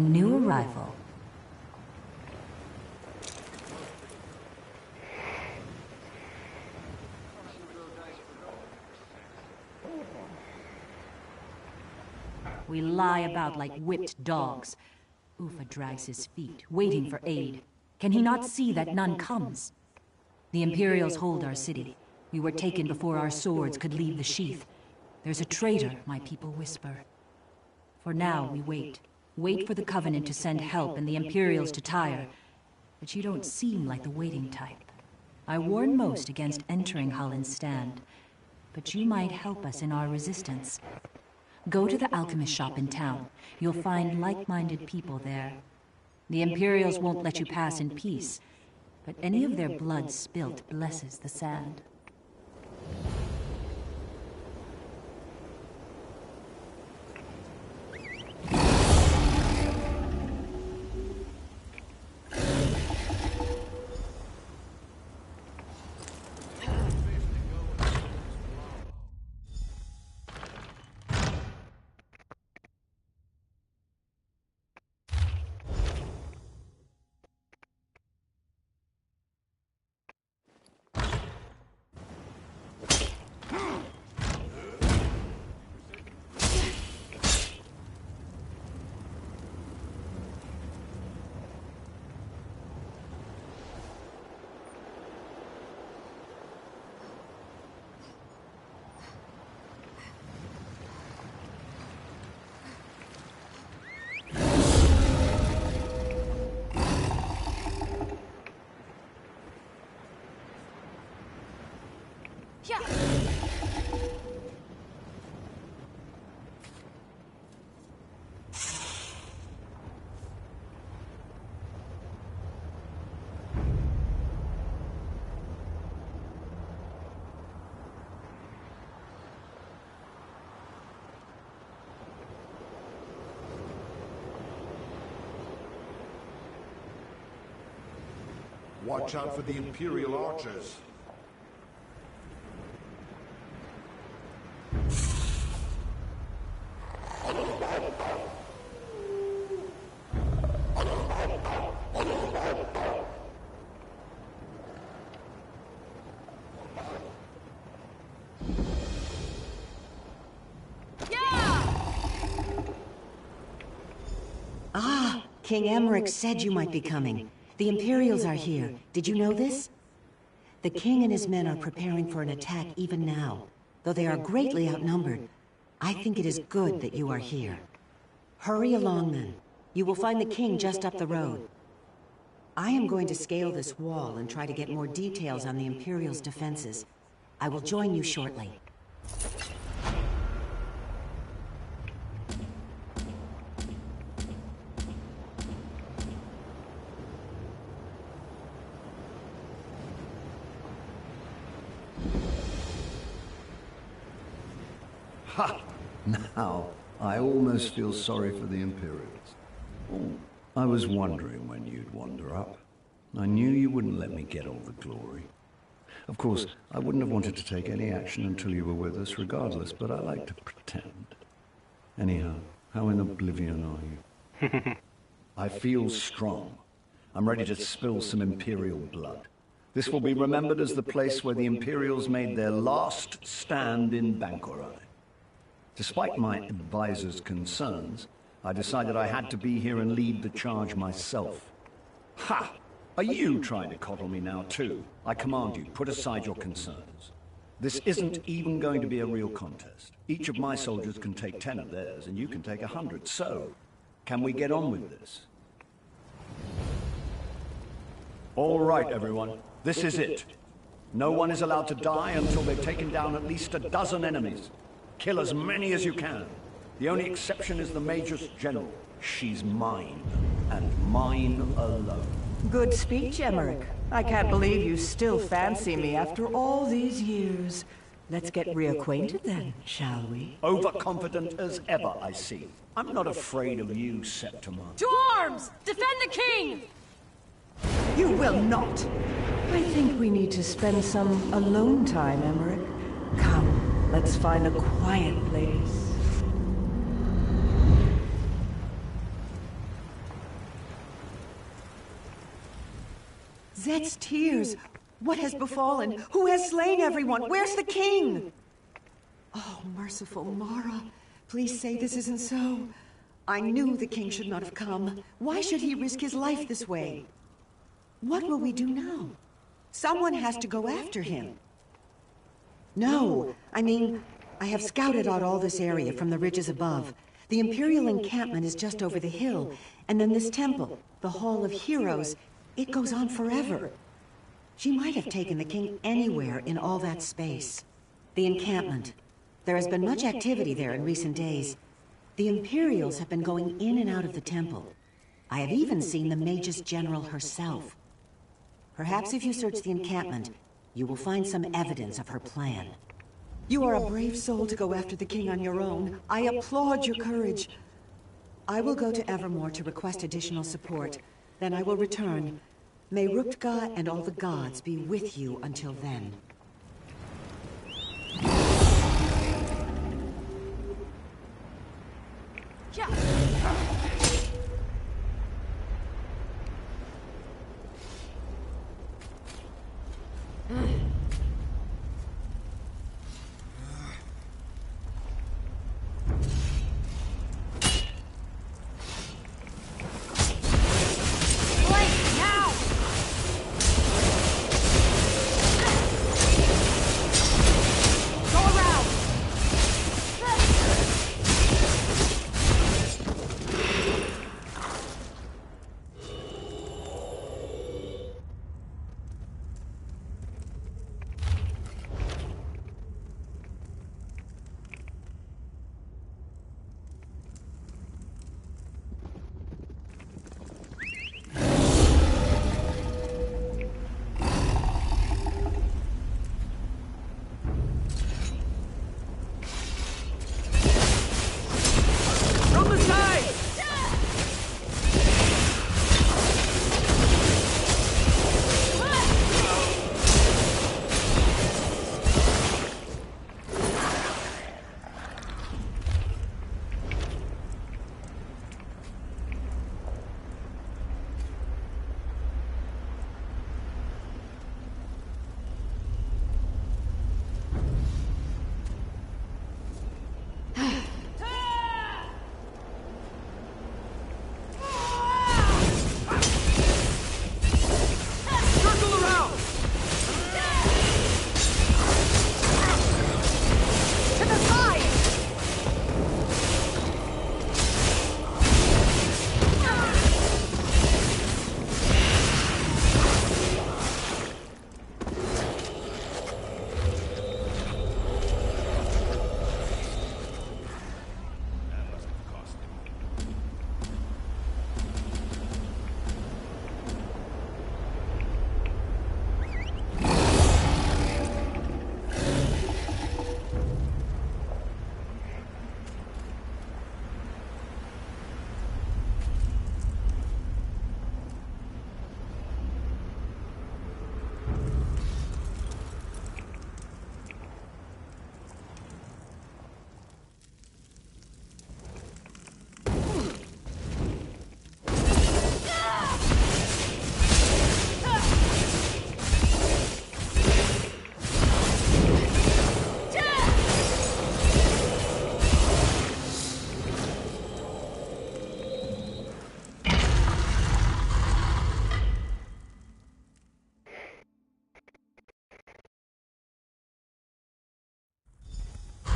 new arrival. We lie about like whipped dogs. Ufa drags his feet, waiting for aid. Can he not see that none comes? The Imperials hold our city. We were taken before our swords could leave the sheath. There's a traitor, my people whisper. For now, we wait. Wait for the Covenant to send help and the Imperials to tire. But you don't seem like the waiting type. I warn most against entering Hullen's stand. But you might help us in our resistance. Go to the alchemist shop in town. You'll find like-minded people there. The Imperials won't let you pass in peace, but any of their blood spilt blesses the sand. Watch out for the Imperial archers. Ah, King Emmerich said you might be coming. The Imperials are here. Did you know this? The king and his men are preparing for an attack even now. Though they are greatly outnumbered, I think it is good that you are here. Hurry along then. You will find the king just up the road. I am going to scale this wall and try to get more details on the Imperials' defenses. I will join you shortly. Ha! Now, I almost feel sorry for the Imperials. Oh, I was wondering when you'd wander up. I knew you wouldn't let me get all the glory. Of course, I wouldn't have wanted to take any action until you were with us regardless, but I like to pretend. Anyhow, how in oblivion are you? I feel strong. I'm ready to spill some Imperial blood. This will be remembered as the place where the Imperials made their last stand in Bankorai. Despite my advisor's concerns, I decided I had to be here and lead the charge myself. Ha! Are you trying to coddle me now too? I command you, put aside your concerns. This isn't even going to be a real contest. Each of my soldiers can take 10 of theirs, and you can take 100. So, can we get on with this? All right, everyone. This is it. No one is allowed to die until they've taken down at least a dozen enemies. Kill as many as you can. The only exception is the Major's General. She's mine, and mine alone. Good speech, Emmerich. I can't believe you still fancy me after all these years. Let's get reacquainted then, shall we? Overconfident as ever, I see. I'm not afraid of you, Septima. To arms! Defend the king! You will not! I think we need to spend some alone time, Emmerich. Come, let's find a quiet place. Zet's tears. What has befallen? Who has slain everyone? Where's the king? Oh, merciful Mara. Please say this isn't so. I knew the king should not have come. Why should he risk his life this way? What will we do now? Someone has to go after him. No, I mean, I have scouted out all this area from the ridges above. The Imperial encampment is just over the hill, and then this temple, the Hall of Heroes, it goes on forever. She might have taken the king anywhere in all that space. The encampment. There has been much activity there in recent days. The Imperials have been going in and out of the temple. I have even seen the Magus General herself. Perhaps if you search the encampment, you will find some evidence of her plan. You are a brave soul to go after the king on your own. I applaud your courage. I will go to Evermore to request additional support. Then I will return. May Rukhtga and all the gods be with you until then.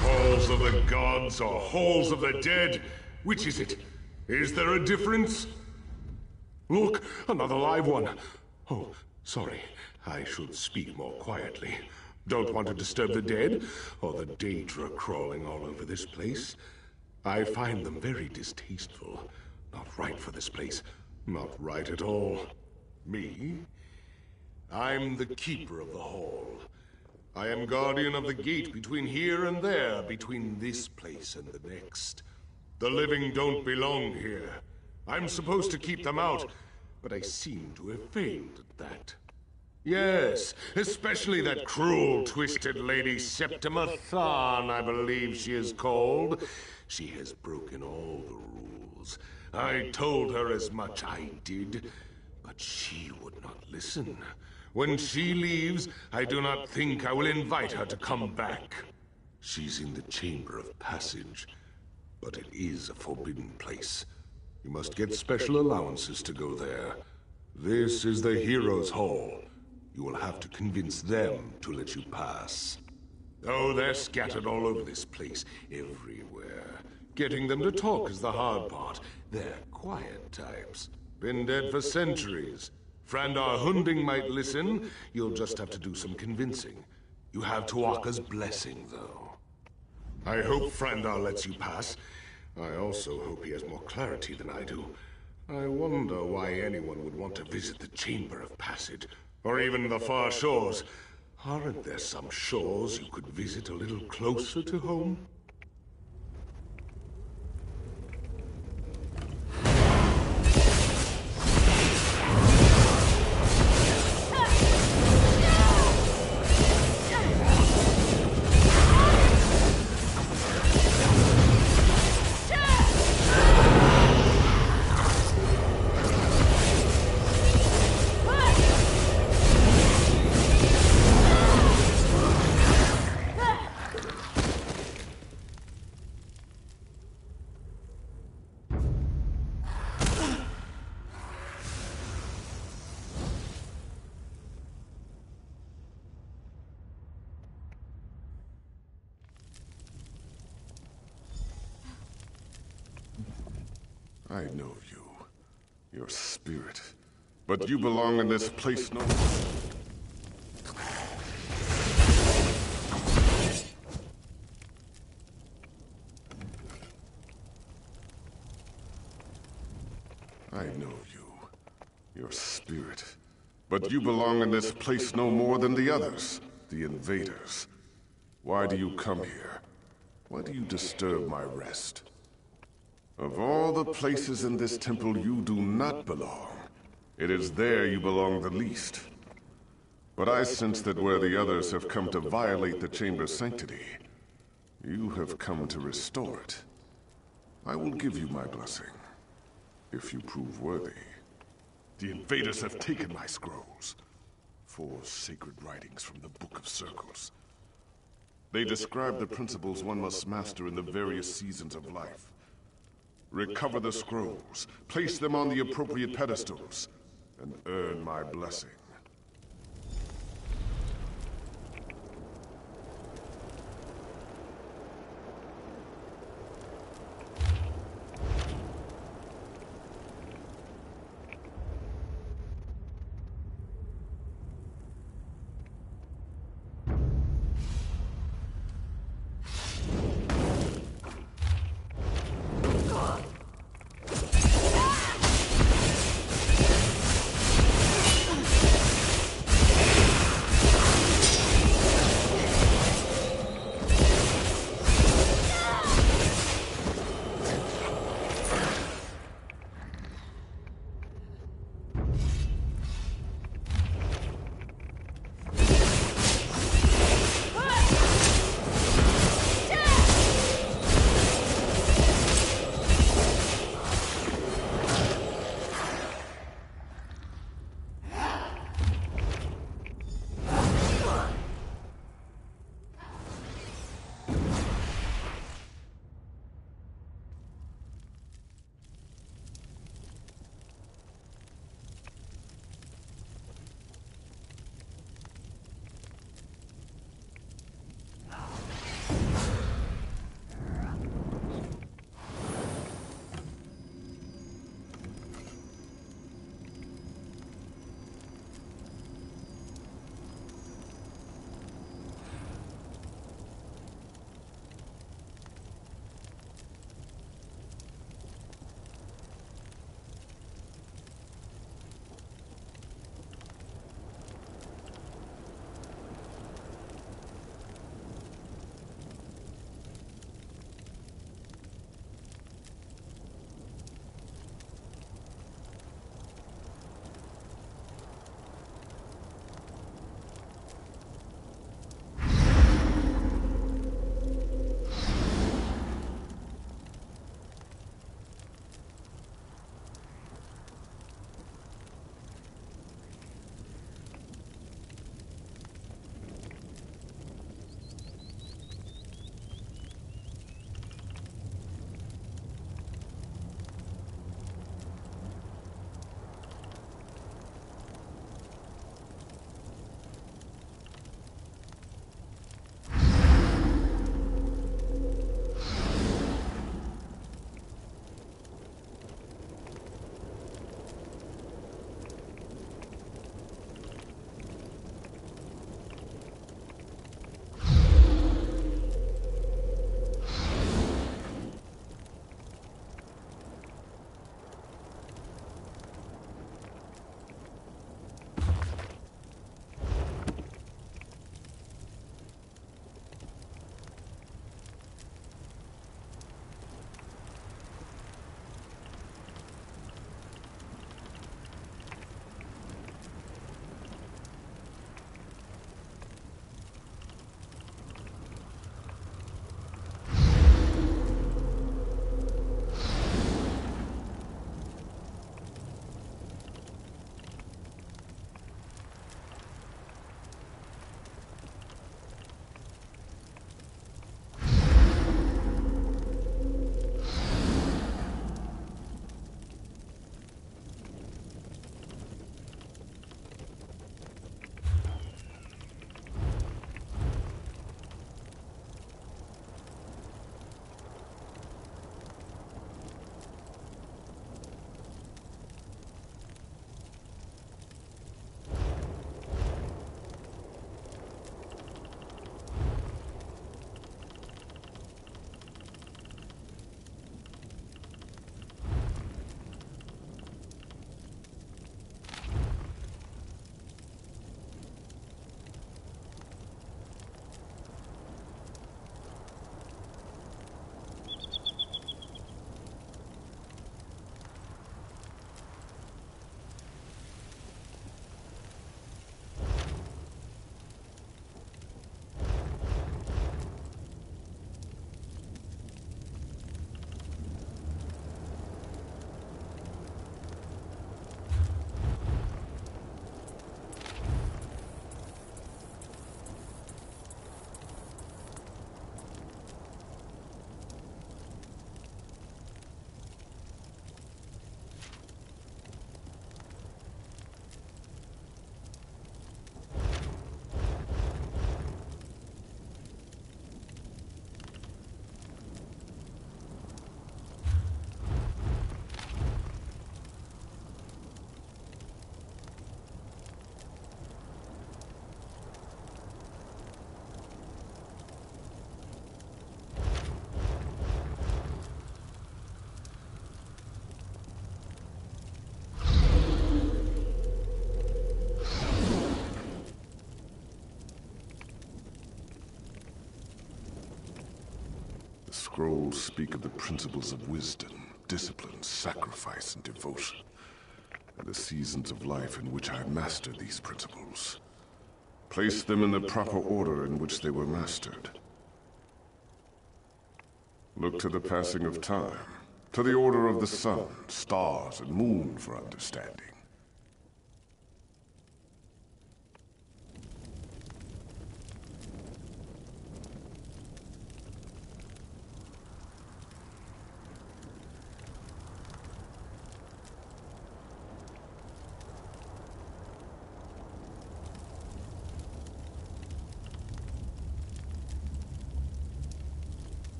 Halls of the gods or halls of the dead? Which is it? Is there a difference? Look, another live one. Oh, sorry. I should speak more quietly. Don't want to disturb the dead, or the Daedra crawling all over this place. I find them very distasteful. Not right for this place. Not right at all. Me? I'm the keeper of the hall. I am guardian of the gate between here and there, between this place and the next. The living don't belong here. I'm supposed to keep them out, but I seem to have failed at that. Yes, especially that cruel, twisted lady Septima Tharn, I believe she is called. She has broken all the rules. I told her as much, I did. But she would not listen. When she leaves, I do not think I will invite her to come back. She's in the Chamber of Passage, but it is a forbidden place. You must get special allowances to go there. This is the Heroes' Hall. You will have to convince them to let you pass. Oh, they're scattered all over this place, everywhere. Getting them to talk is the hard part. They're quiet types. Been dead for centuries. Frandar Hunding might listen. You'll just have to do some convincing. You have Tuaka's blessing, though. I hope Frandar lets you pass. I also hope he has more clarity than I do. I wonder why anyone would want to visit the Chamber of Passage, or even the far shores. Aren't there some shores you could visit a little closer to home? I know you. Your spirit. But you belong in this place no more. I know you. Your spirit. But you belong in this place no more than the others. The invaders. Why do you come here? Why do you disturb my rest? Of all the places in this temple you do not belong, it is there you belong the least. But I sense that where the others have come to violate the chamber's sanctity, you have come to restore it. I will give you my blessing, if you prove worthy. The invaders have taken my scrolls, 4 sacred writings from the Book of Circles. They describe the principles one must master in the various seasons of life. Recover the scrolls, place them on the appropriate pedestals, and earn my blessing. Scrolls speak of the principles of wisdom, discipline, sacrifice, and devotion, and the seasons of life in which I mastered these principles. Place them in the proper order in which they were mastered. Look to the passing of time, to the order of the sun, stars, and moon for understanding.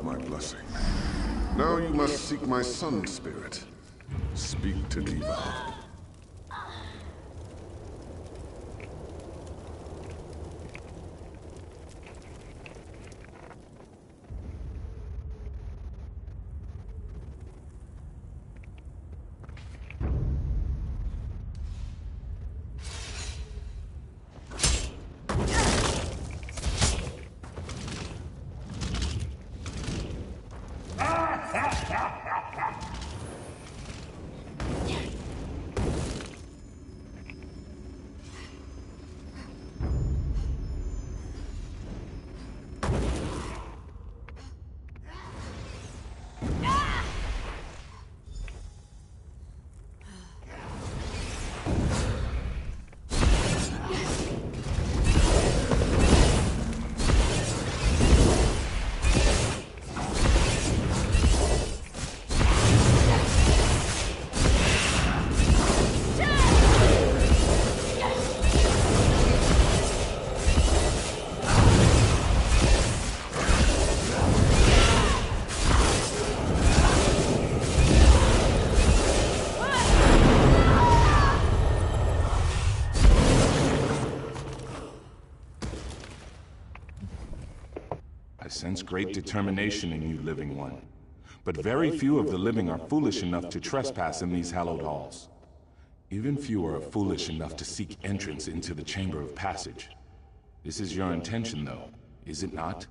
My blessing. Now you must seek my sun spirit. Speak to Diva. I sense great determination in you, living one. But very few of the living are foolish enough to trespass in these hallowed halls. Even fewer are foolish enough to seek entrance into the Chamber of Passage. This is your intention, though, is it not?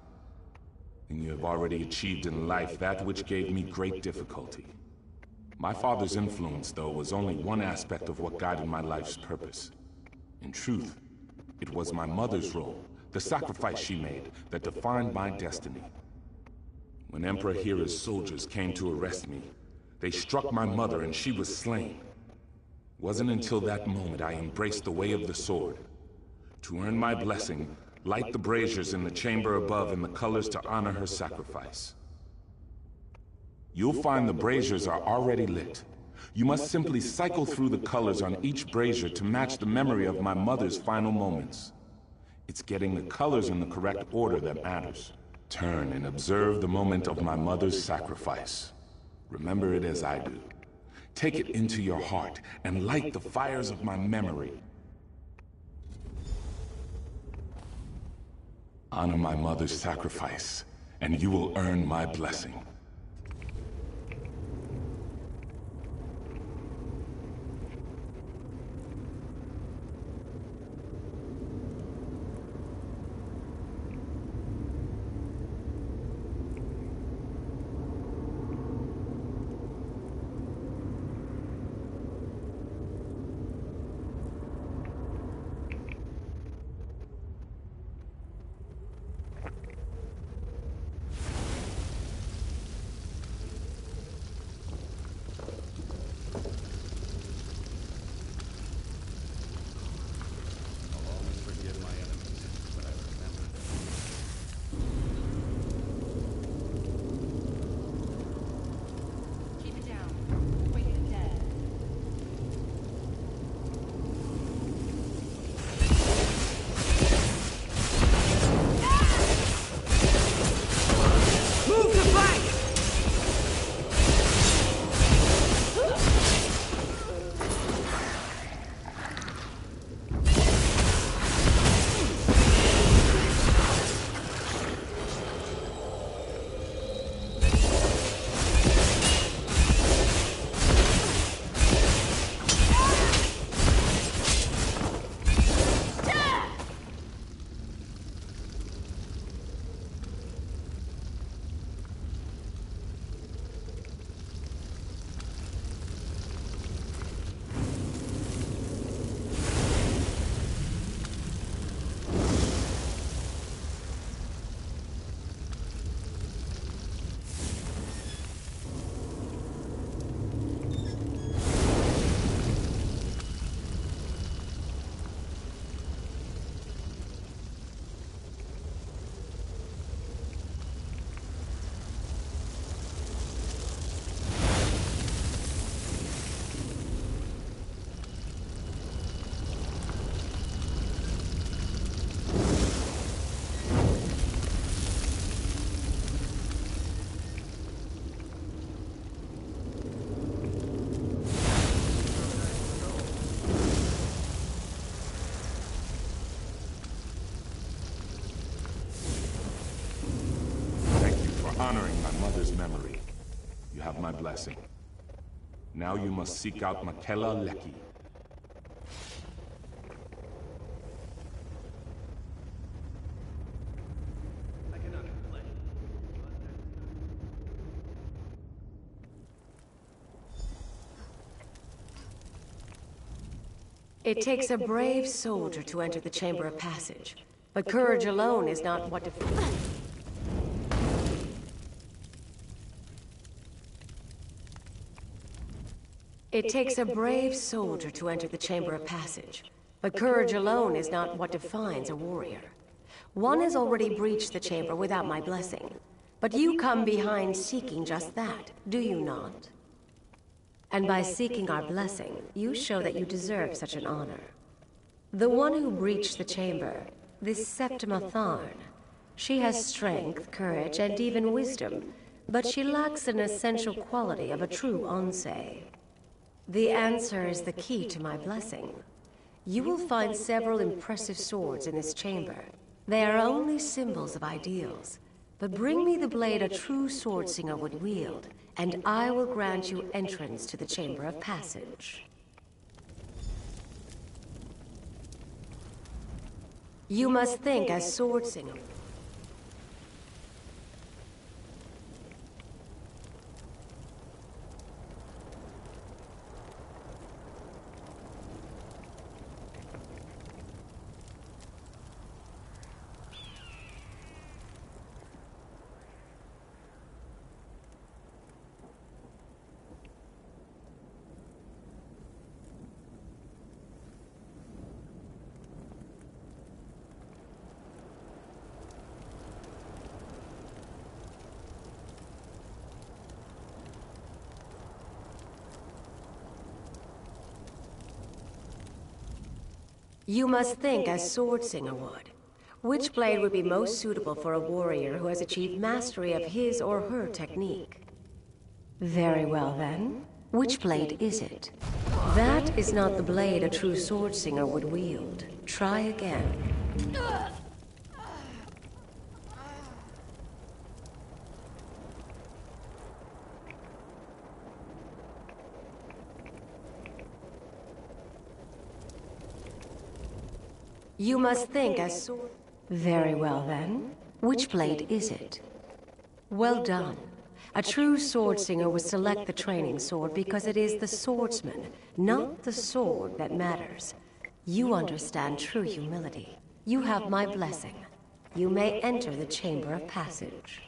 And you have already achieved in life that which gave me great difficulty. My father's influence, though, was only one aspect of what guided my life's purpose. In truth, it was my mother's role, the sacrifice she made, that defined my destiny. When Emperor Hira's soldiers came to arrest me, they struck my mother and she was slain. It wasn't until that moment I embraced the way of the sword. To earn my blessing, light the braziers in the chamber above in the colors to honor her sacrifice. You'll find the braziers are already lit. You must simply cycle through the colors on each brazier to match the memory of my mother's final moments. It's getting the colors in the correct order that matters. Turn and observe the moment of my mother's sacrifice. Remember it as I do. Take it into your heart and light the fires of my memory. Honor my mother's sacrifice, and you will earn my blessing. Honoring my mother's memory. You have my blessing. Now you must seek out Makela Leki. It takes a brave soldier to enter the Chamber of Passage, but courage alone is not what defines. It takes a brave soldier to enter the Chamber of Passage, but courage alone is not what defines a warrior. One has already breached the chamber without my blessing, but you come behind seeking just that, do you not? And by seeking our blessing, you show that you deserve such an honor. The one who breached the chamber, this Septima Tharn, she has strength, courage, and even wisdom, but she lacks an essential quality of a true Onse. The answer is the key to my blessing. You will find several impressive swords in this chamber. They are only symbols of ideals, but bring me the blade a true swordslinger would wield, and I will grant you entrance to the Chamber of Passage. You must think as swordslinger. You must think as swordslinger would. Which blade would be most suitable for a warrior who has achieved mastery of his or her technique? Very well then. Which blade is it? That is not the blade a true sword singer would wield. Try again. You must think as sword... Very well then. Which blade is it? Well done. A true sword singer would select the training sword because it is the swordsman, not the sword, that matters. You understand true humility. You have my blessing. You may enter the Chamber of Passage.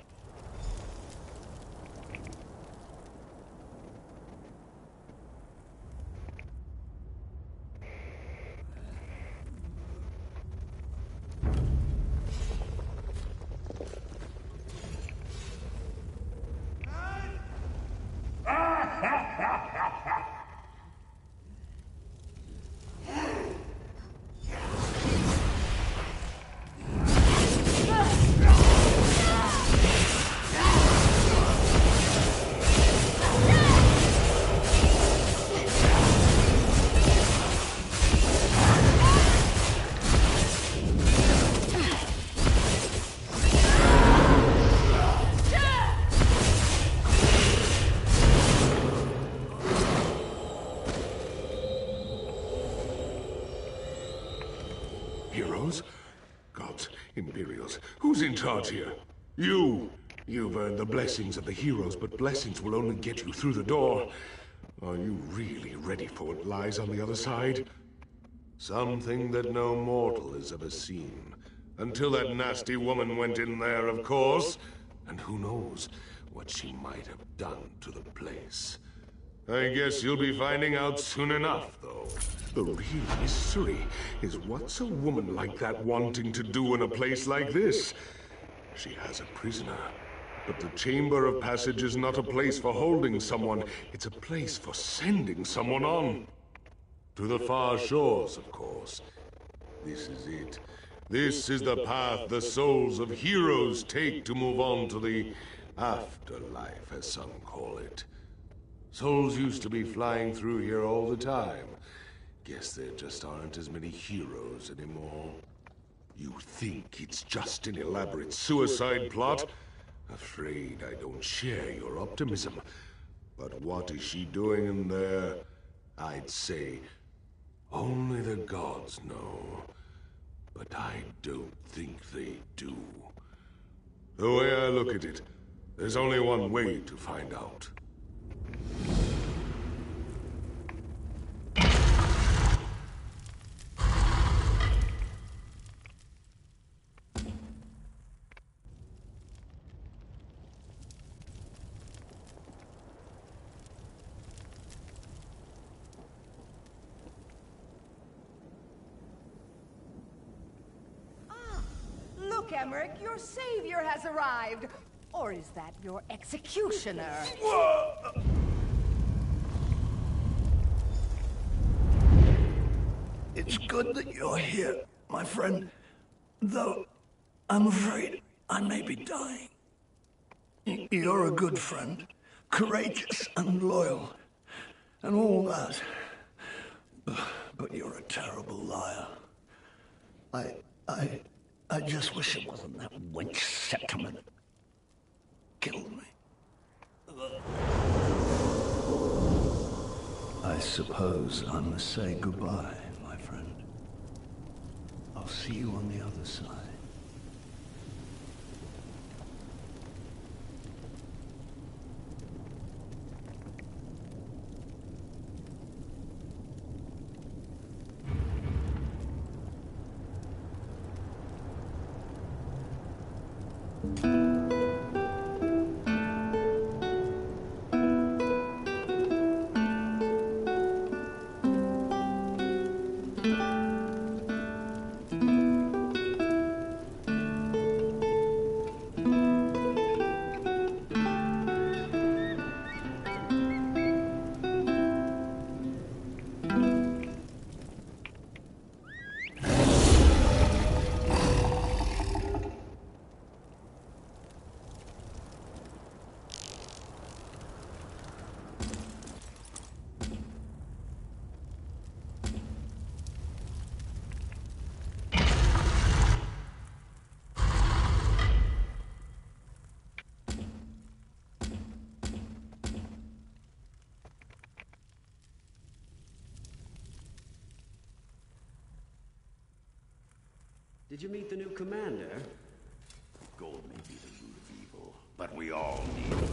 Imperials, who's in charge here? You! You've earned the blessings of the heroes, but blessings will only get you through the door. Are you really ready for what lies on the other side? Something that no mortal has ever seen. Until that nasty woman went in there, of course. And who knows what she might have done to the place. I guess you'll be finding out soon enough, though. The real mystery is what's a woman like that wanting to do in a place like this? She has a prisoner, but the Chamber of Passage is not a place for holding someone. It's a place for sending someone on. To the far shores, of course. This is it. This is the path the souls of heroes take to move on to the afterlife, as some call it. Souls used to be flying through here all the time. Guess there just aren't as many heroes anymore. You think it's just an elaborate suicide plot? Afraid I don't share your optimism. But what is she doing in there? I'd say only the gods know. But I don't think they do. The way I look at it, there's only one way to find out. Emmerich, your savior has arrived. Or is that your executioner? It's good that you're here, my friend. Though, I'm afraid I may be dying. You're a good friend, courageous and loyal, and all that. But you're a terrible liar. I just wish it wasn't that wench Septimus that killed me. I suppose I must say goodbye, my friend. I'll see you on the other side. Did you meet the new commander? Gold may be the root of evil, but we all need it.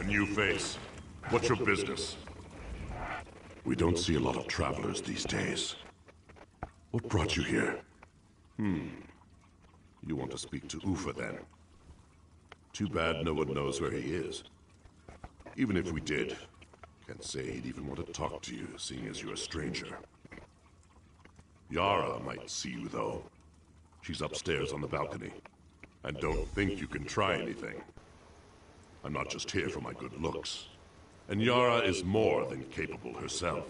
New face. What's your business? We don't see a lot of travelers these days. What brought you here? You want to speak to Ufa, then? Too bad no one knows where he is. Even if we did, can't say he'd even want to talk to you, seeing as you're a stranger. Yara might see you, though. She's upstairs on the balcony. And don't think you can try anything. I'm not just here for my good looks. And Yara is more than capable herself.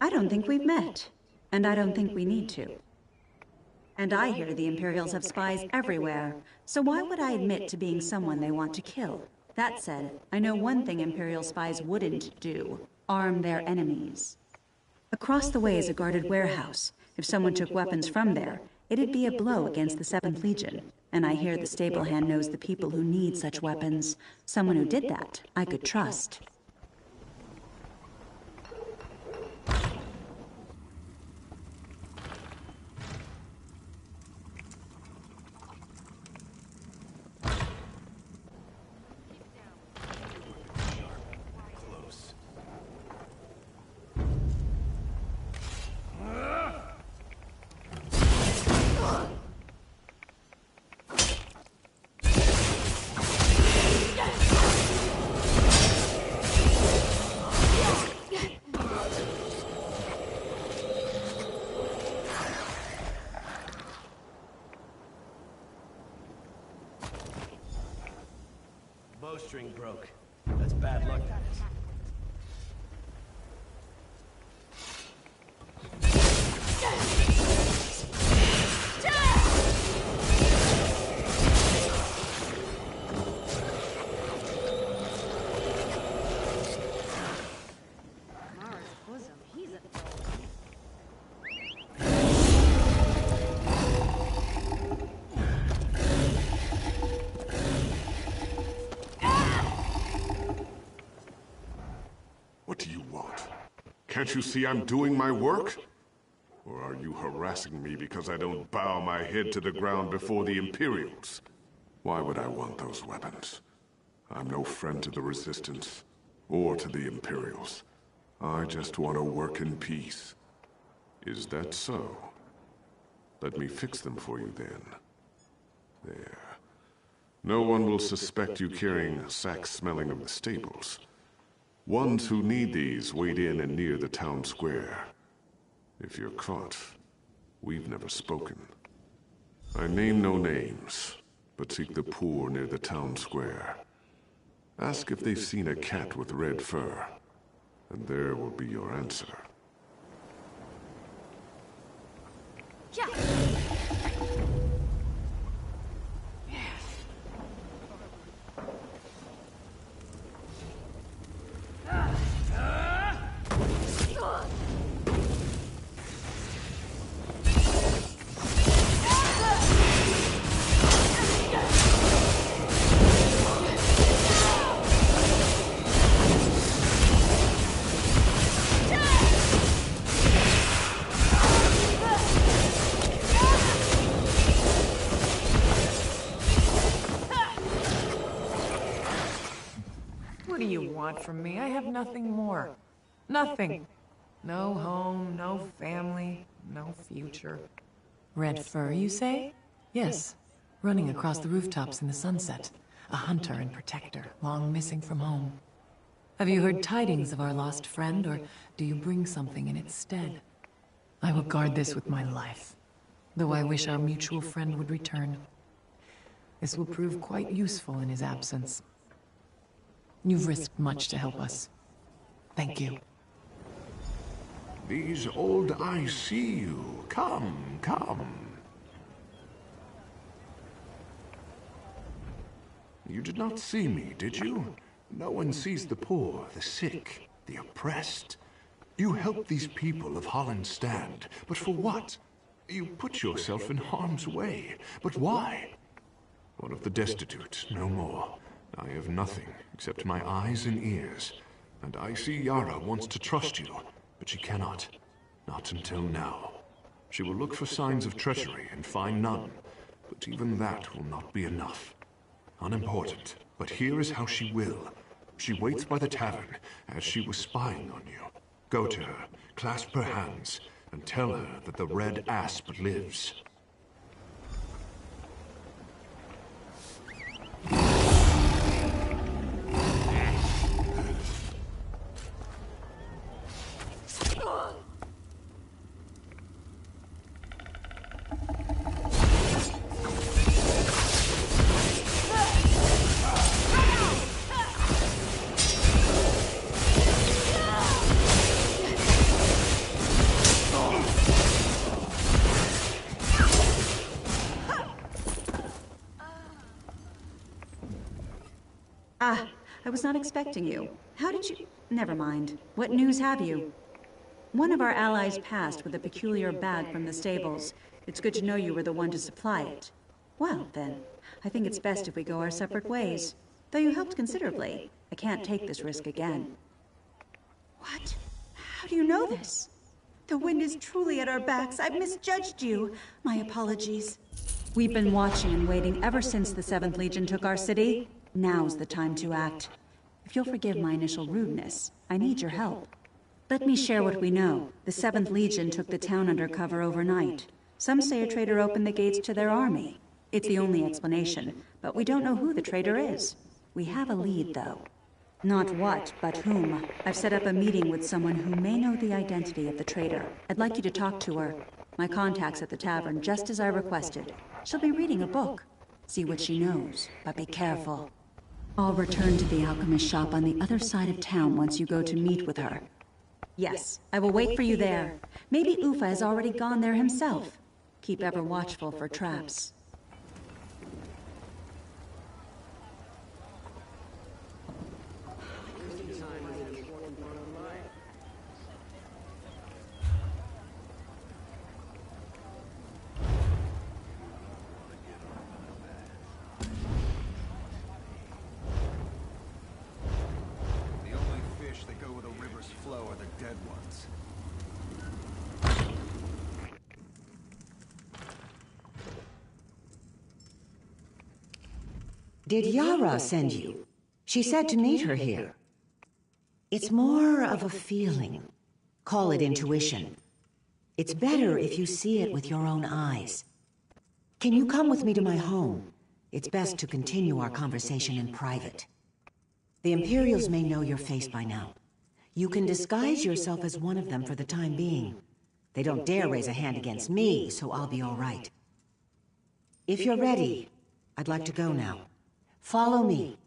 I don't think we've met. And I don't think we need to. And I hear the Imperials have spies everywhere, so why would I admit to being someone they want to kill? That said, I know one thing Imperial spies wouldn't do. arm their enemies. Across the way is a guarded warehouse. If someone took weapons from there, it'd be a blow against the 7th Legion. And I hear the stable hand knows the people who need such weapons. Someone who did that, I could trust. Bowstring broke. That's bad luck, that is. Can't you see I'm doing my work? Or are you harassing me because I don't bow my head to the ground before the Imperials? Why would I want those weapons? I'm no friend to the Resistance, or to the Imperials. I just want to work in peace. Is that so? Let me fix them for you then. There. No one will suspect you carrying sacks smelling of the stables. Ones who need these wait in and near the town square. If you're caught, we've never spoken. I name no names, but seek the poor near the town square. Ask if they've seen a cat with red fur, and there will be your answer. What do you want from me? I have nothing more. Nothing. No home, no family, no future. Red fur, you say? Yes. Running across the rooftops in the sunset. A hunter and protector, long missing from home. Have you heard tidings of our lost friend, or do you bring something in its stead? I will guard this with my life, though I wish our mutual friend would return. This will prove quite useful in his absence. You've risked much to help us. Thank you. These old eyes see you. Come, come. You did not see me, did you? No one sees the poor, the sick, the oppressed. You help these people of Holland's Stand, but for what? You put yourself in harm's way. But why? One of the destitute, no more. I have nothing except my eyes and ears, and I see Yara wants to trust you, but she cannot. Not until now. She will look for signs of treachery and find none, but even that will not be enough. Unimportant, but here is how she will. She waits by the tavern, as she was spying on you. Go to her, clasp her hands, and tell her that the Red Asp lives. I was not expecting you. How did you... Never mind. What news have you? One of our allies passed with a peculiar bag from the stables. It's good to know you were the one to supply it. Well, then, I think it's best if we go our separate ways. Though you helped considerably, I can't take this risk again. What? How do you know this? The wind is truly at our backs. I've misjudged you. My apologies. We've been watching and waiting ever since the 7th Legion took our city. Now's the time to act. If you'll forgive my initial rudeness, I need your help. Let me share what we know. The 7th Legion took the town under cover overnight. Some say a traitor opened the gates to their army. It's the only explanation, but we don't know who the traitor is. We have a lead, though. Not what, but whom. I've set up a meeting with someone who may know the identity of the traitor. I'd like you to talk to her. My contact's at the tavern, just as I requested. She'll be reading a book. See what she knows, but be careful. I'll return to the alchemist shop on the other side of town once you go to meet with her. Yes, I will wait for you there. Maybe Ufa has already gone there himself. Keep ever watchful for traps. Did Yara send you? She said to meet her here. It's more of a feeling. Call it intuition. It's better if you see it with your own eyes. Can you come with me to my home? It's best to continue our conversation in private. The Imperials may know your face by now. You can disguise yourself as one of them for the time being. They don't dare raise a hand against me, so I'll be all right. If you're ready, I'd like to go now. Follow me,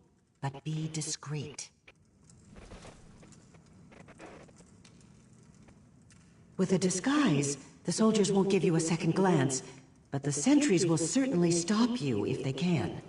but be discreet. With a disguise, the soldiers won't give you a second glance, but the sentries will certainly stop you if they can.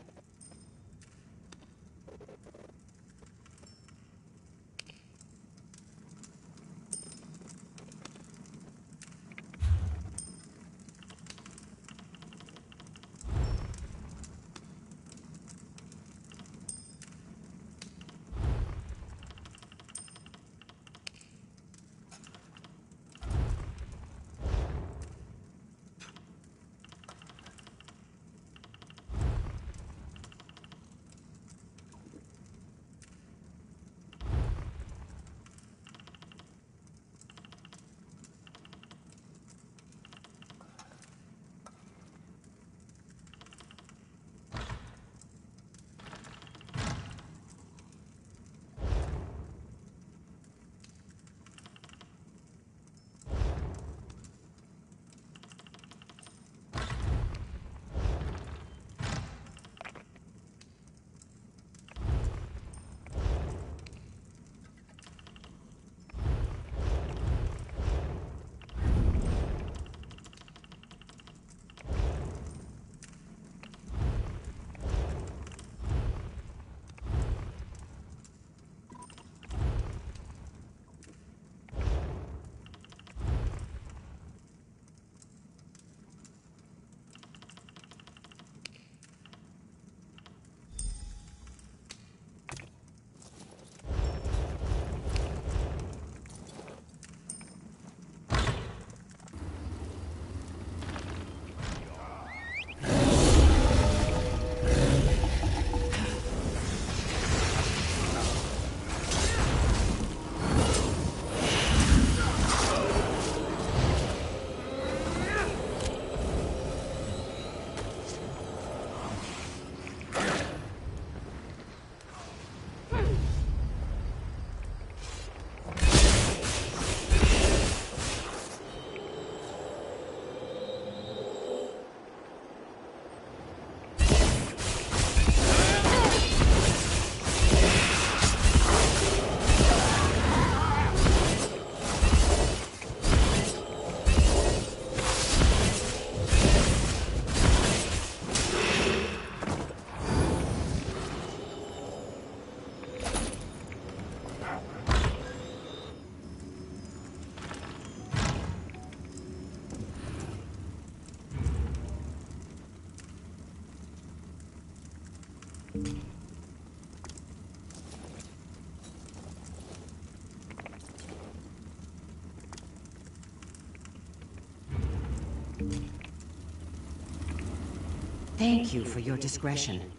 Thank you for your discretion.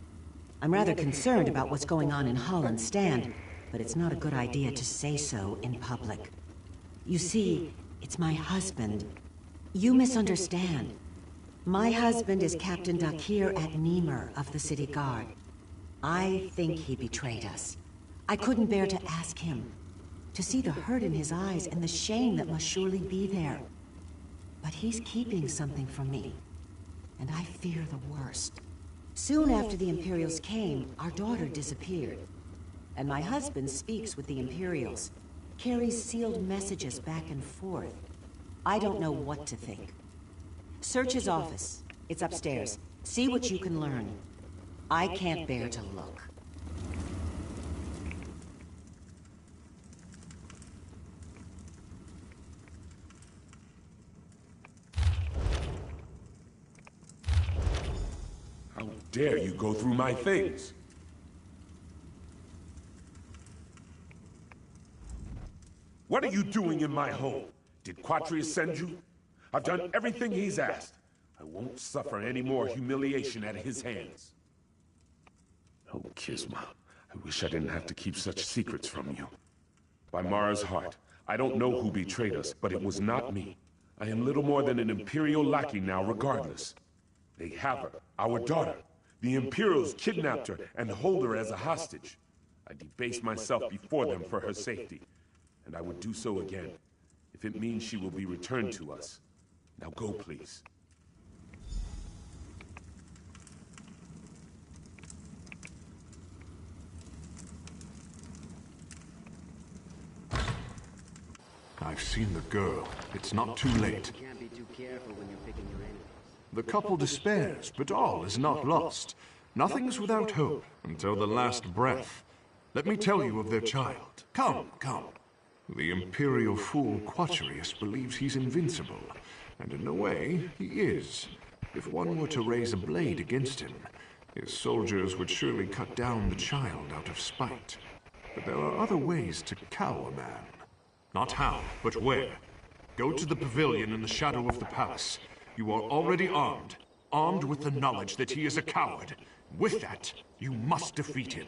I'm rather concerned about what's going on in Holland's stand, but it's not a good idea to say so in public. You see, it's my husband. You misunderstand. My husband is Captain Dakir at Niemer of the City Guard. I think he betrayed us. I couldn't bear to ask him, to see the hurt in his eyes and the shame that must surely be there. But he's keeping something from me, and I fear the worst. Soon after the Imperials came, our daughter disappeared. And my husband speaks with the Imperials, carries sealed messages back and forth. I don't know what to think. Search his office. It's upstairs. See what you can learn. I can't bear to look. How dare you go through my things? What are you doing in my home? Did Quatrius send you? I've done everything he's asked. I won't suffer any more humiliation at his hands. Oh, Kisma, I wish I didn't have to keep such secrets from you. By Mara's heart, I don't know who betrayed us, but it was not me. I am little more than an Imperial lackey now, regardless. They have her, our daughter. The Imperials kidnapped her and hold her as a hostage. I debased myself before them for her safety, and I would do so again, if it means she will be returned to us. Now go, please. I've seen the girl. It's not too late. You can't be too careful when you're picking your enemies. The couple despairs, but all is not lost. Nothing's without hope until the last breath. Let me tell you of their child. Come, come. The Imperial fool Quatrius believes he's invincible, and in a way, he is. If one were to raise a blade against him, his soldiers would surely cut down the child out of spite. But there are other ways to cow a man. Not how, but where. Go to the pavilion in the shadow of the palace. You are already armed, armed with the knowledge that he is a coward. With that, you must defeat him.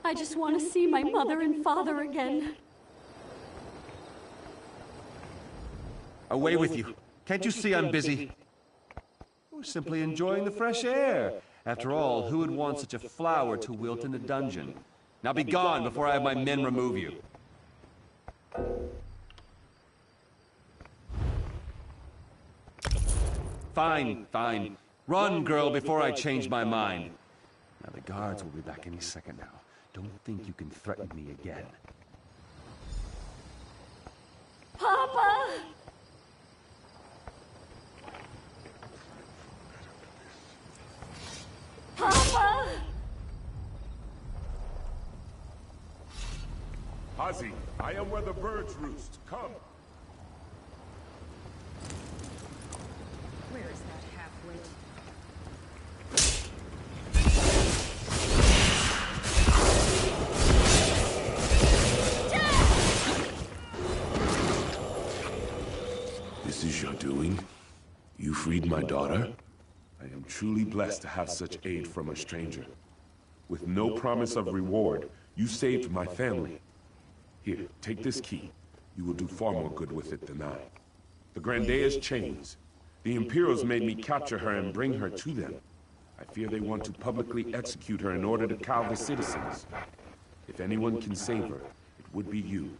I just want to see my mother and father again. Away with you. Can't you see I'm busy? We're simply enjoying the fresh air. After all, who would want such a flower to wilt in a dungeon? Now be gone before I have my men remove you. Fine, fine. Run, girl, before I change my mind. Now the guards will be back any second now. Don't think you can threaten me again. Papa! Papa! Hazi, I am where the birds roost. Come. Where is that half-wit? This is your doing? You freed my daughter? I am truly blessed to have such aid from a stranger. With no promise of reward, you saved my family. Here, take this key. You will do far more good with it than I. The Grandea's chains. The Imperials made me capture her and bring her to them. I fear they want to publicly execute her in order to cow the citizens. If anyone can save her, it would be you.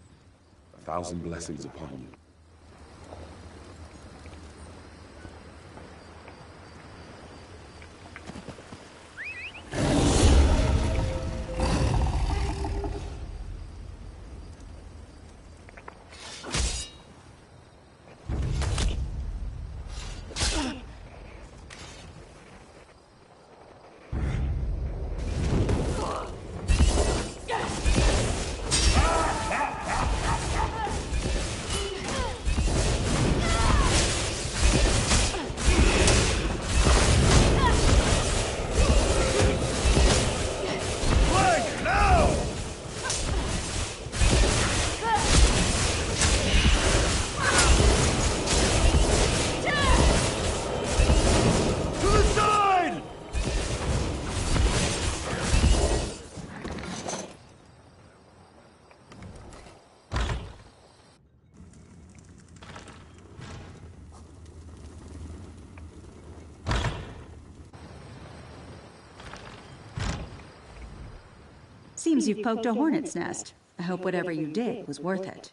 1,000 blessings upon you. Seems you've poked a hornet's nest. I hope whatever you did was worth it.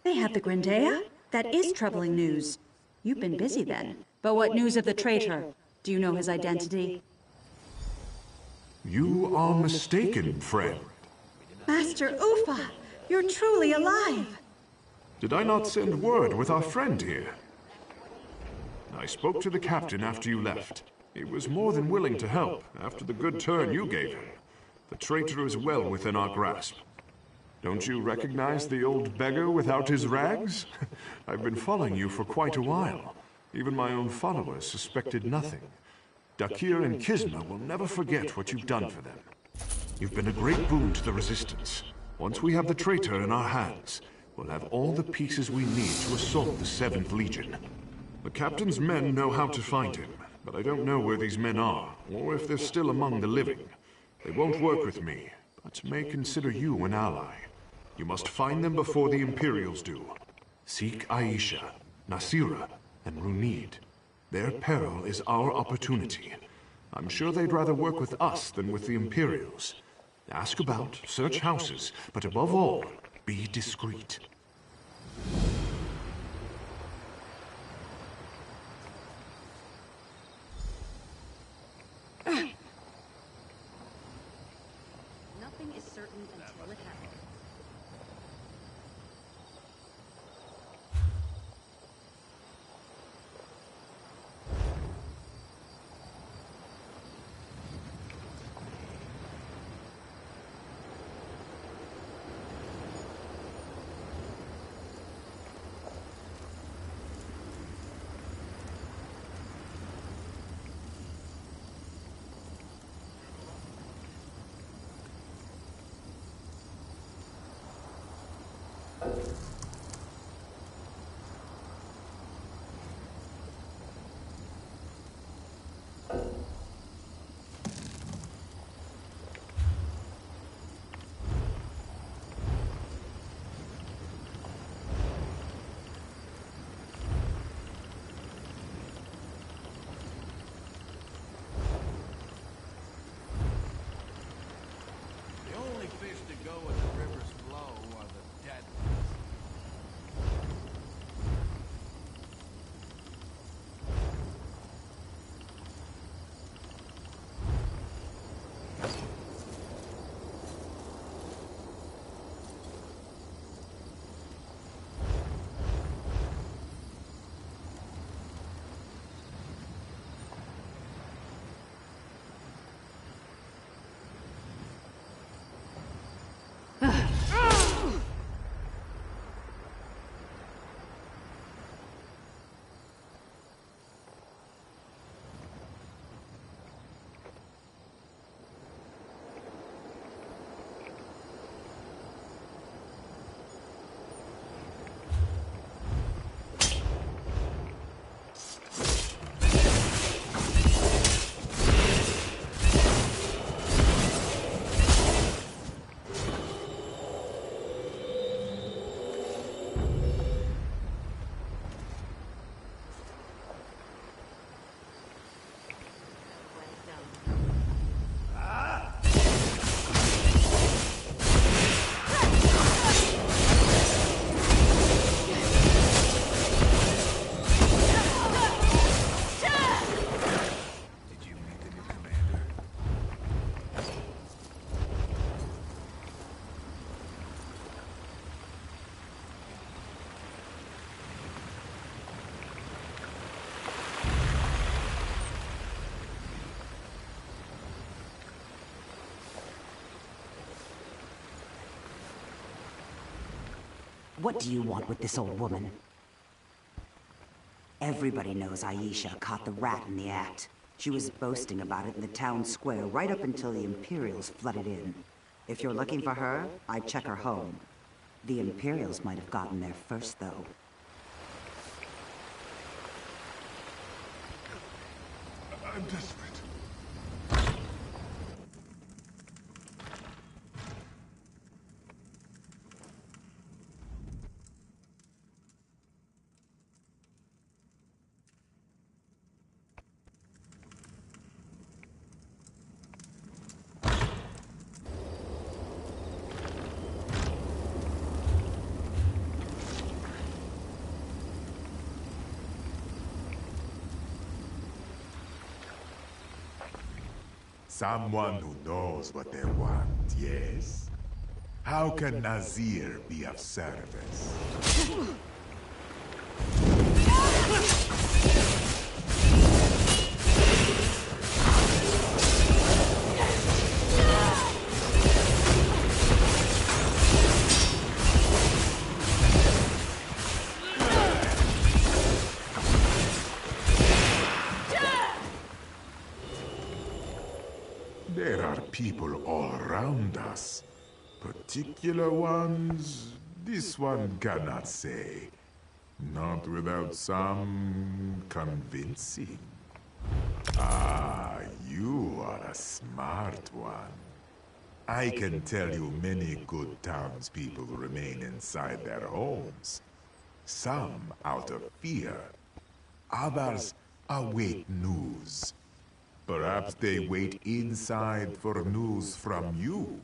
They have the Grindea? That is troubling news. You've been busy then. But what news of the traitor? Do you know his identity? You are mistaken, friend. Master Ufa, you're truly alive. Did I not send word with our friend here? I spoke to the captain after you left. He was more than willing to help after the good turn you gave him. The traitor is well within our grasp. Don't you recognize the old beggar without his rags? I've been following you for quite a while. Even my own followers suspected nothing. Dakir and Kisma will never forget what you've done for them. You've been a great boon to the Resistance. Once we have the traitor in our hands, we'll have all the pieces we need to assault the 7th Legion. The captain's men know how to find him, but I don't know where these men are, or if they're still among the living. They won't work with me, but may consider you an ally. You must find them before the Imperials do. Seek Aisha, Nasira, and Runid. Their peril is our opportunity. I'm sure they'd rather work with us than with the Imperials. Ask about, search houses, but above all, be discreet. Nothing is certain until it happens. To go where the rivers flow are the dead What do you want with this old woman? Everybody knows Aisha caught the rat in the act. She was boasting about it in the town square right up until the Imperials flooded in. If you're looking for her, I'd check her home. The Imperials might have gotten there first, though. I'm desperate. Someone who knows what they want, yes? How can Nazir be of service? There are people all around us. Particular ones, this one cannot say. Not without some convincing. Ah, you are a smart one. I can tell you many good townspeople remain inside their homes. Some out of fear. Others await news. Perhaps they wait inside for news from you.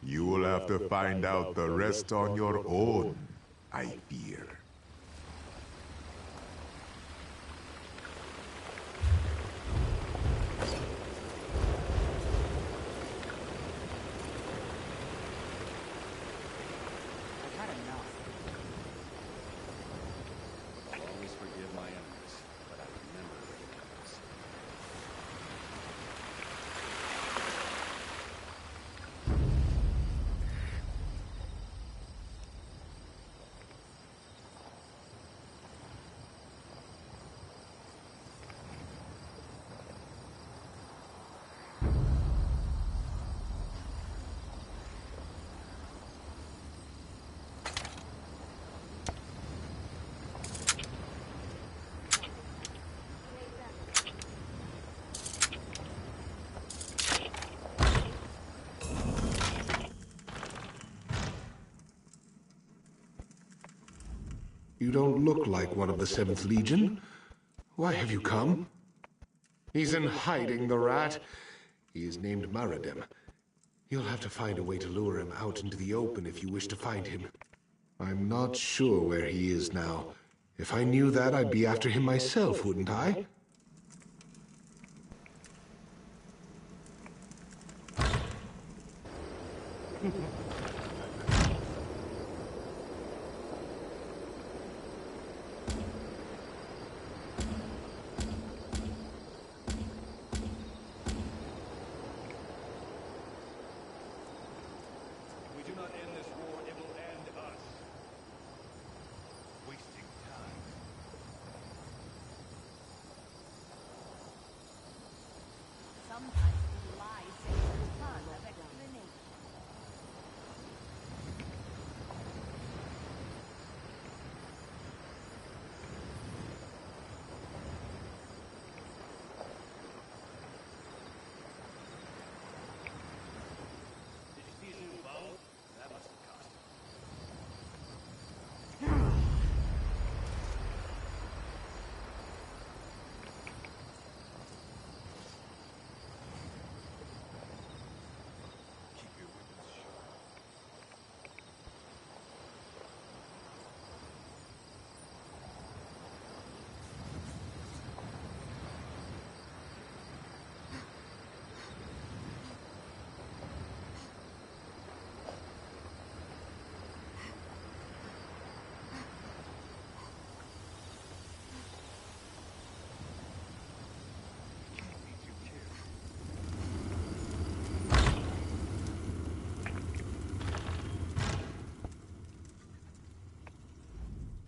You will have to find out the rest on your own, I fear. Always forgive my enemies, but I remember what it was. You don't look like one of the 7th Legion. Why have you come? He's in hiding, the rat. He is named Maradim. You'll have to find a way to lure him out into the open if you wish to find him. I'm not sure where he is now. If I knew that, I'd be after him myself, wouldn't I?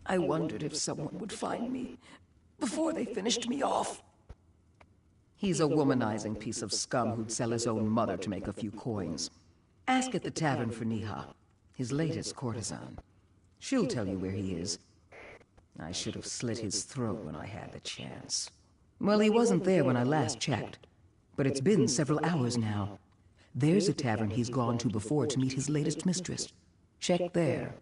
I wondered if someone would find me before they finished me off. He's a womanizing piece of scum who'd sell his own mother to make a few coins. Ask at the tavern for Niha, his latest courtesan. She'll tell you where he is. I should have slit his throat when I had the chance. Well, he wasn't there when I last checked, but it's been several hours now. There's a tavern he's gone to before to meet his latest mistress. Check there.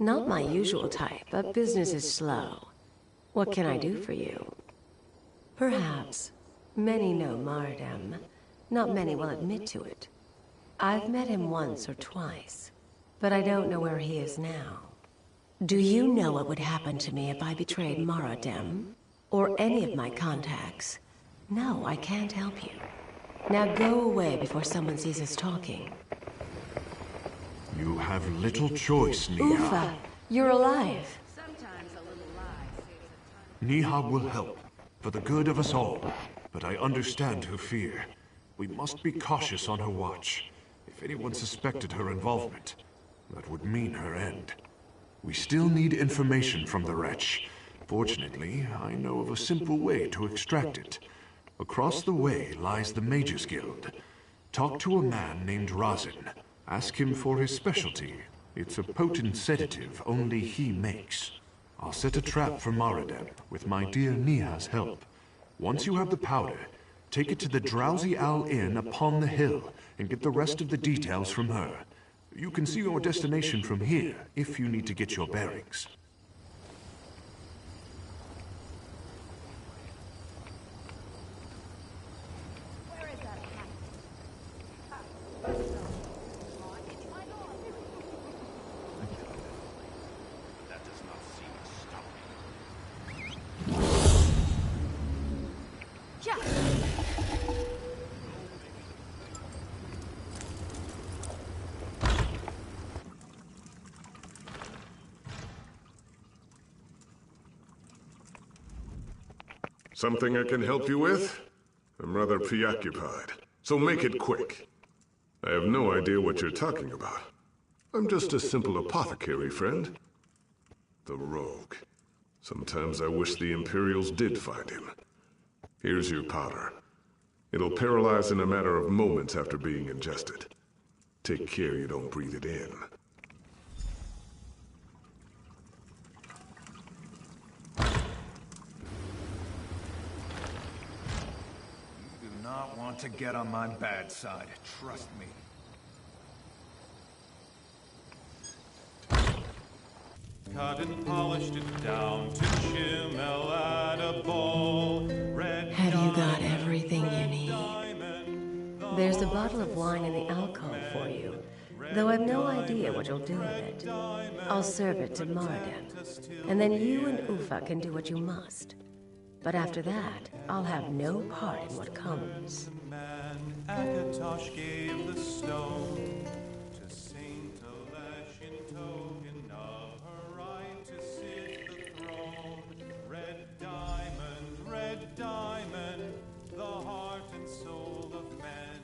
Not my usual type, but business is slow. What can I do for you? Perhaps. Many know Mardem. Not many will admit to it. I've met him once or twice, but I don't know where he is now. Do you know what would happen to me if I betrayed Mardem? Or any of my contacts? No, I can't help you. Now go away before someone sees us talking. You have little choice, Niha. Ufa, you're alive. Niha will help, for the good of us all. But I understand her fear. We must be cautious on her watch. If anyone suspected her involvement, that would mean her end. We still need information from the wretch. Fortunately, I know of a simple way to extract it. Across the way lies the Mages Guild. Talk to a man named Razin. Ask him for his specialty. It's a potent sedative only he makes. I'll set a trap for Maradem with my dear Niha's help. Once you have the powder, take it to the Drowsy Owl Inn upon the hill and get the rest of the details from her. You can see your destination from here if you need to get your bearings. Something I can help you with? I'm rather preoccupied, so make it quick. I have no idea what you're talking about. I'm just a simple apothecary, friend. The rogue. Sometimes I wish the Imperials did find him. Here's your powder. It'll paralyze in a matter of moments after being ingested. Take care you don't breathe it in. Not want to get on my bad side, trust me. Cut and polished it down to chimmel at a bowl. Have you got everything you need? There's a bottle of wine in the alcove for you, though I've no idea what you'll do with it. I'll serve it to Mardem, and then you and Ufa can do what you must. But after that, I'll have no part in what comes. Akatosh gave the stone to Saint Elesh in token of her right to sit the throne. Red diamond, the heart and soul of men.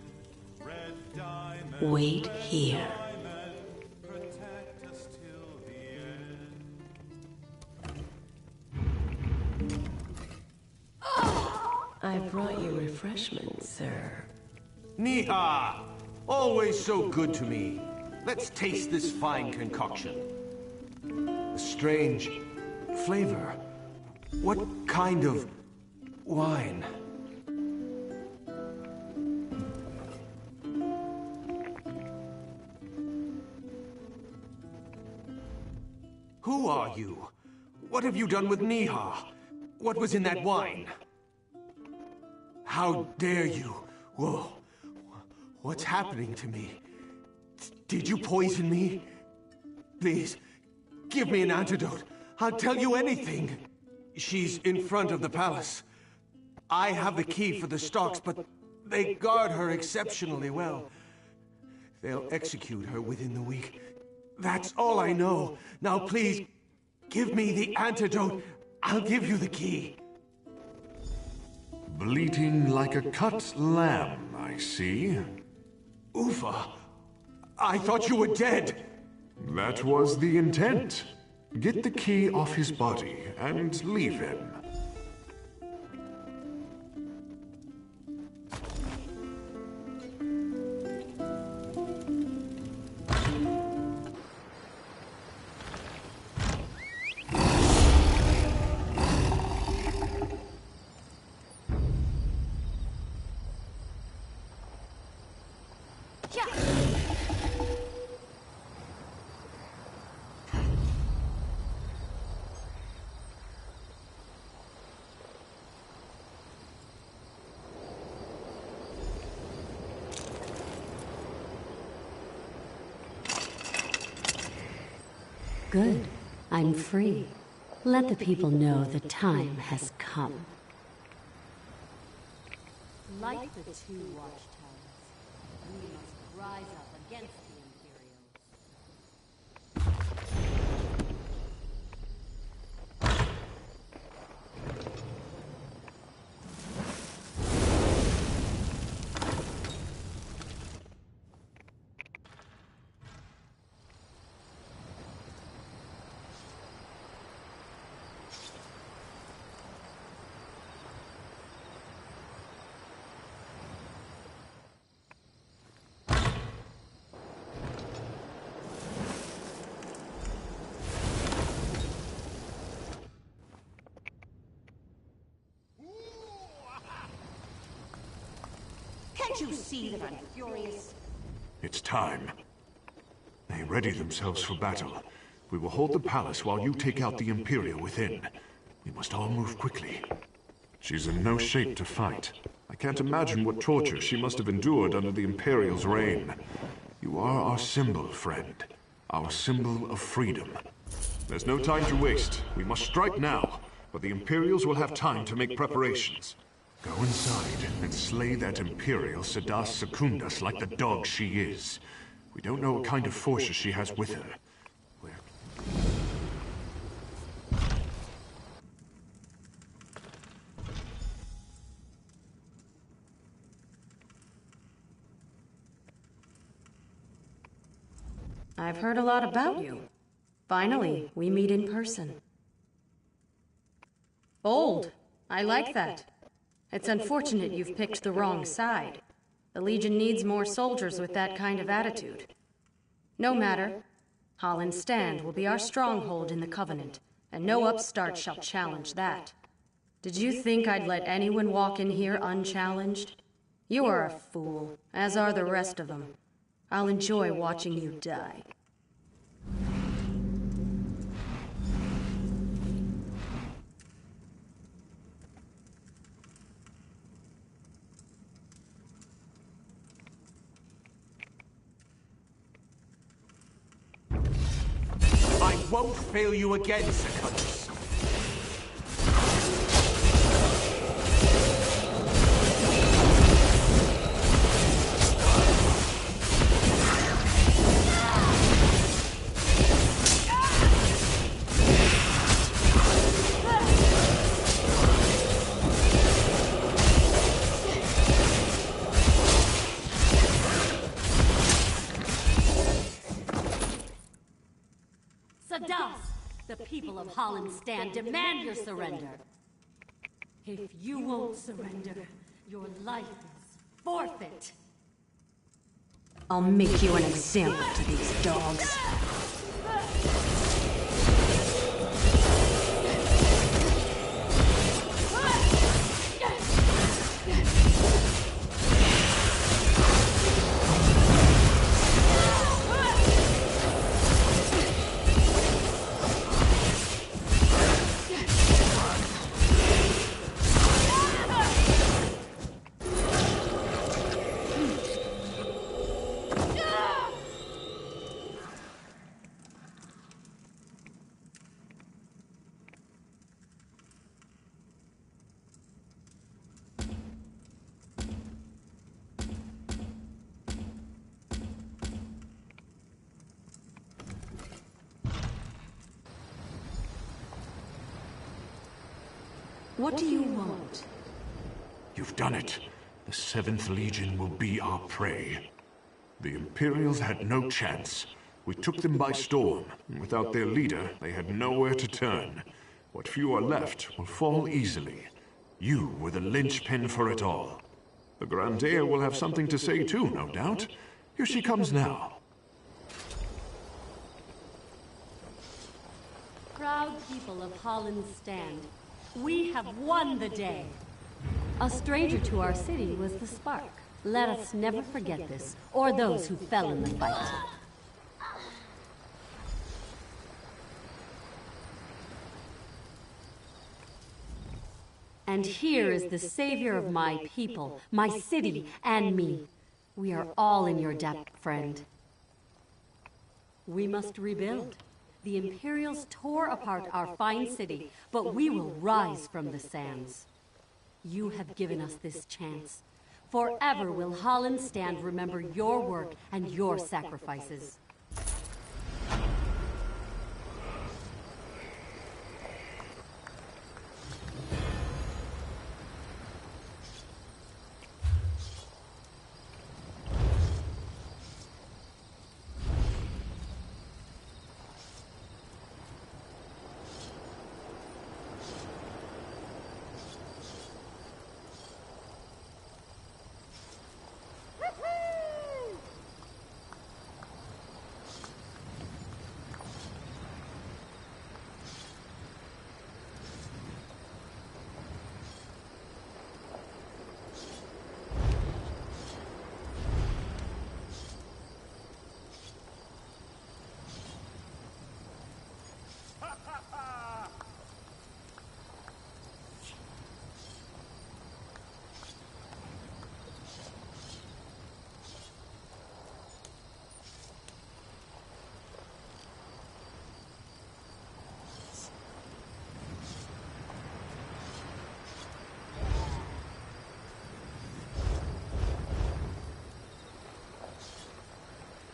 Red diamond. Wait here. Protect us till the end. I brought you refreshments, sir. Niha! Always so good to me. Let's taste this fine concoction. A strange flavor. What kind of wine? Who are you? What have you done with Niha? What was in that wine? How dare you? Whoa. What's happening to me? Did you poison me? Please, give me an antidote. I'll tell you anything. She's in front of the palace. I have the key for the stocks, but they guard her exceptionally well. They'll execute her within the week. That's all I know. Now please, give me the antidote. I'll give you the key. Bleating like a cut lamb, I see. Ufa, I thought you were dead. That was the intent. Get the key off his body and leave him. Good. I'm free. Let the people know the time has come. Like the two watchtowers, we must rise up against the Can't you see that I'm furious? It's time. They ready themselves for battle. We will hold the palace while you take out the Imperial within. We must all move quickly. She's in no shape to fight. I can't imagine what torture she must have endured under the Imperial's reign. You are our symbol, friend. Our symbol of freedom. There's no time to waste. We must strike now, but the Imperials will have time to make preparations. Go inside and slay that Imperial Sedas Secundus like the dog she is. We don't know what kind of forces she has with her. I've heard a lot about you. Finally, we meet in person. Bold. I like that. It's unfortunate you've picked the wrong side. The Legion needs more soldiers with that kind of attitude. No matter. Holland's Stand will be our stronghold in the Covenant, and no upstart shall challenge that. Did you think I'd let anyone walk in here unchallenged? You are a fool, as are the rest of them. I'll enjoy watching you die. I won't fail you again, Secundus. Sedas, the people of Holland's Stand demand your surrender. If you won't surrender, your life is forfeit. I'll make you an example to these dogs. What do you want? You've done it. The 7th Legion will be our prey. The Imperials had no chance. We took them by storm, and without their leader, they had nowhere to turn. What few are left will fall easily. You were the linchpin for it all. The Grand Heir will have something to say too, no doubt. Here she comes now. Proud people of Holland's Stand, we have won the day. A stranger to our city was the spark. Let us never forget this, or those who fell in the fight. And here is the savior of my people, my city, and me. We are all in your debt, friend. We must rebuild. The Imperials tore apart our fine city, but we will rise from the sands. You have given us this chance. Forever will Hollenstand remember your work and your sacrifices.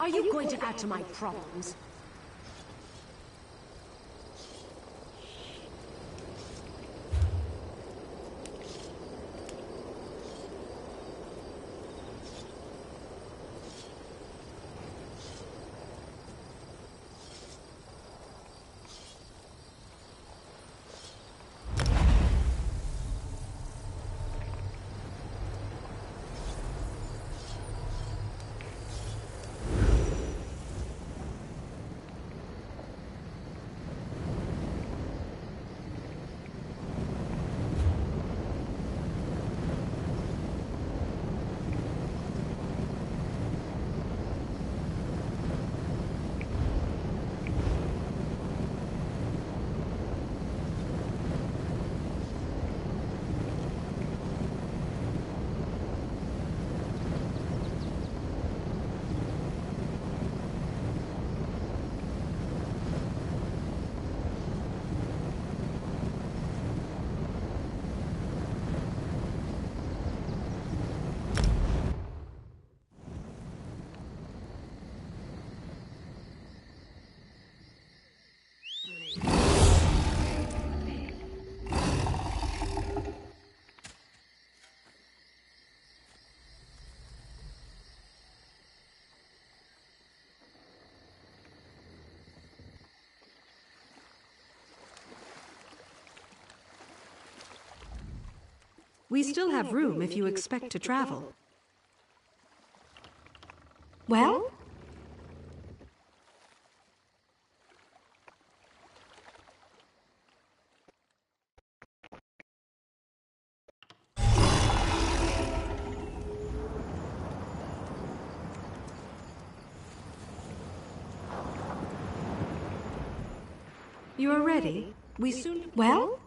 Are you going to add to my problems? We still have room if you expect to travel. Well? You are ready? We soon... Well?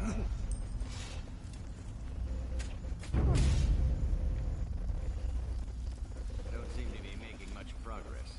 Don't seem to be making much progress.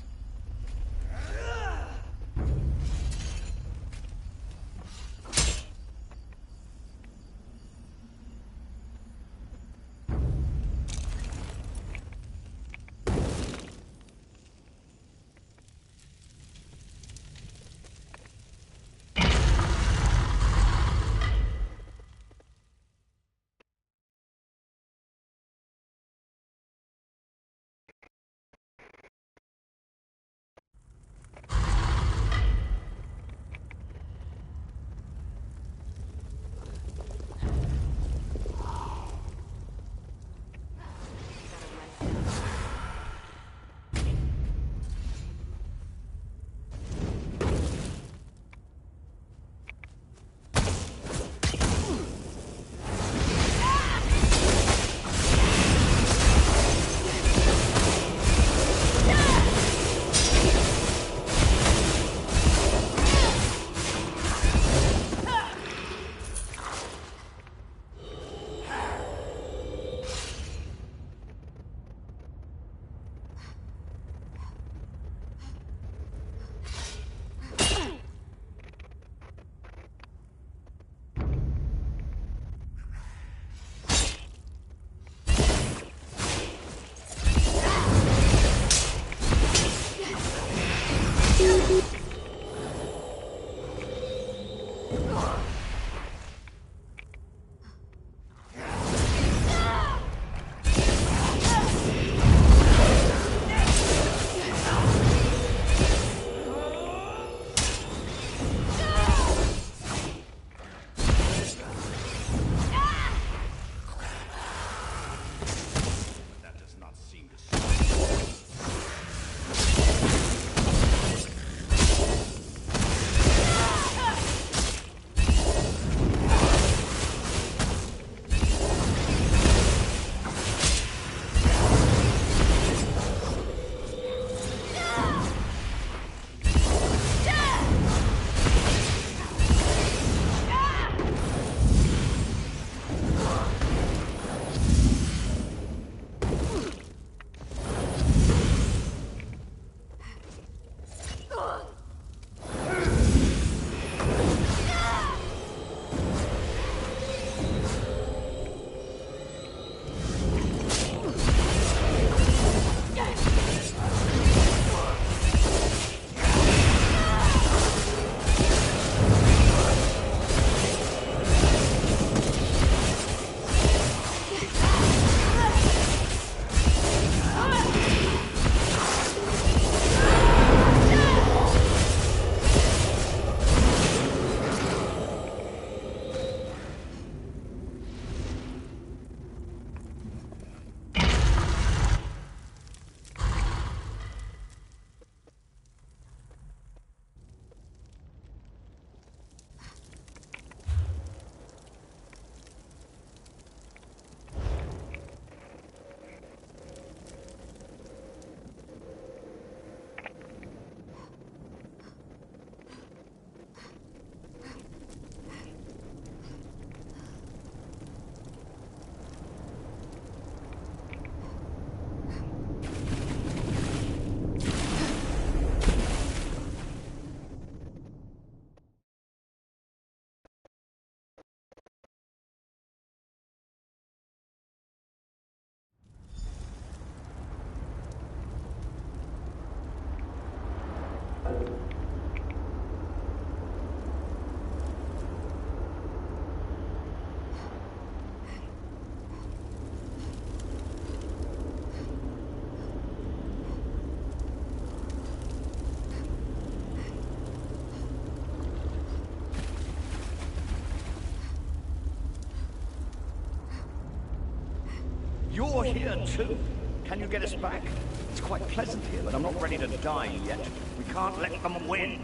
You're here too. Can you get us back? It's quite pleasant here, but I'm not ready to die yet. We can't let them win.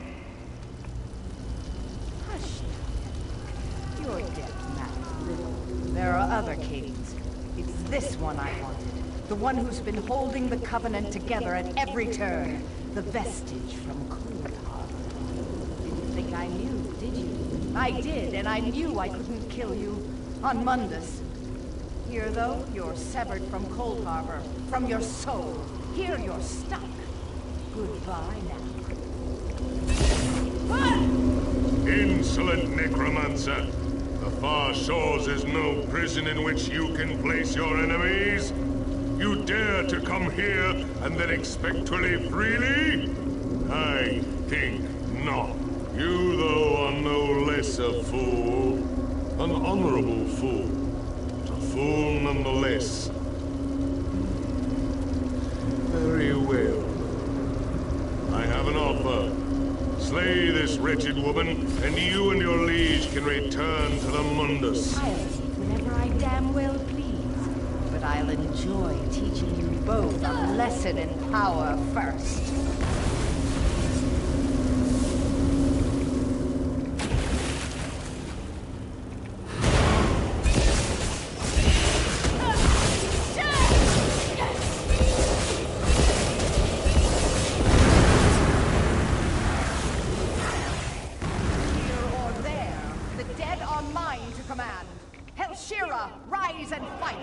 Hush. You're deaf, Matt Little. There are other kings. It's this one I wanted. The one who's been holding the Covenant together at every turn. The vestige from Cold Harbor. Didn't think I knew, did you? I did, and I knew I couldn't kill you. On Mundus. Here, though, you're severed from Cold Harbor, from your soul. Here you're stuck. Goodbye now. Insolent necromancer! The Far Shores is no prison in which you can place your enemies. You dare to come here and then expect to live freely? I think not. You, though, are no less a fool. An honorable fool. But a fool nonetheless. Very well. I have an offer. Slay this wretched woman, and you and your liege can return to the Mundus. I'll leave whenever I damn well please. But I'll enjoy teaching you both a lesson in power first. Rise and fight!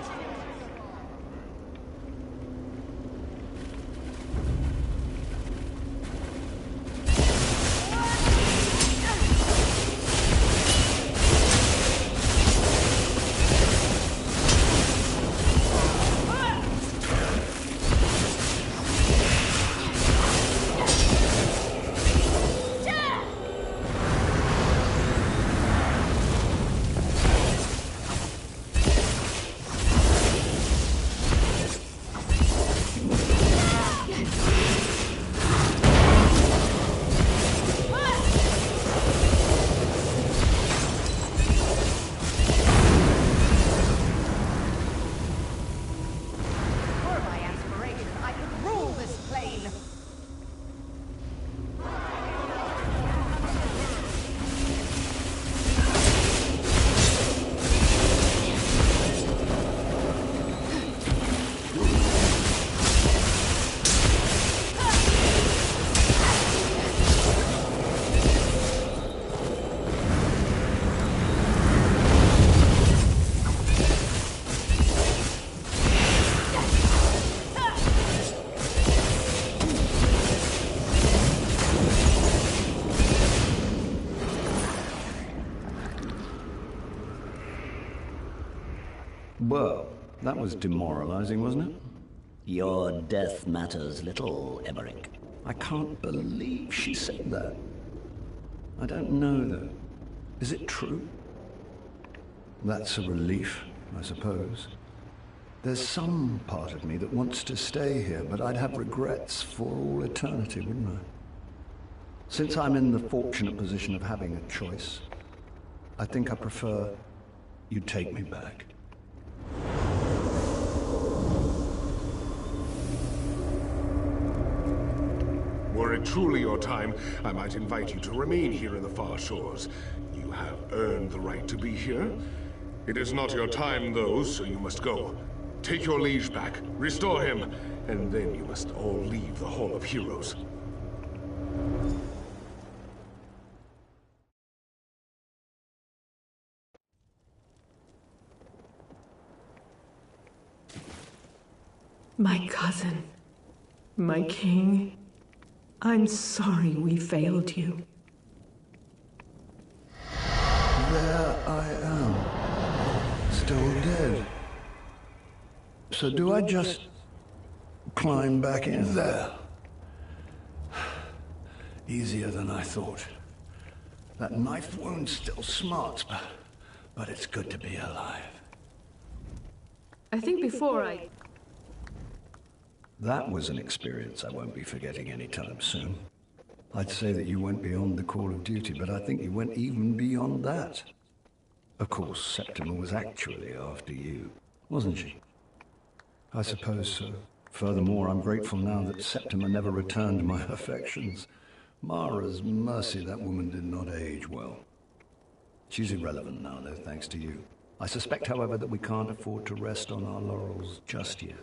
Well, that was demoralizing, wasn't it? Your death matters little, Emmerich. I can't believe she said that. I don't know, though. Is it true? That's a relief, I suppose. There's some part of me that wants to stay here, but I'd have regrets for all eternity, wouldn't I? Since I'm in the fortunate position of having a choice, I think I prefer you take me back. Were it truly your time, I might invite you to remain here in the Far Shores. You have earned the right to be here. It is not your time, though, so you must go. Take your liege back, restore him, and then you must all leave the Hall of Heroes. My cousin, my king, I'm sorry we failed you. There I am, still dead. So do I just climb back in there? Easier than I thought. That knife wound still smarts, but it's good to be alive. I think before I... That was an experience I won't be forgetting anytime soon. I'd say that you went beyond the call of duty, but I think you went even beyond that. Of course, Septima was actually after you, wasn't she? I suppose so. Furthermore, I'm grateful now that Septima never returned my affections. Mara's mercy, that woman did not age well. She's irrelevant now, though, thanks to you. I suspect, however, that we can't afford to rest on our laurels just yet.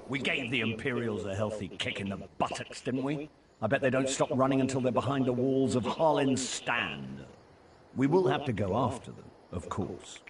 We gave the Imperials a healthy kick in the buttocks, didn't we? I bet they don't stop running until they're behind the walls of Harlin's Stand. We will have to go after them, of course.